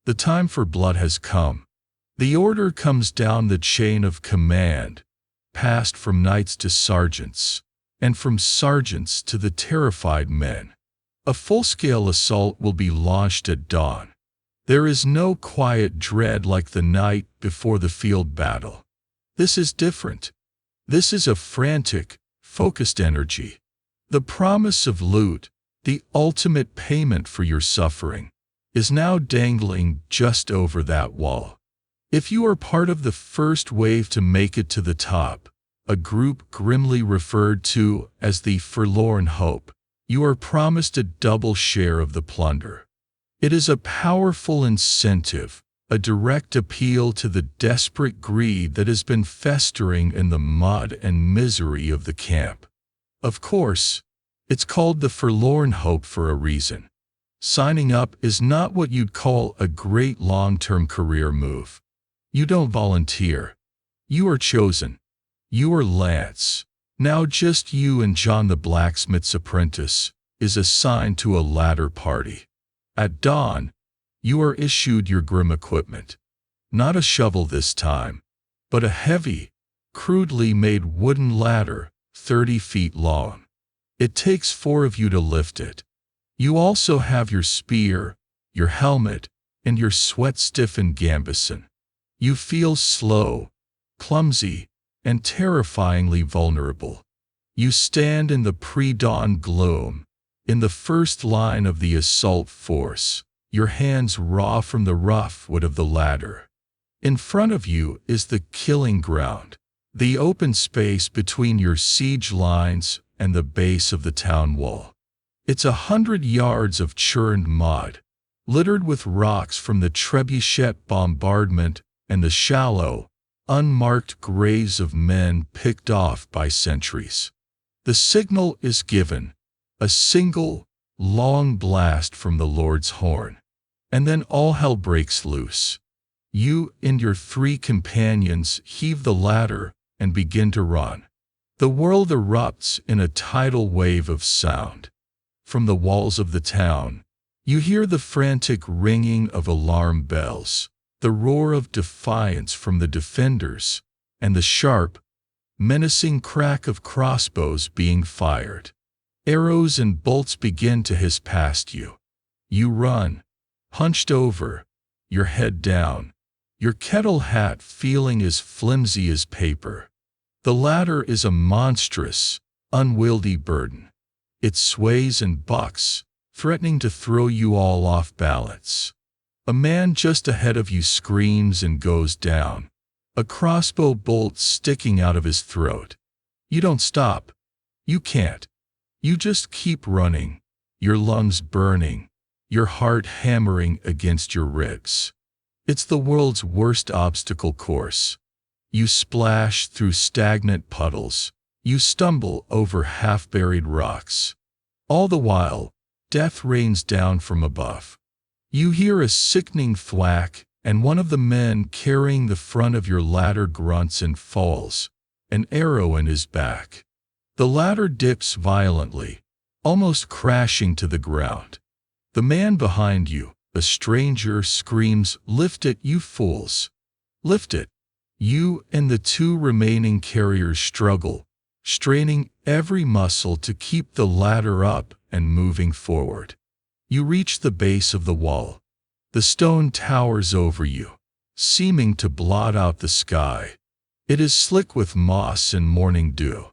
The time for blood has come. The order comes down the chain of command, passed from knights to sergeants, and from sergeants to the terrified men. A full-scale assault will be launched at dawn. There is no quiet dread like the night before the field battle. This is different. This is a frantic, focused energy. The promise of loot, the ultimate payment for your suffering, is now dangling just over that wall. If you are part of the first wave to make it to the top, a group grimly referred to as the Forlorn Hope, you are promised a double share of the plunder. It is a powerful incentive, a direct appeal to the desperate greed that has been festering in the mud and misery of the camp. Of course, it's called the Forlorn Hope for a reason. Signing up is not what you'd call a great long-term career move. You don't volunteer. You are chosen. You are Lance. Now just you and John the blacksmith's apprentice is assigned to a ladder party. At dawn, you are issued your grim equipment. Not a shovel this time, but a heavy, crudely made wooden ladder, 30 feet long. It takes 4 of you to lift it. You also have your spear, your helmet, and your sweat-stiffened gambeson. You feel slow, clumsy, and terrifyingly vulnerable. You stand in the pre-dawn gloom, in the first line of the assault force, your hands raw from the rough wood of the ladder. In front of you is the killing ground, the open space between your siege lines and the base of the town wall. It's 100 yards of churned mud, littered with rocks from the trebuchet bombardment and the shallow, unmarked graves of men picked off by sentries. The signal is given, a single, long blast from the Lord's horn, and then all hell breaks loose. You and your 3 companions heave the ladder and begin to run. The world erupts in a tidal wave of sound. From the walls of the town, you hear the frantic ringing of alarm bells, the roar of defiance from the defenders, and the sharp, menacing crack of crossbows being fired. Arrows and bolts begin to hiss past you. You run, hunched over, your head down, your kettle hat feeling as flimsy as paper. The ladder is a monstrous, unwieldy burden. It sways and bucks, threatening to throw you all off balance. A man just ahead of you screams and goes down, a crossbow bolt sticking out of his throat. You don't stop. You can't. You just keep running, your lungs burning, your heart hammering against your ribs. It's the world's worst obstacle course. You splash through stagnant puddles. You stumble over half-buried rocks. All the while, death rains down from above. You hear a sickening thwack, and one of the men carrying the front of your ladder grunts and falls, an arrow in his back. The ladder dips violently, almost crashing to the ground. The man behind you, a stranger, screams, "Lift it, you fools! Lift it!" You and the two remaining carriers struggle, straining every muscle to keep the ladder up and moving forward. You reach the base of the wall. The stone towers over you, seeming to blot out the sky. It is slick with moss and morning dew.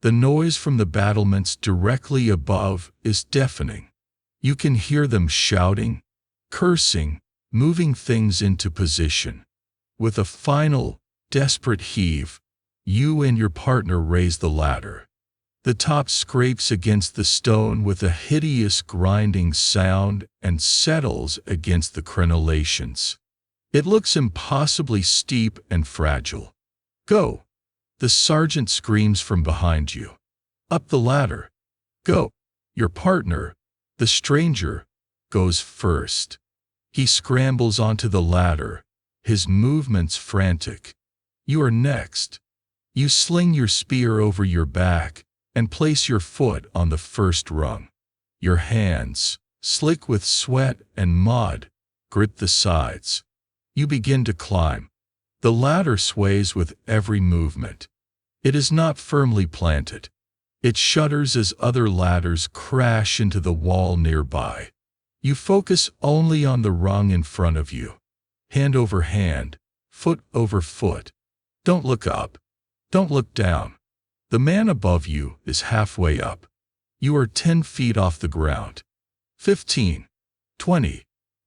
The noise from the battlements directly above is deafening. You can hear them shouting, cursing, moving things into position. With a final, desperate heave, you and your partner raise the ladder. The top scrapes against the stone with a hideous grinding sound and settles against the crenellations. It looks impossibly steep and fragile. "Go!" The sergeant screams from behind you. "Up the ladder! Go!" Your partner, the stranger, goes first. He scrambles onto the ladder, his movements frantic. You are next. You sling your spear over your back and place your foot on the first rung. Your hands, slick with sweat and mud, grip the sides. You begin to climb. The ladder sways with every movement. It is not firmly planted. It shudders as other ladders crash into the wall nearby. You focus only on the rung in front of you. Hand over hand, foot over foot. Don't look up. Don't look down. The man above you is halfway up. You are 10 feet off the ground. 15. 20.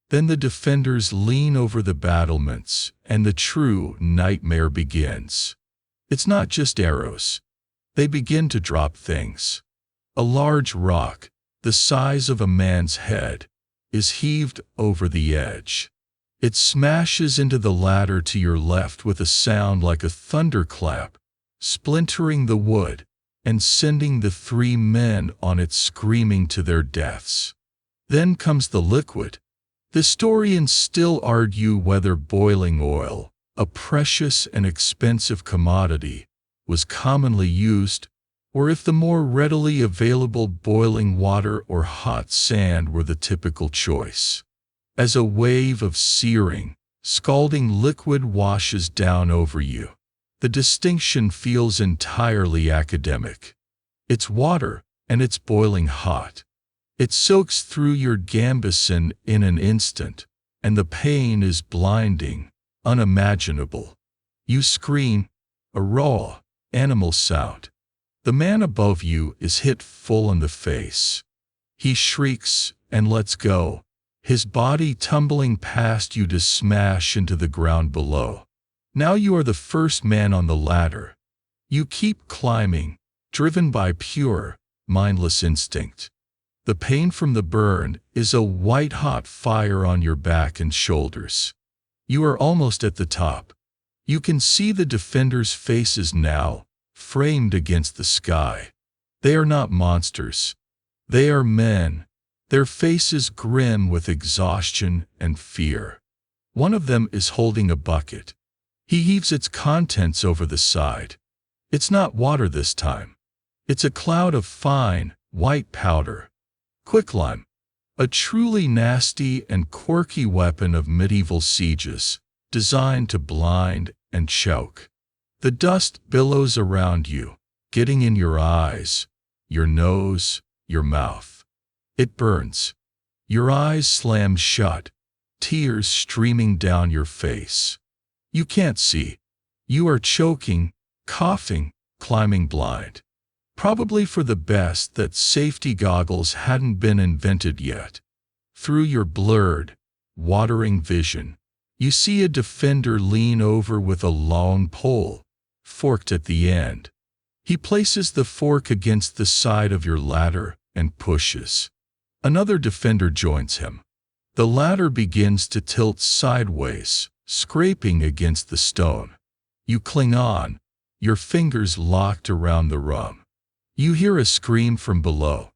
Then the defenders lean over the battlements, and the true nightmare begins. It's not just arrows. They begin to drop things. A large rock, the size of a man's head, is heaved over the edge. It smashes into the ladder to your left with a sound like a thunderclap, splintering the wood and sending the 3 men on it screaming to their deaths. Then comes the liquid. Historians still argue whether boiling oil, a precious and expensive commodity, was commonly used, or if the more readily available boiling water or hot sand were the typical choice. As a wave of searing, scalding liquid washes down over you, the distinction feels entirely academic. It's water, and it's boiling hot. It soaks through your gambeson in an instant, and the pain is blinding, unimaginable. You scream, a raw, animal sound. The man above you is hit full in the face. He shrieks and lets go, his body tumbling past you to smash into the ground below. Now you are the first man on the ladder. You keep climbing, driven by pure, mindless instinct. The pain from the burn is a white-hot fire on your back and shoulders. You are almost at the top. You can see the defenders' faces now, framed against the sky. They are not monsters. They are men, their faces grim with exhaustion and fear. One of them is holding a bucket. He heaves its contents over the side. It's not water this time. It's a cloud of fine, white powder. Quicklime, a truly nasty and quirky weapon of medieval sieges, designed to blind and choke. The dust billows around you, getting in your eyes, your nose, your mouth. It burns. Your eyes slam shut, tears streaming down your face. You can't see. You are choking, coughing, climbing blind. Probably for the best that safety goggles hadn't been invented yet. Through your blurred, watering vision, you see a defender lean over with a long pole, forked at the end. He places the fork against the side of your ladder and pushes. Another defender joins him. The ladder begins to tilt sideways, scraping against the stone. You cling on, your fingers locked around the rung. You hear a scream from below.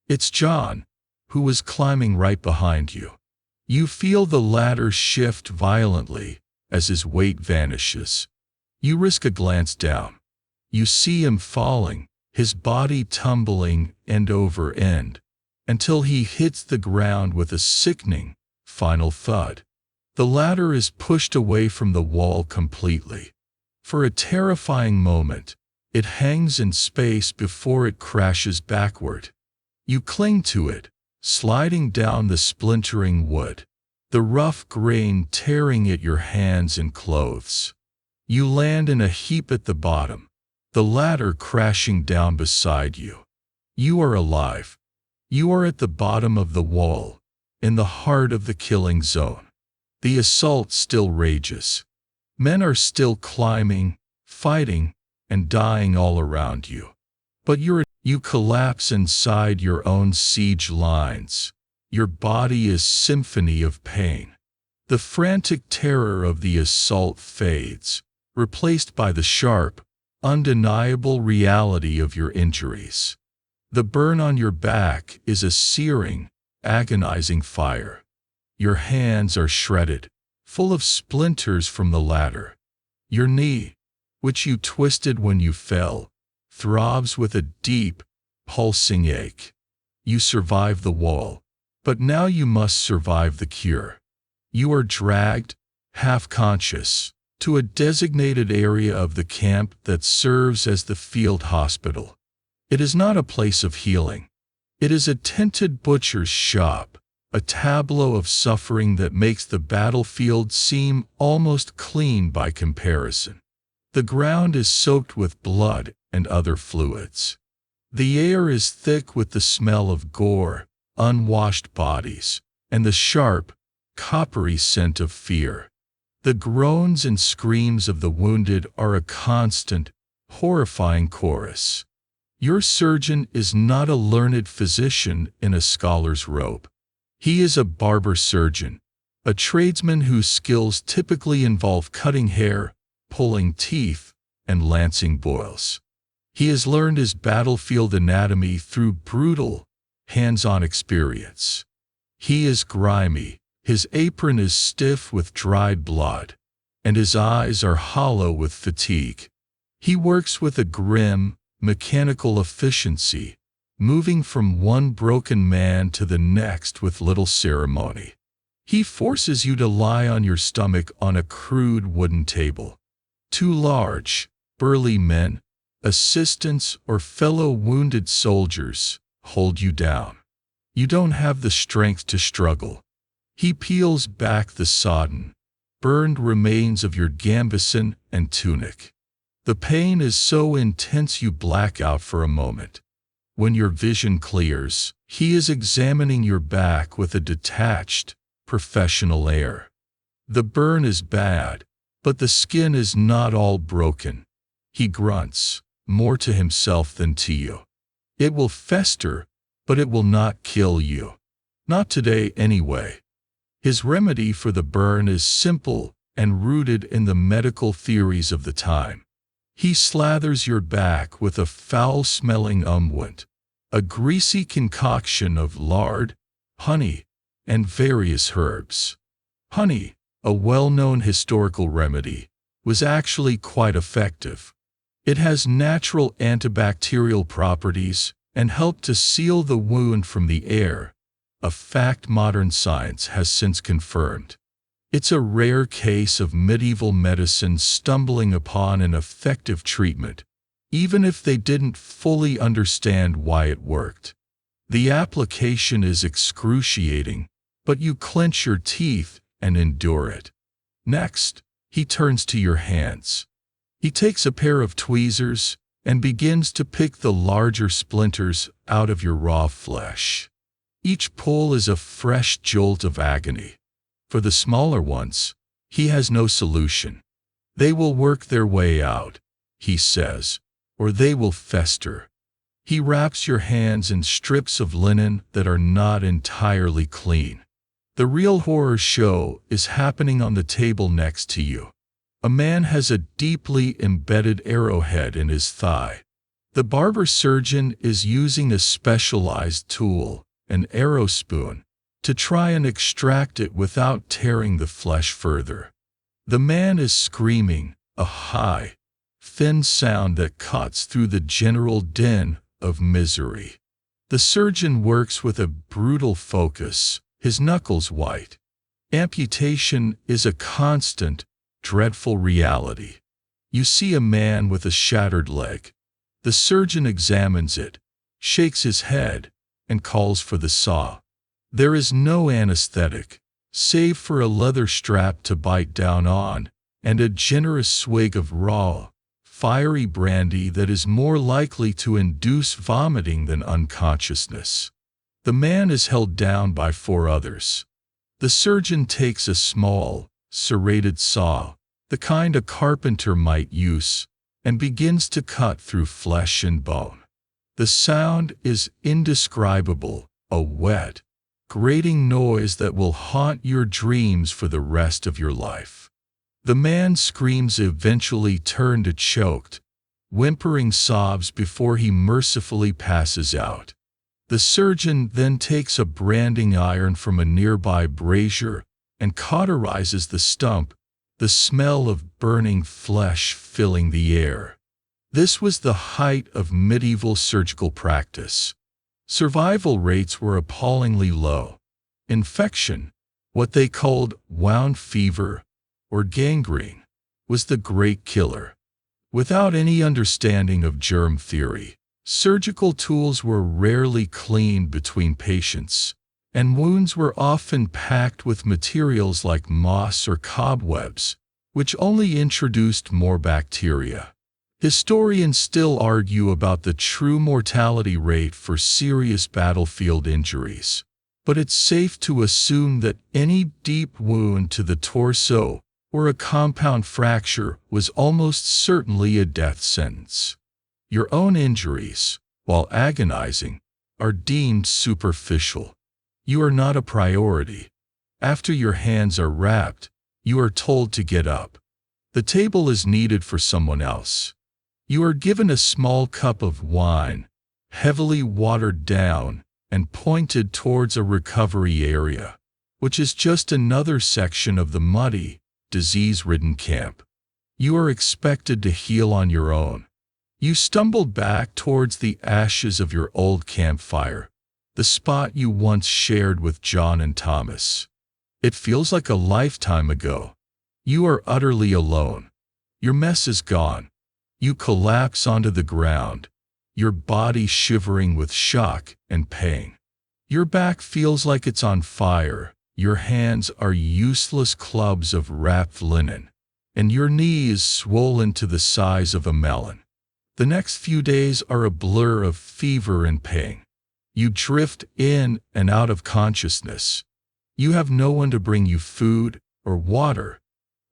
It's John, who was climbing right behind you. You feel the ladder shift violently as his weight vanishes. You risk a glance down. You see him falling, his body tumbling end over end, until he hits the ground with a sickening, final thud. The ladder is pushed away from the wall completely. For a terrifying moment, it hangs in space before it crashes backward. You cling to it, sliding down the splintering wood, the rough grain tearing at your hands and clothes. You land in a heap at the bottom, the ladder crashing down beside you. You are alive. You are at the bottom of the wall, in the heart of the killing zone. The assault still rages. Men are still climbing, fighting, and dying all around you. But you collapse inside your own siege lines. Your body is symphony of pain. The frantic terror of the assault fades, replaced by the sharp, undeniable reality of your injuries. The burn on your back is a searing, agonizing fire. Your hands are shredded, full of splinters from the ladder. Your knee, which you twisted when you fell, throbs with a deep, pulsing ache. You survive the wall, but now you must survive the cure. You are dragged, half-conscious, to a designated area of the camp that serves as the field hospital. It is not a place of healing. It is a tented butcher's shop, a tableau of suffering that makes the battlefield seem almost clean by comparison. The ground is soaked with blood and other fluids. The air is thick with the smell of gore, unwashed bodies, and the sharp, coppery scent of fear. The groans and screams of the wounded are a constant, horrifying chorus. Your surgeon is not a learned physician in a scholar's robe. He is a barber surgeon, a tradesman whose skills typically involve cutting hair, pulling teeth, and lancing boils. He has learned his battlefield anatomy through brutal, hands-on experience. He is grimy, his apron is stiff with dried blood, and his eyes are hollow with fatigue. He works with a grim, mechanical efficiency, moving from one broken man to the next with little ceremony. He forces you to lie on your stomach on a crude wooden table. Two large, burly men, assistants or fellow wounded soldiers, hold you down. You don't have the strength to struggle. He peels back the sodden, burned remains of your gambeson and tunic. The pain is so intense you black out for a moment. When your vision clears, he is examining your back with a detached, professional air. The burn is bad, but the skin is not all broken. He grunts, more to himself than to you. It will fester, but it will not kill you. Not today anyway. His remedy for the burn is simple and rooted in the medical theories of the time. He slathers your back with a foul-smelling unguent, a greasy concoction of lard, honey, and various herbs. Honey, a well-known historical remedy, was actually quite effective. It has natural antibacterial properties and helped to seal the wound from the air, a fact modern science has since confirmed. It's a rare case of medieval medicine stumbling upon an effective treatment, even if they didn't fully understand why it worked. The application is excruciating, but you clench your teeth and endure it. Next, he turns to your hands. He takes a pair of tweezers, and begins to pick the larger splinters out of your raw flesh. Each pull is a fresh jolt of agony. For the smaller ones, he has no solution. They will work their way out, he says, or they will fester. He wraps your hands in strips of linen that are not entirely clean. The real horror show is happening on the table next to you. A man has a deeply embedded arrowhead in his thigh. The barber surgeon is using a specialized tool, an arrow spoon, to try and extract it without tearing the flesh further. The man is screaming, a high, thin sound that cuts through the general din of misery. The surgeon works with a brutal focus, his knuckles white. Amputation is a constant, dreadful reality. You see a man with a shattered leg. The surgeon examines it, shakes his head, and calls for the saw. There is no anesthetic, save for a leather strap to bite down on, and a generous swig of raw, fiery brandy that is more likely to induce vomiting than unconsciousness. The man is held down by 4 others. The surgeon takes a small, serrated saw, the kind a carpenter might use, and begins to cut through flesh and bone. The sound is indescribable, a wet, grating noise that will haunt your dreams for the rest of your life. The man's screams eventually turn to choked, whimpering sobs before he mercifully passes out. The surgeon then takes a branding iron from a nearby brazier and cauterizes the stump, the smell of burning flesh filling the air. This was the height of medieval surgical practice. Survival rates were appallingly low. Infection, what they called wound fever or gangrene, was the great killer. Without any understanding of germ theory, surgical tools were rarely cleaned between patients, and wounds were often packed with materials like moss or cobwebs, which only introduced more bacteria. Historians still argue about the true mortality rate for serious battlefield injuries, but it's safe to assume that any deep wound to the torso or a compound fracture was almost certainly a death sentence. Your own injuries, while agonizing, are deemed superficial. You are not a priority. After your hands are wrapped, you are told to get up. The table is needed for someone else. You are given a small cup of wine, heavily watered down and pointed towards a recovery area, which is just another section of the muddy, disease-ridden camp. You are expected to heal on your own. You stumbled back towards the ashes of your old campfire, the spot you once shared with John and Thomas. It feels like a lifetime ago. You are utterly alone. Your mess is gone. You collapse onto the ground, your body shivering with shock and pain. Your back feels like it's on fire, your hands are useless clubs of wrapped linen, and your knee is swollen to the size of a melon. The next few days are a blur of fever and pain. You drift in and out of consciousness. You have no one to bring you food or water.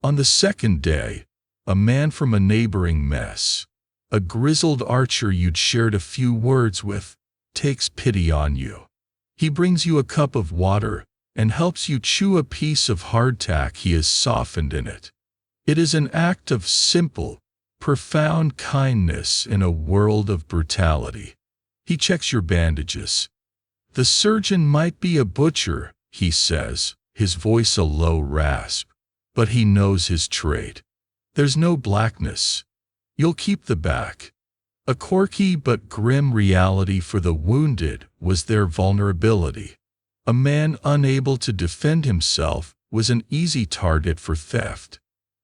On the second day, a man from a neighboring mess, a grizzled archer you'd shared a few words with, takes pity on you. He brings you a cup of water and helps you chew a piece of hardtack he has softened in it. It is an act of simple, profound kindness in a world of brutality. He checks your bandages. The surgeon might be a butcher, he says, his voice a low rasp, but he knows his trade. There's no blackness. You'll keep the back. A quirky but grim reality for the wounded was their vulnerability. A man unable to defend himself was an easy target for theft.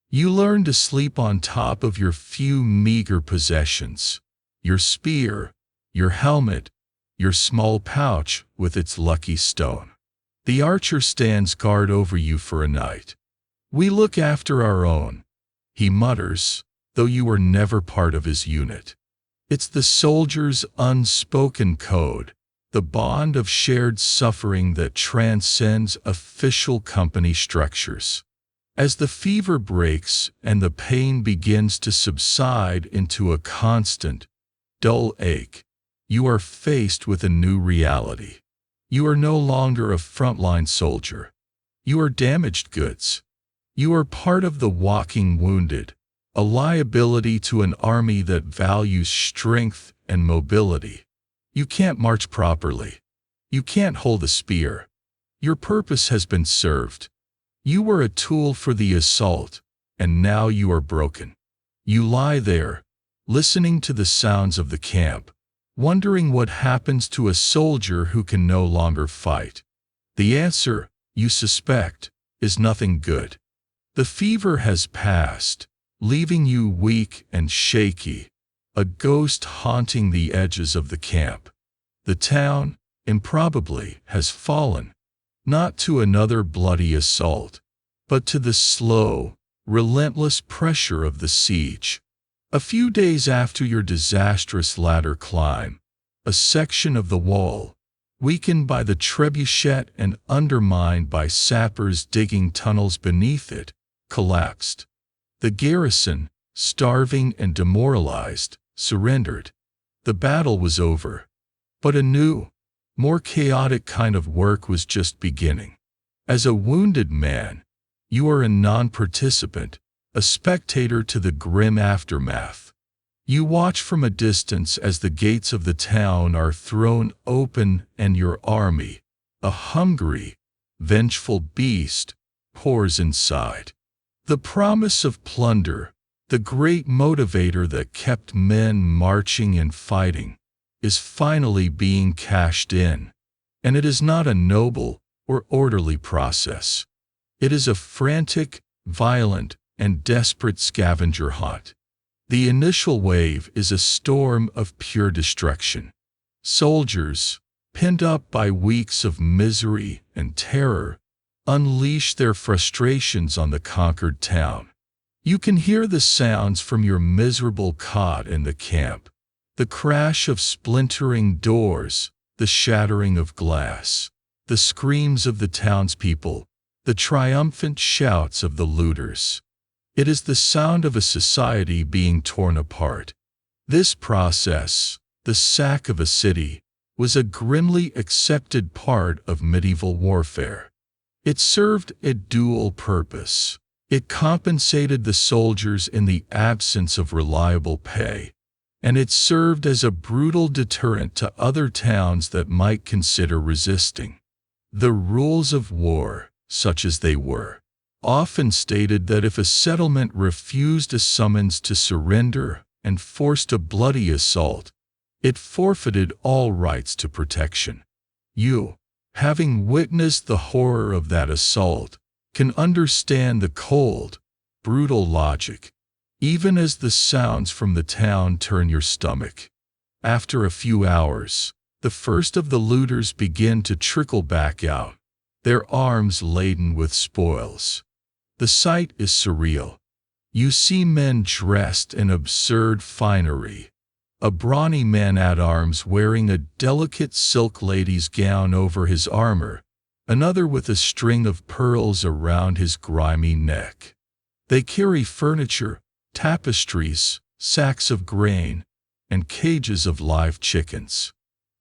You learn to sleep on top of your few meager possessions, your spear, your helmet, your small pouch with its lucky stone. The archer stands guard over you for a night. We look after our own, he mutters, though you were never part of his unit. It's the soldier's unspoken code, the bond of shared suffering that transcends official company structures. As the fever breaks and the pain begins to subside into a constant, dull ache, you are faced with a new reality. You are no longer a frontline soldier. You are damaged goods. You are part of the walking wounded, a liability to an army that values strength and mobility. You can't march properly. You can't hold a spear. Your purpose has been served. You were a tool for the assault, and now you are broken. You lie there, listening to the sounds of the camp, wondering what happens to a soldier who can no longer fight. The answer, you suspect, is nothing good. The fever has passed, leaving you weak and shaky, a ghost haunting the edges of the camp. The town, improbably, has fallen, not to another bloody assault, but to the slow, relentless pressure of the siege. A few days after your disastrous ladder climb, a section of the wall, weakened by the trebuchet and undermined by sappers digging tunnels beneath it, collapsed. The garrison, starving and demoralized, surrendered. The battle was over. But a new, more chaotic kind of work was just beginning. As a wounded man, you are a non-participant, a spectator to the grim aftermath. You watch from a distance as the gates of the town are thrown open and your army, a hungry, vengeful beast, pours inside. The promise of plunder, the great motivator that kept men marching and fighting, is finally being cashed in. And it is not a noble or orderly process. It is a frantic, violent, and desperate scavenger hunt. The initial wave is a storm of pure destruction. Soldiers, pinned up by weeks of misery and terror, unleash their frustrations on the conquered town. You can hear the sounds from your miserable cot in the camp, the crash of splintering doors, the shattering of glass, the screams of the townspeople, the triumphant shouts of the looters. It is the sound of a society being torn apart. This process, the sack of a city, was a grimly accepted part of medieval warfare. It served a dual purpose. It compensated the soldiers in the absence of reliable pay, and it served as a brutal deterrent to other towns that might consider resisting. The rules of war, such as they were, often stated that if a settlement refused a summons to surrender and forced a bloody assault, it forfeited all rights to protection. You, having witnessed the horror of that assault, can understand the cold, brutal logic, even as the sounds from the town turn your stomach. After a few hours, the first of the looters begin to trickle back out, their arms laden with spoils. The sight is surreal. You see men dressed in absurd finery, a brawny man-at-arms wearing a delicate silk lady's gown over his armor, another with a string of pearls around his grimy neck. They carry furniture, tapestries, sacks of grain, and cages of live chickens.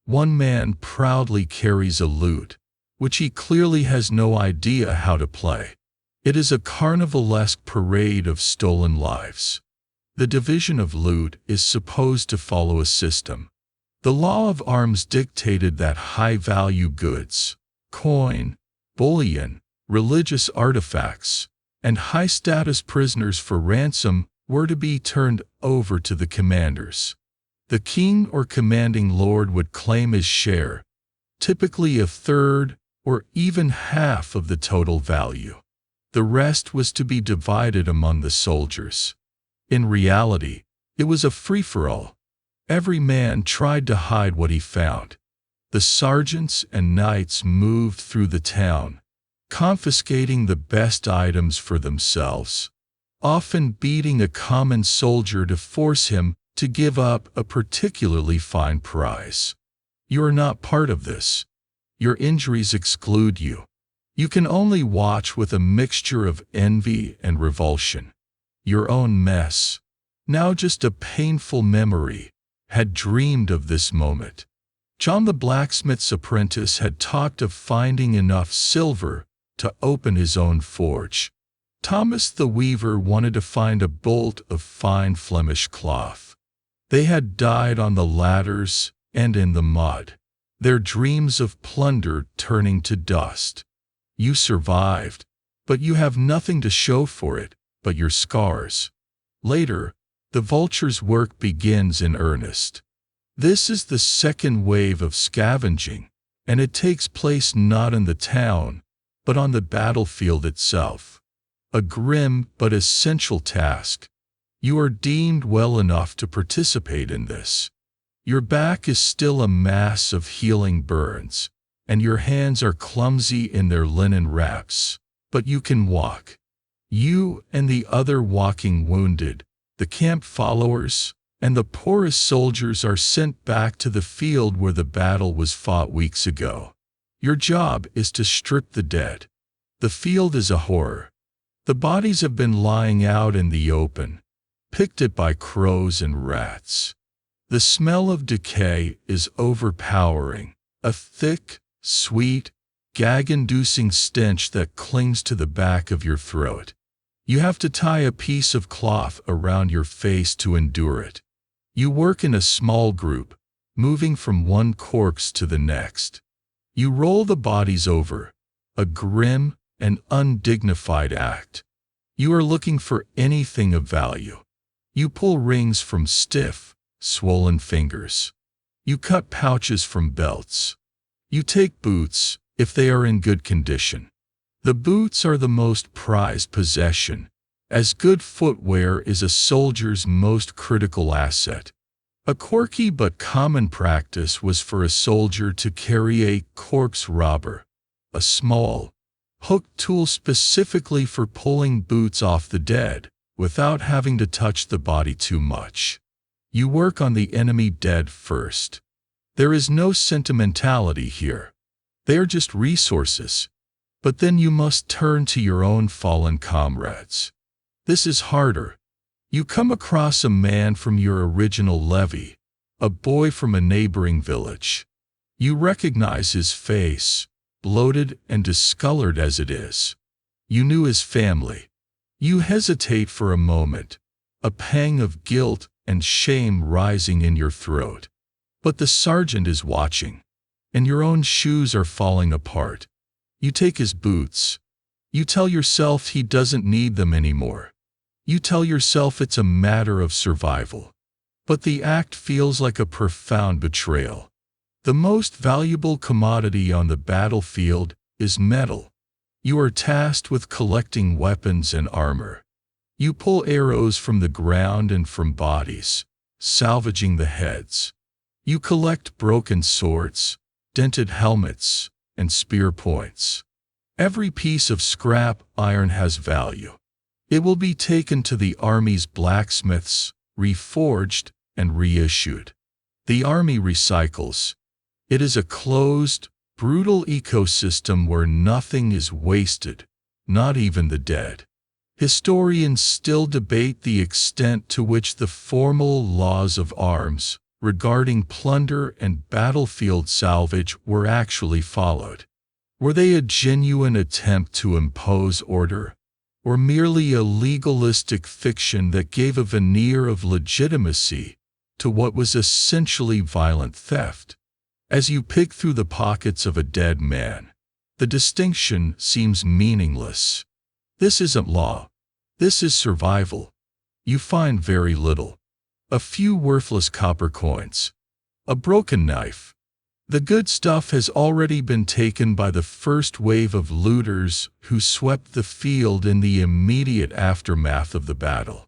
One man proudly carries a lute, which he clearly has no idea how to play. It is a carnivalesque parade of stolen lives. The division of loot is supposed to follow a system. The law of arms dictated that high-value goods, coin, bullion, religious artifacts, and high-status prisoners for ransom were to be turned over to the commanders. The king or commanding lord would claim his share, typically a third or even half of the total value. The rest was to be divided among the soldiers. In reality, it was a free-for-all. Every man tried to hide what he found. The sergeants and knights moved through the town, confiscating the best items for themselves, often beating a common soldier to force him to give up a particularly fine prize. You are not part of this. Your injuries exclude you. You can only watch with a mixture of envy and revulsion. Your own mess, now just a painful memory, had dreamed of this moment. John the blacksmith's apprentice had talked of finding enough silver to open his own forge. Thomas the weaver wanted to find a bolt of fine Flemish cloth. They had died on the ladders and in the mud, their dreams of plunder turning to dust. You survived, but you have nothing to show for it but your scars. Later, the vulture's work begins in earnest. This is the second wave of scavenging, and it takes place not in the town, but on the battlefield itself. A grim but essential task. You are deemed well enough to participate in this. Your back is still a mass of healing burns, and your hands are clumsy in their linen wraps, but you can walk. You and the other walking wounded, the camp followers, and the poorest soldiers are sent back to the field where the battle was fought weeks ago. Your job is to strip the dead. The field is a horror. The bodies have been lying out in the open, picked at by crows and rats. The smell of decay is overpowering, a thick, sweet, gag-inducing stench that clings to the back of your throat. You have to tie a piece of cloth around your face to endure it. You work in a small group, moving from one corpse to the next. You roll the bodies over, a grim and undignified act. You are looking for anything of value. You pull rings from stiff, swollen fingers. You cut pouches from belts. You take boots, if they are in good condition. The boots are the most prized possession, as good footwear is a soldier's most critical asset. A quirky but common practice was for a soldier to carry a corpse robber, a small, hooked tool specifically for pulling boots off the dead, without having to touch the body too much. You work on the enemy dead first. There is no sentimentality here. They are just resources. But then you must turn to your own fallen comrades. This is harder. You come across a man from your original levy, a boy from a neighboring village. You recognize his face, bloated and discolored as it is. You knew his family. You hesitate for a moment, a pang of guilt and shame rising in your throat. But the sergeant is watching, and your own shoes are falling apart. You take his boots. You tell yourself he doesn't need them anymore. You tell yourself it's a matter of survival. But the act feels like a profound betrayal. The most valuable commodity on the battlefield is metal. You are tasked with collecting weapons and armor. You pull arrows from the ground and from bodies, salvaging the heads. You collect broken swords, dented helmets, and spear points. Every piece of scrap iron has value. It will be taken to the army's blacksmiths, reforged, and reissued. The army recycles. It is a closed, brutal ecosystem where nothing is wasted, not even the dead. Historians still debate the extent to which the formal laws of arms regarding plunder and battlefield salvage were actually followed. Were they a genuine attempt to impose order, or merely a legalistic fiction that gave a veneer of legitimacy to what was essentially violent theft? As you pick through the pockets of a dead man, the distinction seems meaningless. This isn't law. This is survival. You find very little. A few worthless copper coins. A broken knife. The good stuff has already been taken by the first wave of looters who swept the field in the immediate aftermath of the battle.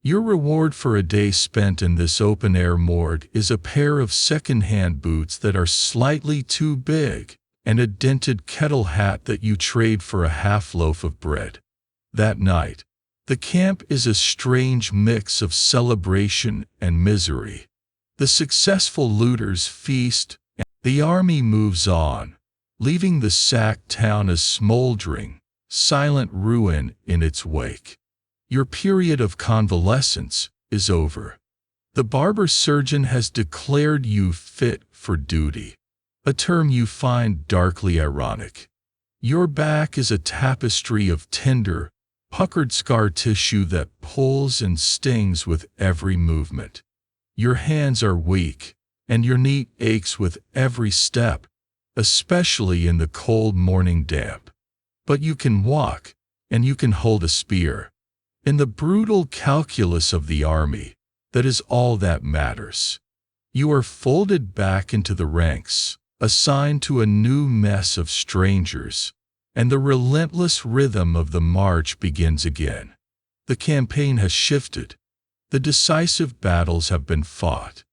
Your reward for a day spent in this open-air morgue is a pair of second-hand boots that are slightly too big and a dented kettle hat that you trade for a half loaf of bread. That night, The camp is a strange mix of celebration and misery. The successful looters feast, and the army moves on, leaving the sacked town a smoldering, silent ruin in its wake. Your period of convalescence is over. The barber surgeon has declared you fit for duty, a term you find darkly ironic. Your back is a tapestry of tender, puckered scar tissue that pulls and stings with every movement. Your hands are weak, and your knee aches with every step, especially in the cold morning damp. But you can walk, and you can hold a spear. In the brutal calculus of the army, that is all that matters. You are folded back into the ranks, assigned to a new mess of strangers, and the relentless rhythm of the march begins again. The campaign has shifted. The decisive battles have been fought.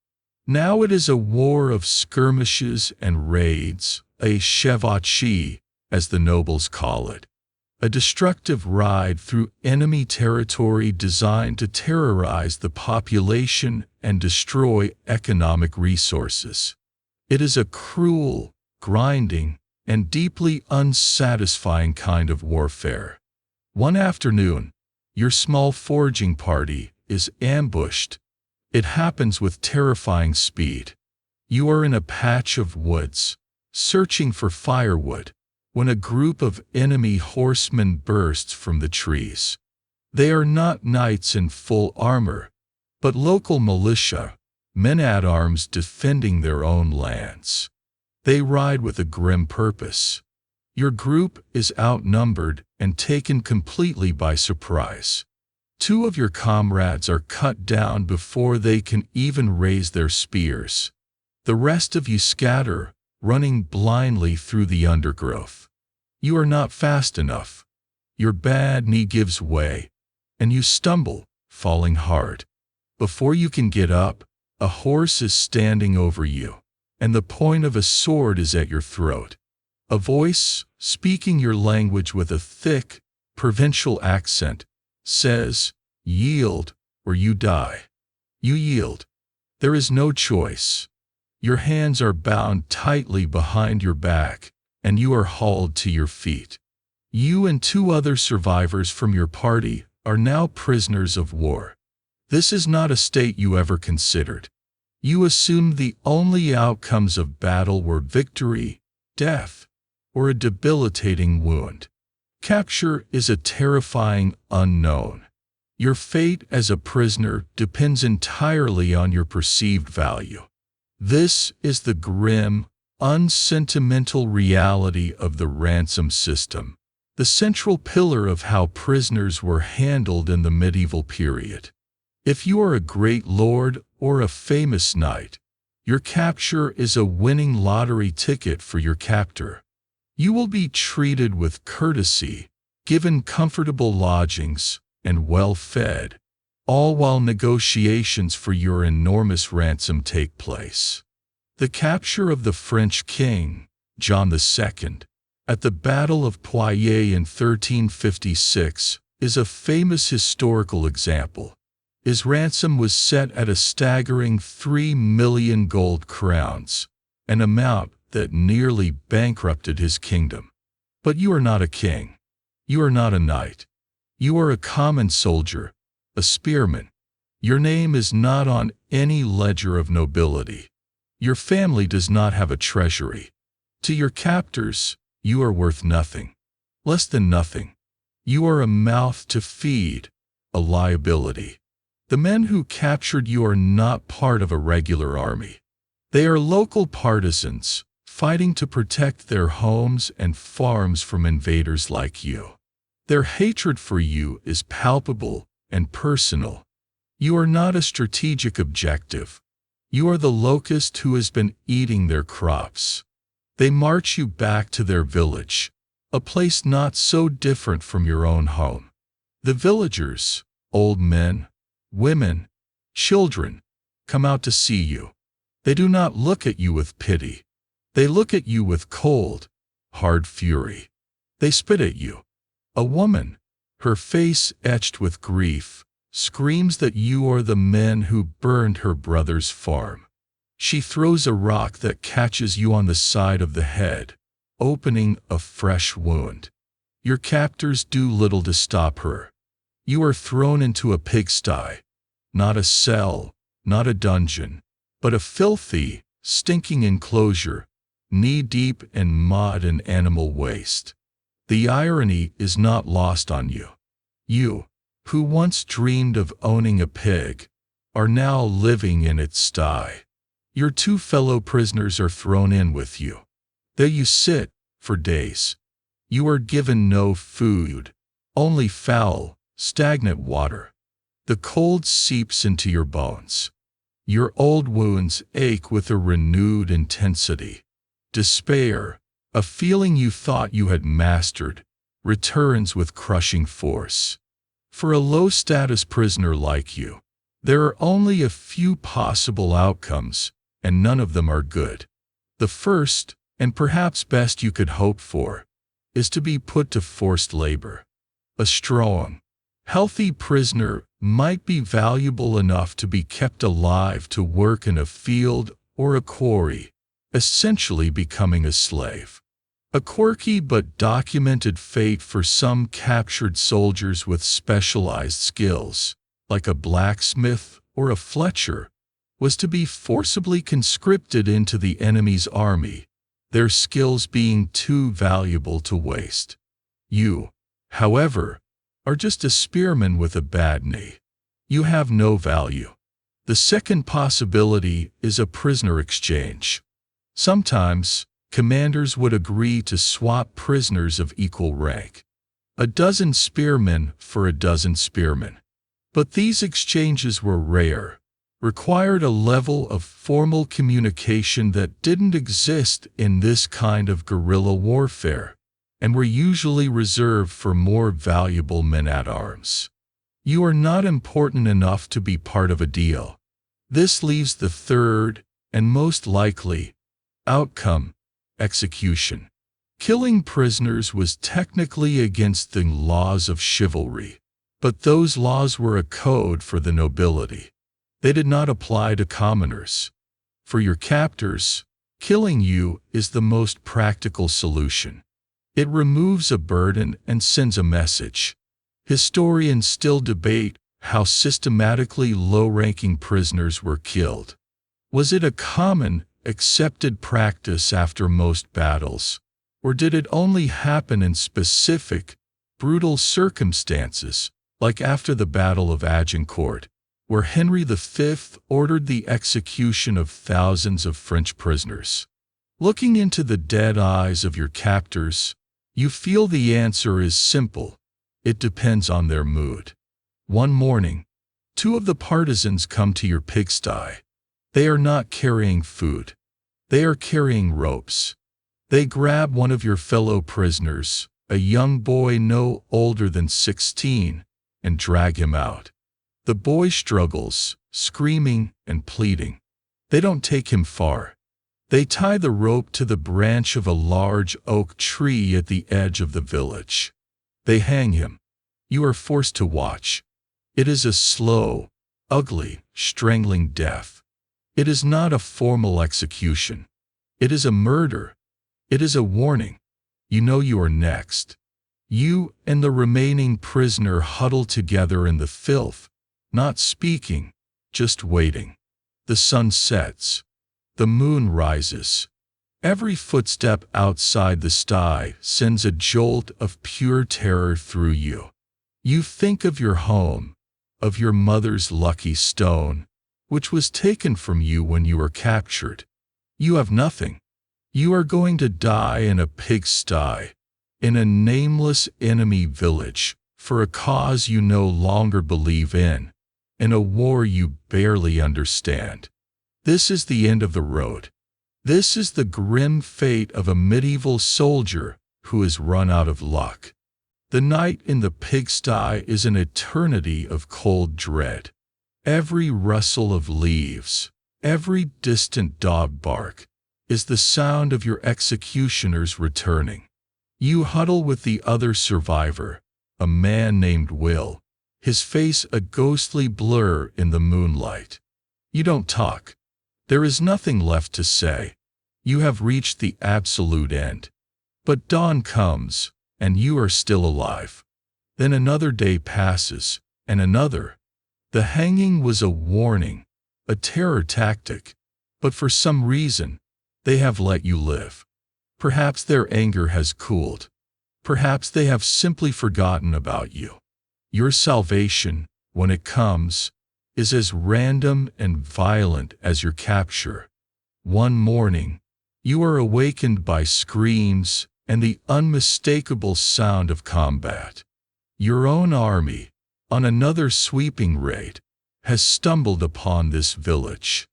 Now it is a war of skirmishes and raids, a chevauchée, as the nobles call it. A destructive ride through enemy territory designed to terrorize the population and destroy economic resources. It is a cruel, grinding, and deeply unsatisfying kind of warfare. One afternoon, your small foraging party is ambushed. It happens with terrifying speed. You are in a patch of woods, searching for firewood, when a group of enemy horsemen bursts from the trees. They are not knights in full armor, but local militia, men-at-arms defending their own lands. They ride with a grim purpose. Your group is outnumbered and taken completely by surprise. 2 of your comrades are cut down before they can even raise their spears. The rest of you scatter, running blindly through the undergrowth. You are not fast enough. Your bad knee gives way, and you stumble, falling hard. Before you can get up, a horse is standing over you, and the point of a sword is at your throat. A voice, speaking your language with a thick, provincial accent, says, "Yield, or you die." You yield. There is no choice. Your hands are bound tightly behind your back, and you are hauled to your feet. You and 2 other survivors from your party are now prisoners of war. This is not a state you ever considered. You assumed the only outcomes of battle were victory, death, or a debilitating wound. Capture is a terrifying unknown. Your fate as a prisoner depends entirely on your perceived value. This is the grim, unsentimental reality of the ransom system, the central pillar of how prisoners were handled in the medieval period. If you are a great lord or a famous knight, your capture is a winning lottery ticket for your captor. You will be treated with courtesy, given comfortable lodgings, and well fed, all while negotiations for your enormous ransom take place. The capture of the French king, John II, at the Battle of Poitiers in 1356 is a famous historical example. His ransom was set at a staggering 3 million gold crowns, an amount that nearly bankrupted his kingdom. But you are not a king. You are not a knight. You are a common soldier, a spearman. Your name is not on any ledger of nobility. Your family does not have a treasury. To your captors, you are worth nothing. Less than nothing. You are a mouth to feed, a liability. The men who captured you are not part of a regular army. They are local partisans, fighting to protect their homes and farms from invaders like you. Their hatred for you is palpable and personal. You are not a strategic objective. You are the locust who has been eating their crops. They march you back to their village, a place not so different from your own home. The villagers, old men, women, children, come out to see you. They do not look at you with pity. They look at you with cold, hard fury. They spit at you. A woman, her face etched with grief, screams that you are the men who burned her brother's farm. She throws a rock that catches you on the side of the head, opening a fresh wound. Your captors do little to stop her. You are thrown into a pigsty, not a cell, not a dungeon, but a filthy, stinking enclosure, knee-deep in mud and animal waste. The irony is not lost on you. You, who once dreamed of owning a pig, are now living in its sty. Your two fellow prisoners are thrown in with you. There you sit, for days. You are given no food, only foul, stagnant water. The cold seeps into your bones. Your old wounds ache with a renewed intensity. Despair, a feeling you thought you had mastered, returns with crushing force. For a low-status prisoner like you, there are only a few possible outcomes, and none of them are good. The first, and perhaps best you could hope for, is to be put to forced labor. A strong, healthy prisoner might be valuable enough to be kept alive to work in a field or a quarry, essentially becoming a slave. A quirky but documented fate for some captured soldiers with specialized skills, like a blacksmith or a Fletcher, was to be forcibly conscripted into the enemy's army, their skills being too valuable to waste. You, however, are just a spearman with a bad knee. You have no value. The second possibility is a prisoner exchange. Sometimes, commanders would agree to swap prisoners of equal rank. A dozen spearmen for a dozen spearmen. But these exchanges were rare, required a level of formal communication that didn't exist in this kind of guerrilla warfare, and were usually reserved for more valuable men-at-arms. You are not important enough to be part of a deal. This leaves the third, and most likely, outcome: execution. Killing prisoners was technically against the laws of chivalry, but those laws were a code for the nobility. They did not apply to commoners. For your captors, killing you is the most practical solution. It removes a burden and sends a message. Historians still debate how systematically low-ranking prisoners were killed. Was it a common, accepted practice after most battles, or did it only happen in specific, brutal circumstances, like after the Battle of Agincourt, where Henry V ordered the execution of thousands of French prisoners? Looking into the dead eyes of your captors, you feel the answer is simple. It depends on their mood. One morning, two of the partisans come to your pigsty. They are not carrying food. They are carrying ropes. They grab one of your fellow prisoners, a young boy no older than 16, and drag him out. The boy struggles, screaming and pleading. They don't take him far. They tie the rope to the branch of a large oak tree at the edge of the village. They hang him. You are forced to watch. It is a slow, ugly, strangling death. It is not a formal execution. It is a murder. It is a warning. You know you are next. You and the remaining prisoner huddle together in the filth, not speaking, just waiting. The sun sets. The moon rises. Every footstep outside the sty sends a jolt of pure terror through you. You think of your home, of your mother's lucky stone, which was taken from you when you were captured. You have nothing. You are going to die in a pigsty, in a nameless enemy village, for a cause you no longer believe in a war you barely understand. This is the end of the road. This is the grim fate of a medieval soldier who has run out of luck. The night in the pigsty is an eternity of cold dread. Every rustle of leaves, every distant dog bark, is the sound of your executioners returning. You huddle with the other survivor, a man named Will, his face a ghostly blur in the moonlight. You don't talk. There is nothing left to say. You have reached the absolute end. But dawn comes, and you are still alive. Then another day passes, and another. The hanging was a warning, a terror tactic, but for some reason, they have let you live. Perhaps their anger has cooled. Perhaps they have simply forgotten about you. Your salvation, when it comes, is as random and violent as your capture. One morning, you are awakened by screams and the unmistakable sound of combat. Your own army, on another sweeping raid, has stumbled upon this village.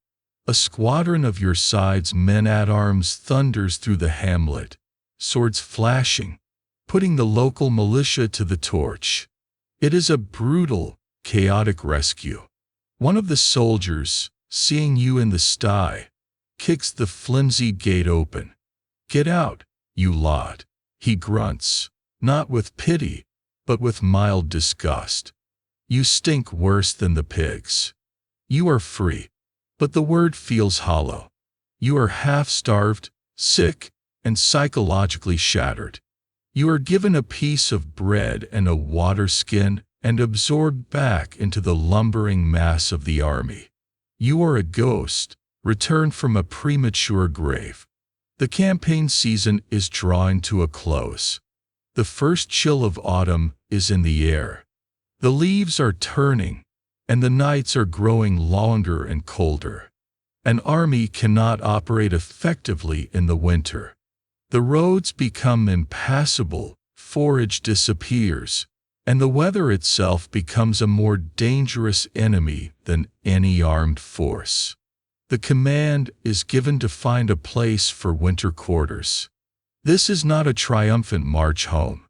A squadron of your side's men-at-arms thunders through the hamlet, swords flashing, putting the local militia to the torch. It is a brutal, chaotic rescue. One of the soldiers, seeing you in the sty, kicks the flimsy gate open. "Get out, you lot," he grunts, not with pity, but with mild disgust. "You stink worse than the pigs." You are free, but the word feels hollow. You are half-starved, sick, and psychologically shattered. You are given a piece of bread and a water skin and absorbed back into the lumbering mass of the army. You are a ghost, returned from a premature grave. The campaign season is drawing to a close. The first chill of autumn is in the air. The leaves are turning, and the nights are growing longer and colder. An army cannot operate effectively in the winter. The roads become impassable, forage disappears, and the weather itself becomes a more dangerous enemy than any armed force. The command is given to find a place for winter quarters. This is not a triumphant march home.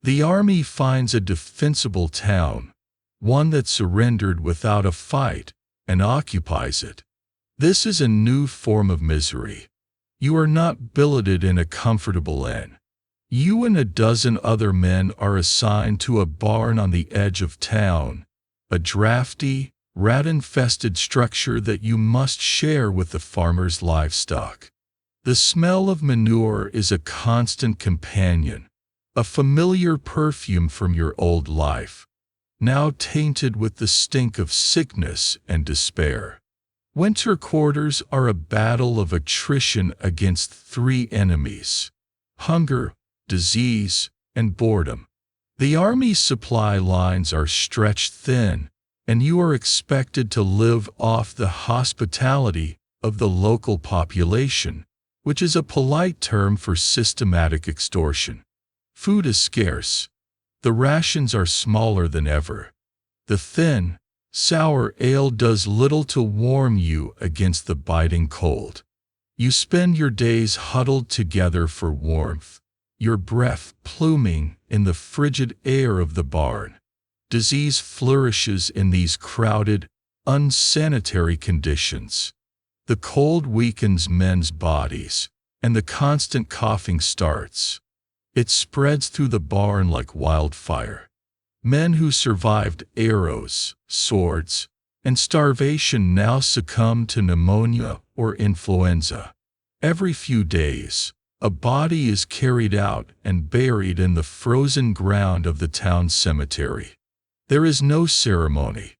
The army finds a defensible town, one that surrendered without a fight, and occupies it. This is a new form of misery. You are not billeted in a comfortable inn. You and a dozen other men are assigned to a barn on the edge of town, a drafty, rat-infested structure that you must share with the farmer's livestock. The smell of manure is a constant companion, a familiar perfume from your old life, now tainted with the stink of sickness and despair. Winter quarters are a battle of attrition against three enemies: hunger, disease, and boredom. The army's supply lines are stretched thin, and you are expected to live off the hospitality of the local population, which is a polite term for systematic extortion. Food is scarce. The rations are smaller than ever. The thin, sour ale does little to warm you against the biting cold. You spend your days huddled together for warmth, your breath pluming in the frigid air of the barn. Disease flourishes in these crowded, unsanitary conditions. The cold weakens men's bodies, and the constant coughing starts. It spreads through the barn like wildfire. Men who survived arrows, swords, and starvation now succumb to pneumonia or influenza. Every few days, a body is carried out and buried in the frozen ground of the town cemetery. There is no ceremony.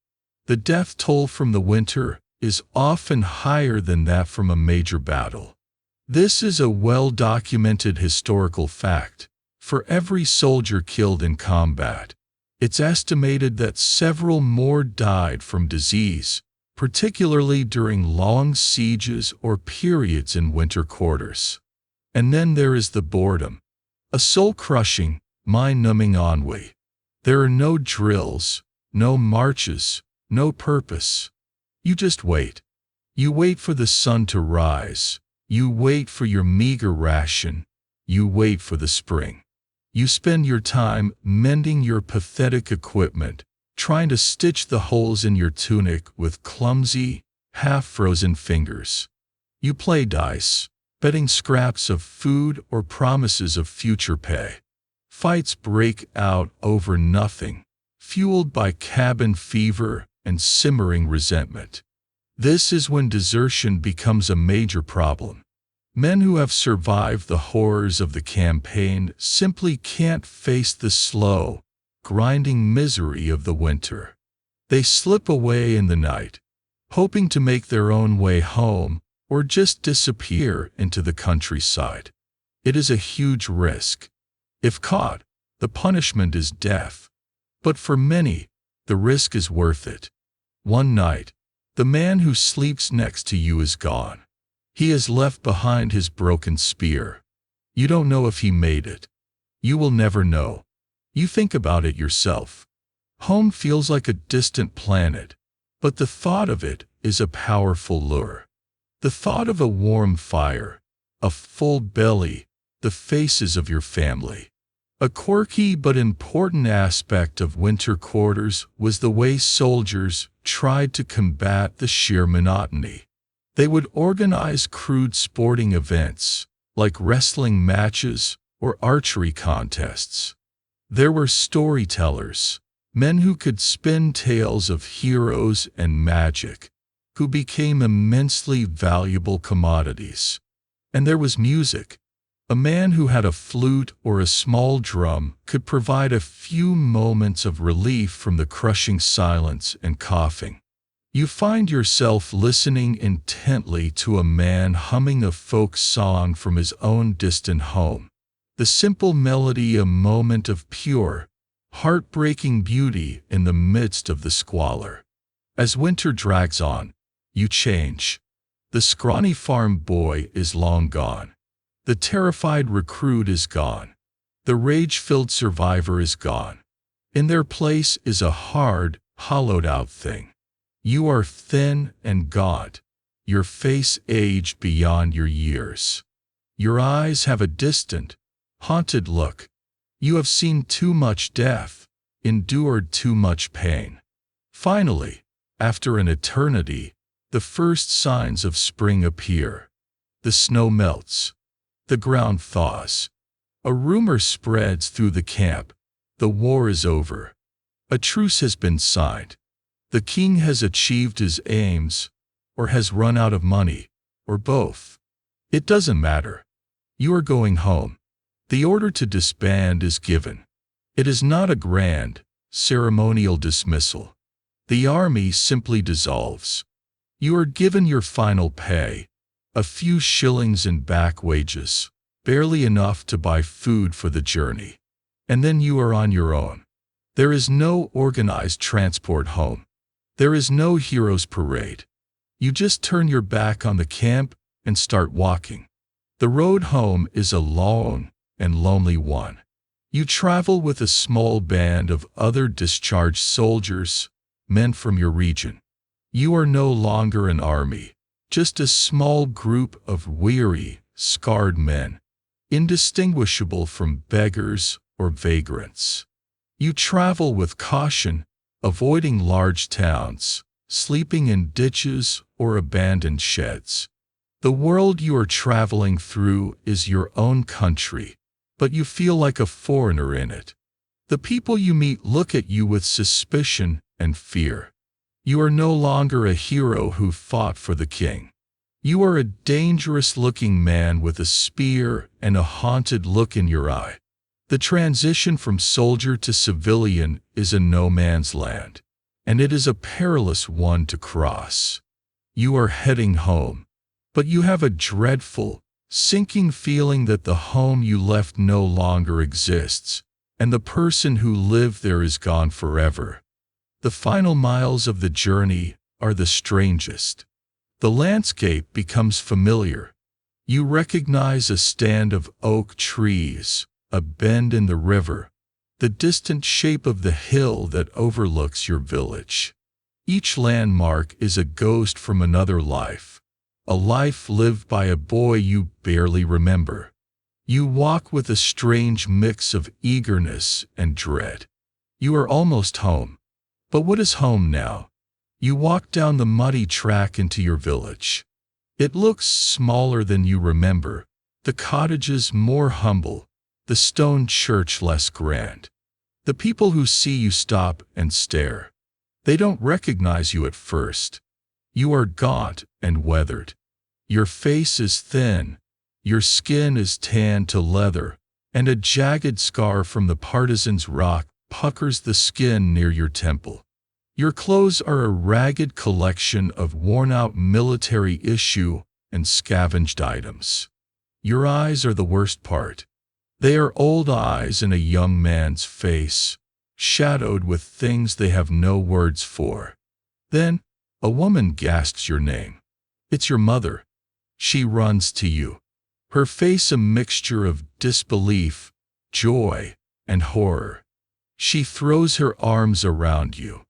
The death toll from the winter is often higher than that from a major battle. This is a well-documented historical fact. For every soldier killed in combat, it's estimated that several more died from disease, particularly during long sieges or periods in winter quarters. And then there is the boredom, a soul-crushing, mind-numbing ennui. There are no drills, no marches, no purpose. You just wait. You wait for the sun to rise. You wait for your meager ration. You wait for the spring. You spend your time mending your pathetic equipment, trying to stitch the holes in your tunic with clumsy, half-frozen fingers. You play dice, betting scraps of food or promises of future pay. Fights break out over nothing, fueled by cabin fever and simmering resentment. This is when desertion becomes a major problem. Men who have survived the horrors of the campaign simply can't face the slow, grinding misery of the winter. They slip away in the night, hoping to make their own way home or just disappear into the countryside. It is a huge risk. If caught, the punishment is death. But for many, the risk is worth it. One night, the man who sleeps next to you is gone. He has left behind his broken spear. You don't know if he made it. You will never know. You think about it yourself. Home feels like a distant planet, but the thought of it is a powerful lure. The thought of a warm fire, a full belly, the faces of your family. A quirky but important aspect of winter quarters was the way soldiers tried to combat the sheer monotony. They would organize crude sporting events, like wrestling matches or archery contests. There were storytellers, men who could spin tales of heroes and magic, who became immensely valuable commodities. And there was music. A man who had a flute or a small drum could provide a few moments of relief from the crushing silence and coughing. You find yourself listening intently to a man humming a folk song from his own distant home. The simple melody, a moment of pure, heartbreaking beauty in the midst of the squalor. As winter drags on, you change. The scrawny farm boy is long gone. The terrified recruit is gone. The rage-filled survivor is gone. In their place is a hard, hollowed-out thing. You are thin and gaunt, your face aged beyond your years. Your eyes have a distant, haunted look. You have seen too much death, endured too much pain. Finally, after an eternity, the first signs of spring appear. The snow melts. The ground thaws. A rumor spreads through the camp. The war is over. A truce has been signed. The king has achieved his aims, or has run out of money, or both. It doesn't matter. You are going home. The order to disband is given. It is not a grand, ceremonial dismissal. The army simply dissolves. You are given your final pay, a few shillings in back wages, barely enough to buy food for the journey. And then you are on your own. There is no organized transport home. There is no hero's parade. You just turn your back on the camp and start walking. The road home is a long and lonely one. You travel with a small band of other discharged soldiers, men from your region. You are no longer an army, just a small group of weary, scarred men, indistinguishable from beggars or vagrants. You travel with caution, avoiding large towns, sleeping in ditches or abandoned sheds. The world you are traveling through is your own country, but you feel like a foreigner in it. The people you meet look at you with suspicion and fear. You are no longer a hero who fought for the king. You are a dangerous-looking man with a spear and a haunted look in your eye. The transition from soldier to civilian is a no-man's land, and it is a perilous one to cross. You are heading home, but you have a dreadful, sinking feeling that the home you left no longer exists, and the person who lived there is gone forever. The final miles of the journey are the strangest. The landscape becomes familiar. You recognize a stand of oak trees, a bend in the river, the distant shape of the hill that overlooks your village. Each landmark is a ghost from another life, a life lived by a boy you barely remember. You walk with a strange mix of eagerness and dread. You are almost home. But what is home now? You walk down the muddy track into your village. It looks smaller than you remember, the cottages more humble, the stone church less grand. The people who see you stop and stare. They don't recognize you at first. You are gaunt and weathered. Your face is thin, your skin is tanned to leather, and a jagged scar from the partisan's rock puckers the skin near your temple. Your clothes are a ragged collection of worn-out military issue and scavenged items. Your eyes are the worst part. They are old eyes in a young man's face, shadowed with things they have no words for. Then, a woman gasps your name. It's your mother. She runs to you. Her face a mixture of disbelief, joy, and horror. She throws her arms around you.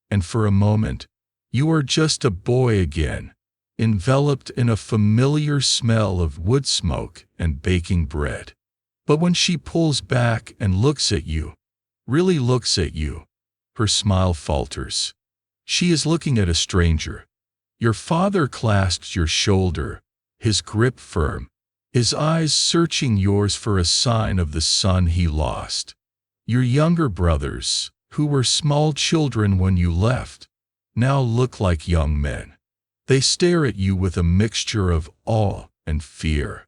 And for a moment, you are just a boy again, enveloped in a familiar smell of wood smoke and baking bread. But when she pulls back and looks at you, really looks at you, her smile falters. She is looking at a stranger. Your father clasps your shoulder, his grip firm, his eyes searching yours for a sign of the son he lost. Your younger brothers, who were small children when you left, now look like young men. They stare at you with a mixture of awe and fear.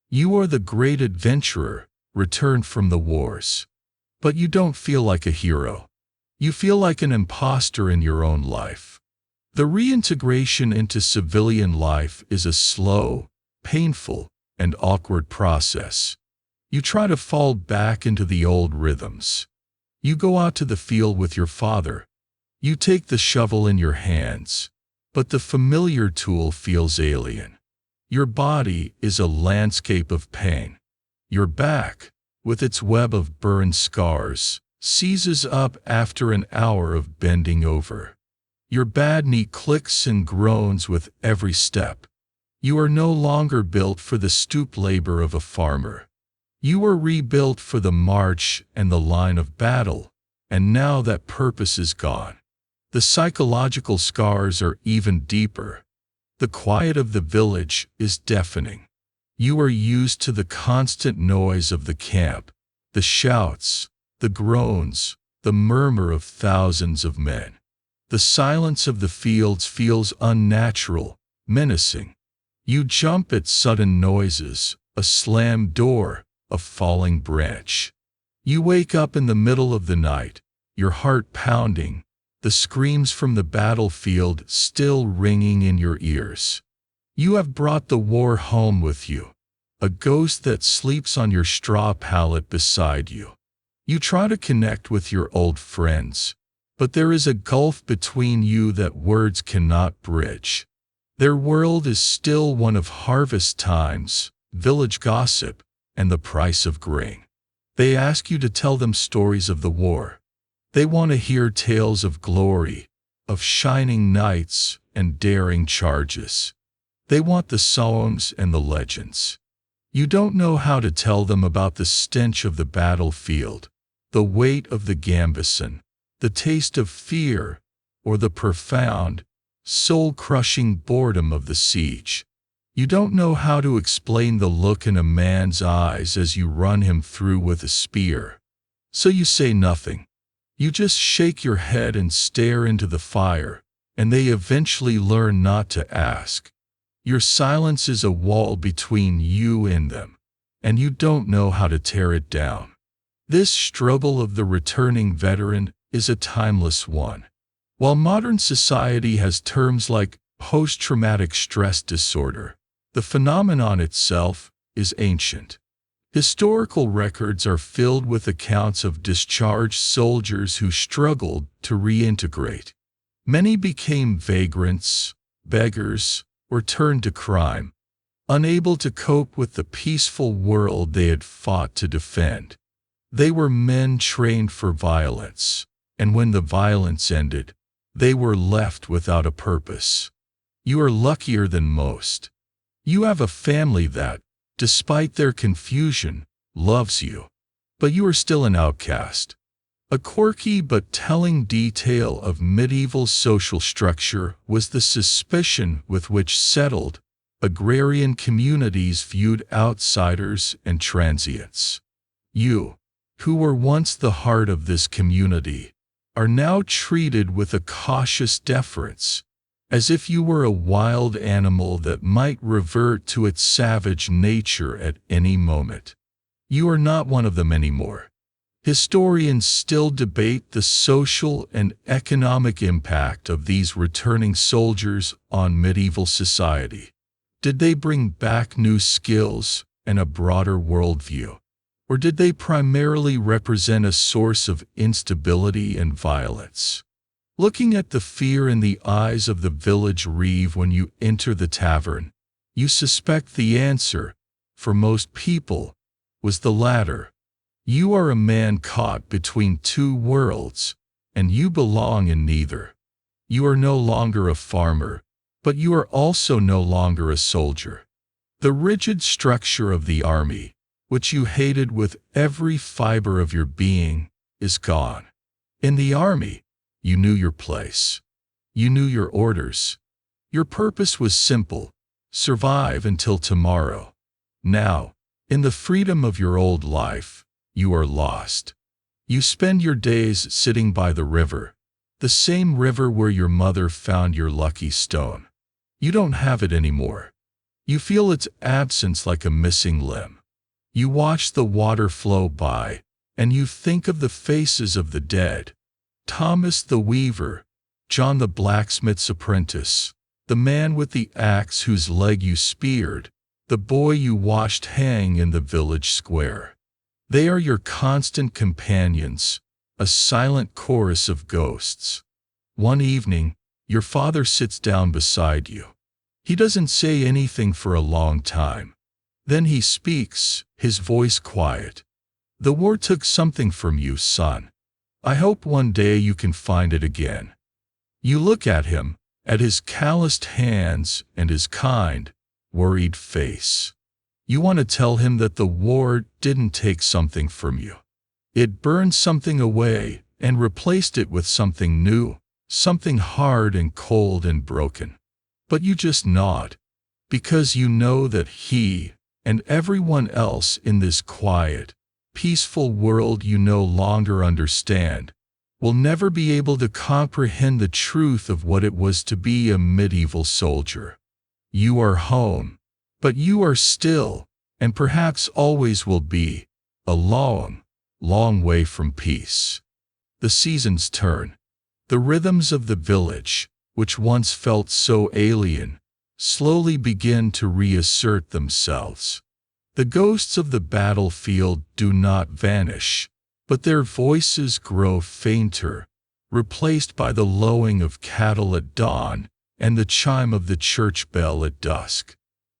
You are the great adventurer, returned from the wars. But you don't feel like a hero. You feel like an imposter in your own life. The reintegration into civilian life is a slow, painful, and awkward process. You try to fall back into the old rhythms. You go out to the field with your father. You take the shovel in your hands, but the familiar tool feels alien. Your body is a landscape of pain. Your back, with its web of burned scars, seizes up after an hour of bending over. Your bad knee clicks and groans with every step. You are no longer built for the stoop labor of a farmer. You were rebuilt for the march and the line of battle, and now that purpose is gone. The psychological scars are even deeper. The quiet of the village is deafening. You are used to the constant noise of the camp, the shouts, the groans, the murmur of thousands of men. The silence of the fields feels unnatural, menacing. You jump at sudden noises, a slammed door, a falling branch. You wake up in the middle of the night, your heart pounding, the screams from the battlefield still ringing in your ears. You have brought the war home with you, a ghost that sleeps on your straw pallet beside you. You try to connect with your old friends, but there is a gulf between you that words cannot bridge. Their world is still one of harvest times, village gossip, and the price of grain. They ask you to tell them stories of the war. They want to hear tales of glory, of shining knights and daring charges. They want the songs and the legends. You don't know how to tell them about the stench of the battlefield, the weight of the gambeson, the taste of fear, or the profound, soul-crushing boredom of the siege. You don't know how to explain the look in a man's eyes as you run him through with a spear. So you say nothing. You just shake your head and stare into the fire, and they eventually learn not to ask. Your silence is a wall between you and them, and you don't know how to tear it down. This struggle of the returning veteran is a timeless one. While modern society has terms like post-traumatic stress disorder, the phenomenon itself is ancient. Historical records are filled with accounts of discharged soldiers who struggled to reintegrate. Many became vagrants, beggars, or turned to crime, unable to cope with the peaceful world they had fought to defend. They were men trained for violence, and when the violence ended, they were left without a purpose. You are luckier than most. You have a family that, despite their confusion, loves you. But you are still an outcast. A quirky but telling detail of medieval social structure was the suspicion with which settled, agrarian communities viewed outsiders and transients. You, who were once the heart of this community, are now treated with a cautious deference, as if you were a wild animal that might revert to its savage nature at any moment. You are not one of them anymore. Historians still debate the social and economic impact of these returning soldiers on medieval society. Did they bring back new skills and a broader worldview? Or did they primarily represent a source of instability and violence? Looking at the fear in the eyes of the village reeve when you enter the tavern, you suspect the answer, for most people, was the latter. You are a man caught between two worlds, and you belong in neither. You are no longer a farmer, but you are also no longer a soldier. The rigid structure of the army, which you hated with every fiber of your being, is gone. In the army, you knew your place. You knew your orders. Your purpose was simple: survive until tomorrow. Now, in the freedom of your old life, you are lost. You spend your days sitting by the river, the same river where your mother found your lucky stone. You don't have it anymore. You feel its absence like a missing limb. You watch the water flow by, and you think of the faces of the dead: Thomas the weaver, John the blacksmith's apprentice, the man with the axe whose leg you speared, the boy you watched hang in the village square. They are your constant companions, a silent chorus of ghosts. One evening, your father sits down beside you. He doesn't say anything for a long time. Then he speaks, his voice quiet. "The war took something from you, son. I hope one day you can find it again." You look at him, at his calloused hands and his kind, worried face. You want to tell him that the war didn't take something from you. It burned something away and replaced it with something new, something hard and cold and broken. But you just nod, because you know that he and everyone else in this quiet, peaceful world you no longer understand will never be able to comprehend the truth of what it was to be a medieval soldier. You are home, but you are still, and perhaps always will be, a long, long way from peace. The seasons turn. The rhythms of the village, which once felt so alien, slowly begin to reassert themselves. The ghosts of the battlefield do not vanish, but their voices grow fainter, replaced by the lowing of cattle at dawn and the chime of the church bell at dusk.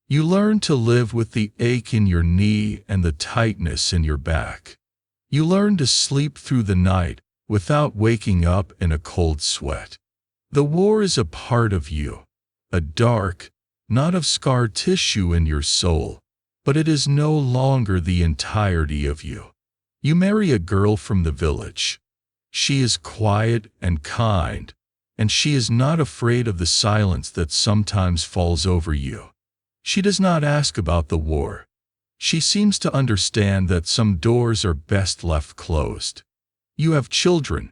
You learn to live with the ache in your knee and the tightness in your back. You learn to sleep through the night without waking up in a cold sweat. The war is a part of you, a dark, not of scar tissue in your soul, but it is no longer the entirety of you. You marry a girl from the village. She is quiet and kind, and she is not afraid of the silence that sometimes falls over you. She does not ask about the war. She seems to understand that some doors are best left closed. You have children.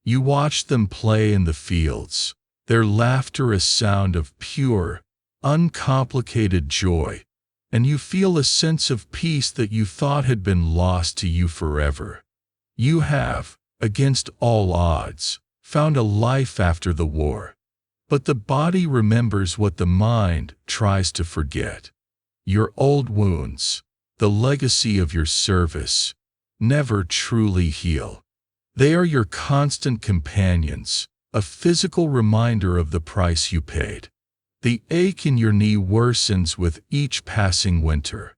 You watch them play in the fields, their laughter a sound of pure, uncomplicated joy, and you feel a sense of peace that you thought had been lost to you forever. You have, against all odds, found a life after the war. But the body remembers what the mind tries to forget. Your old wounds, the legacy of your service, never truly heal. They are your constant companions, a physical reminder of the price you paid. The ache in your knee worsens with each passing winter.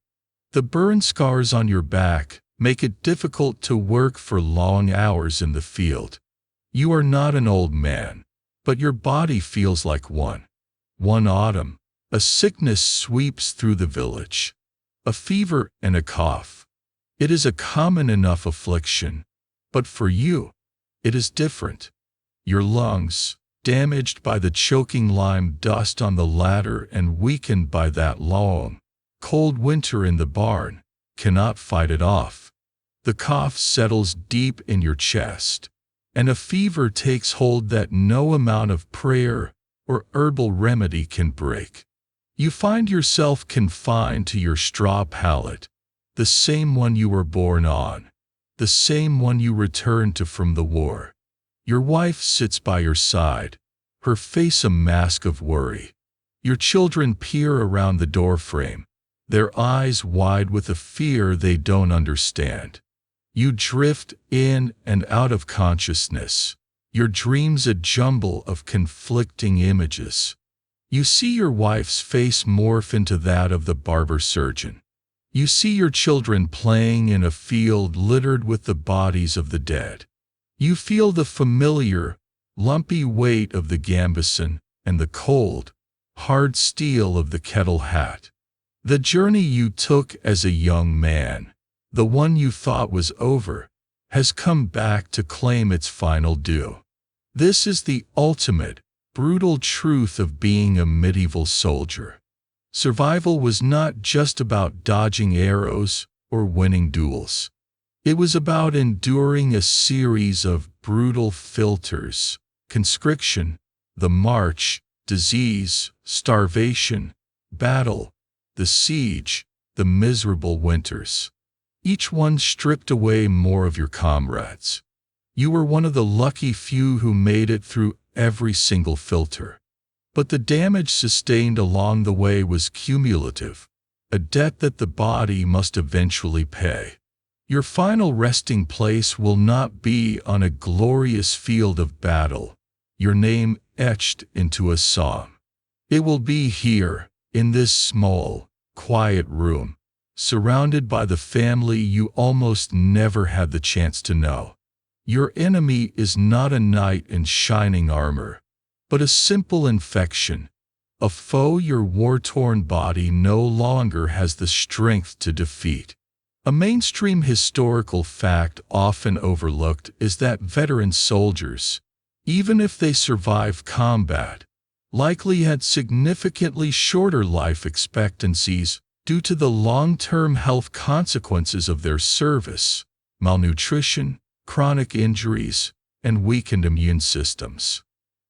The burn scars on your back make it difficult to work for long hours in the field. You are not an old man, but your body feels like one. One autumn, a sickness sweeps through the village. A fever and a cough. It is a common enough affliction, but for you, it is different. Your lungs, damaged by the choking lime dust on the ladder and weakened by that long, cold winter in the barn, cannot fight it off. The cough settles deep in your chest, and a fever takes hold that no amount of prayer or herbal remedy can break. You find yourself confined to your straw pallet, the same one you were born on, the same one you returned to from the war. Your wife sits by your side, her face a mask of worry. Your children peer around the doorframe, their eyes wide with a fear they don't understand. You drift in and out of consciousness, your dreams a jumble of conflicting images. You see your wife's face morph into that of the barber surgeon. You see your children playing in a field littered with the bodies of the dead. You feel the familiar, lumpy weight of the gambeson and the cold, hard steel of the kettle hat. The journey you took as a young man, the one you thought was over, has come back to claim its final due. This is the ultimate, brutal truth of being a medieval soldier. Survival was not just about dodging arrows or winning duels. It was about enduring a series of brutal filters: conscription, the march, disease, starvation, battle, the siege, the miserable winters. Each one stripped away more of your comrades. You were one of the lucky few who made it through every single filter. But the damage sustained along the way was cumulative, a debt that the body must eventually pay. Your final resting place will not be on a glorious field of battle, your name etched into a song. It will be here, in this small, quiet room, surrounded by the family you almost never had the chance to know. Your enemy is not a knight in shining armor, but a simple infection, a foe your war-torn body no longer has the strength to defeat. A mainstream historical fact often overlooked is that veteran soldiers, even if they survived combat, likely had significantly shorter life expectancies due to the long-term health consequences of their service: malnutrition, chronic injuries, and weakened immune systems.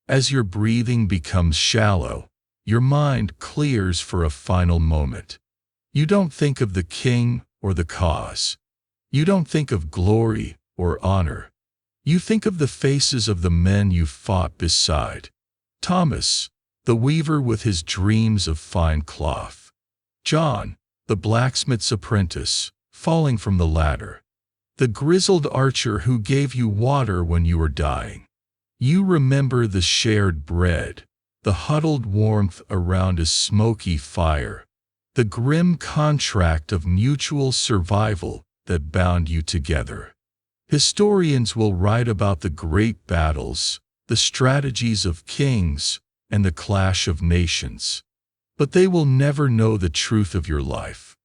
As your breathing becomes shallow, your mind clears for a final moment. You don't think of the king or the cause. You don't think of glory or honor. You think of the faces of the men you fought beside. Thomas, the weaver with his dreams of fine cloth. John, the blacksmith's apprentice, falling from the ladder. The grizzled archer who gave you water when you were dying. You remember the shared bread, the huddled warmth around a smoky fire, the grim contract of mutual survival that bound you together. Historians will write about the great battles, the strategies of kings, and the clash of nations. But they will never know the truth of your life.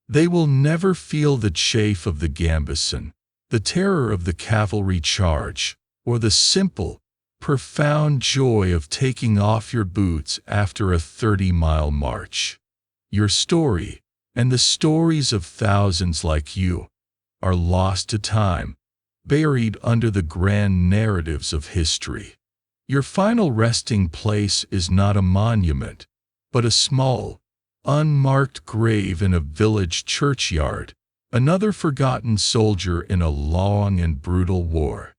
They will never feel the chafe of the gambeson, the terror of the cavalry charge, or the simple, profound joy of taking off your boots after a 30-mile march. Your story, and the stories of thousands like you, are lost to time, buried under the grand narratives of history. Your final resting place is not a monument, but a small, unmarked grave in a village churchyard, another forgotten soldier in a long and brutal war.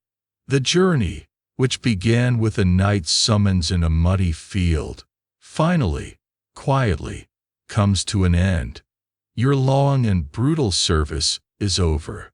The journey, which began with a night's summons in a muddy field, finally, quietly, comes to an end. Your long and brutal service is over.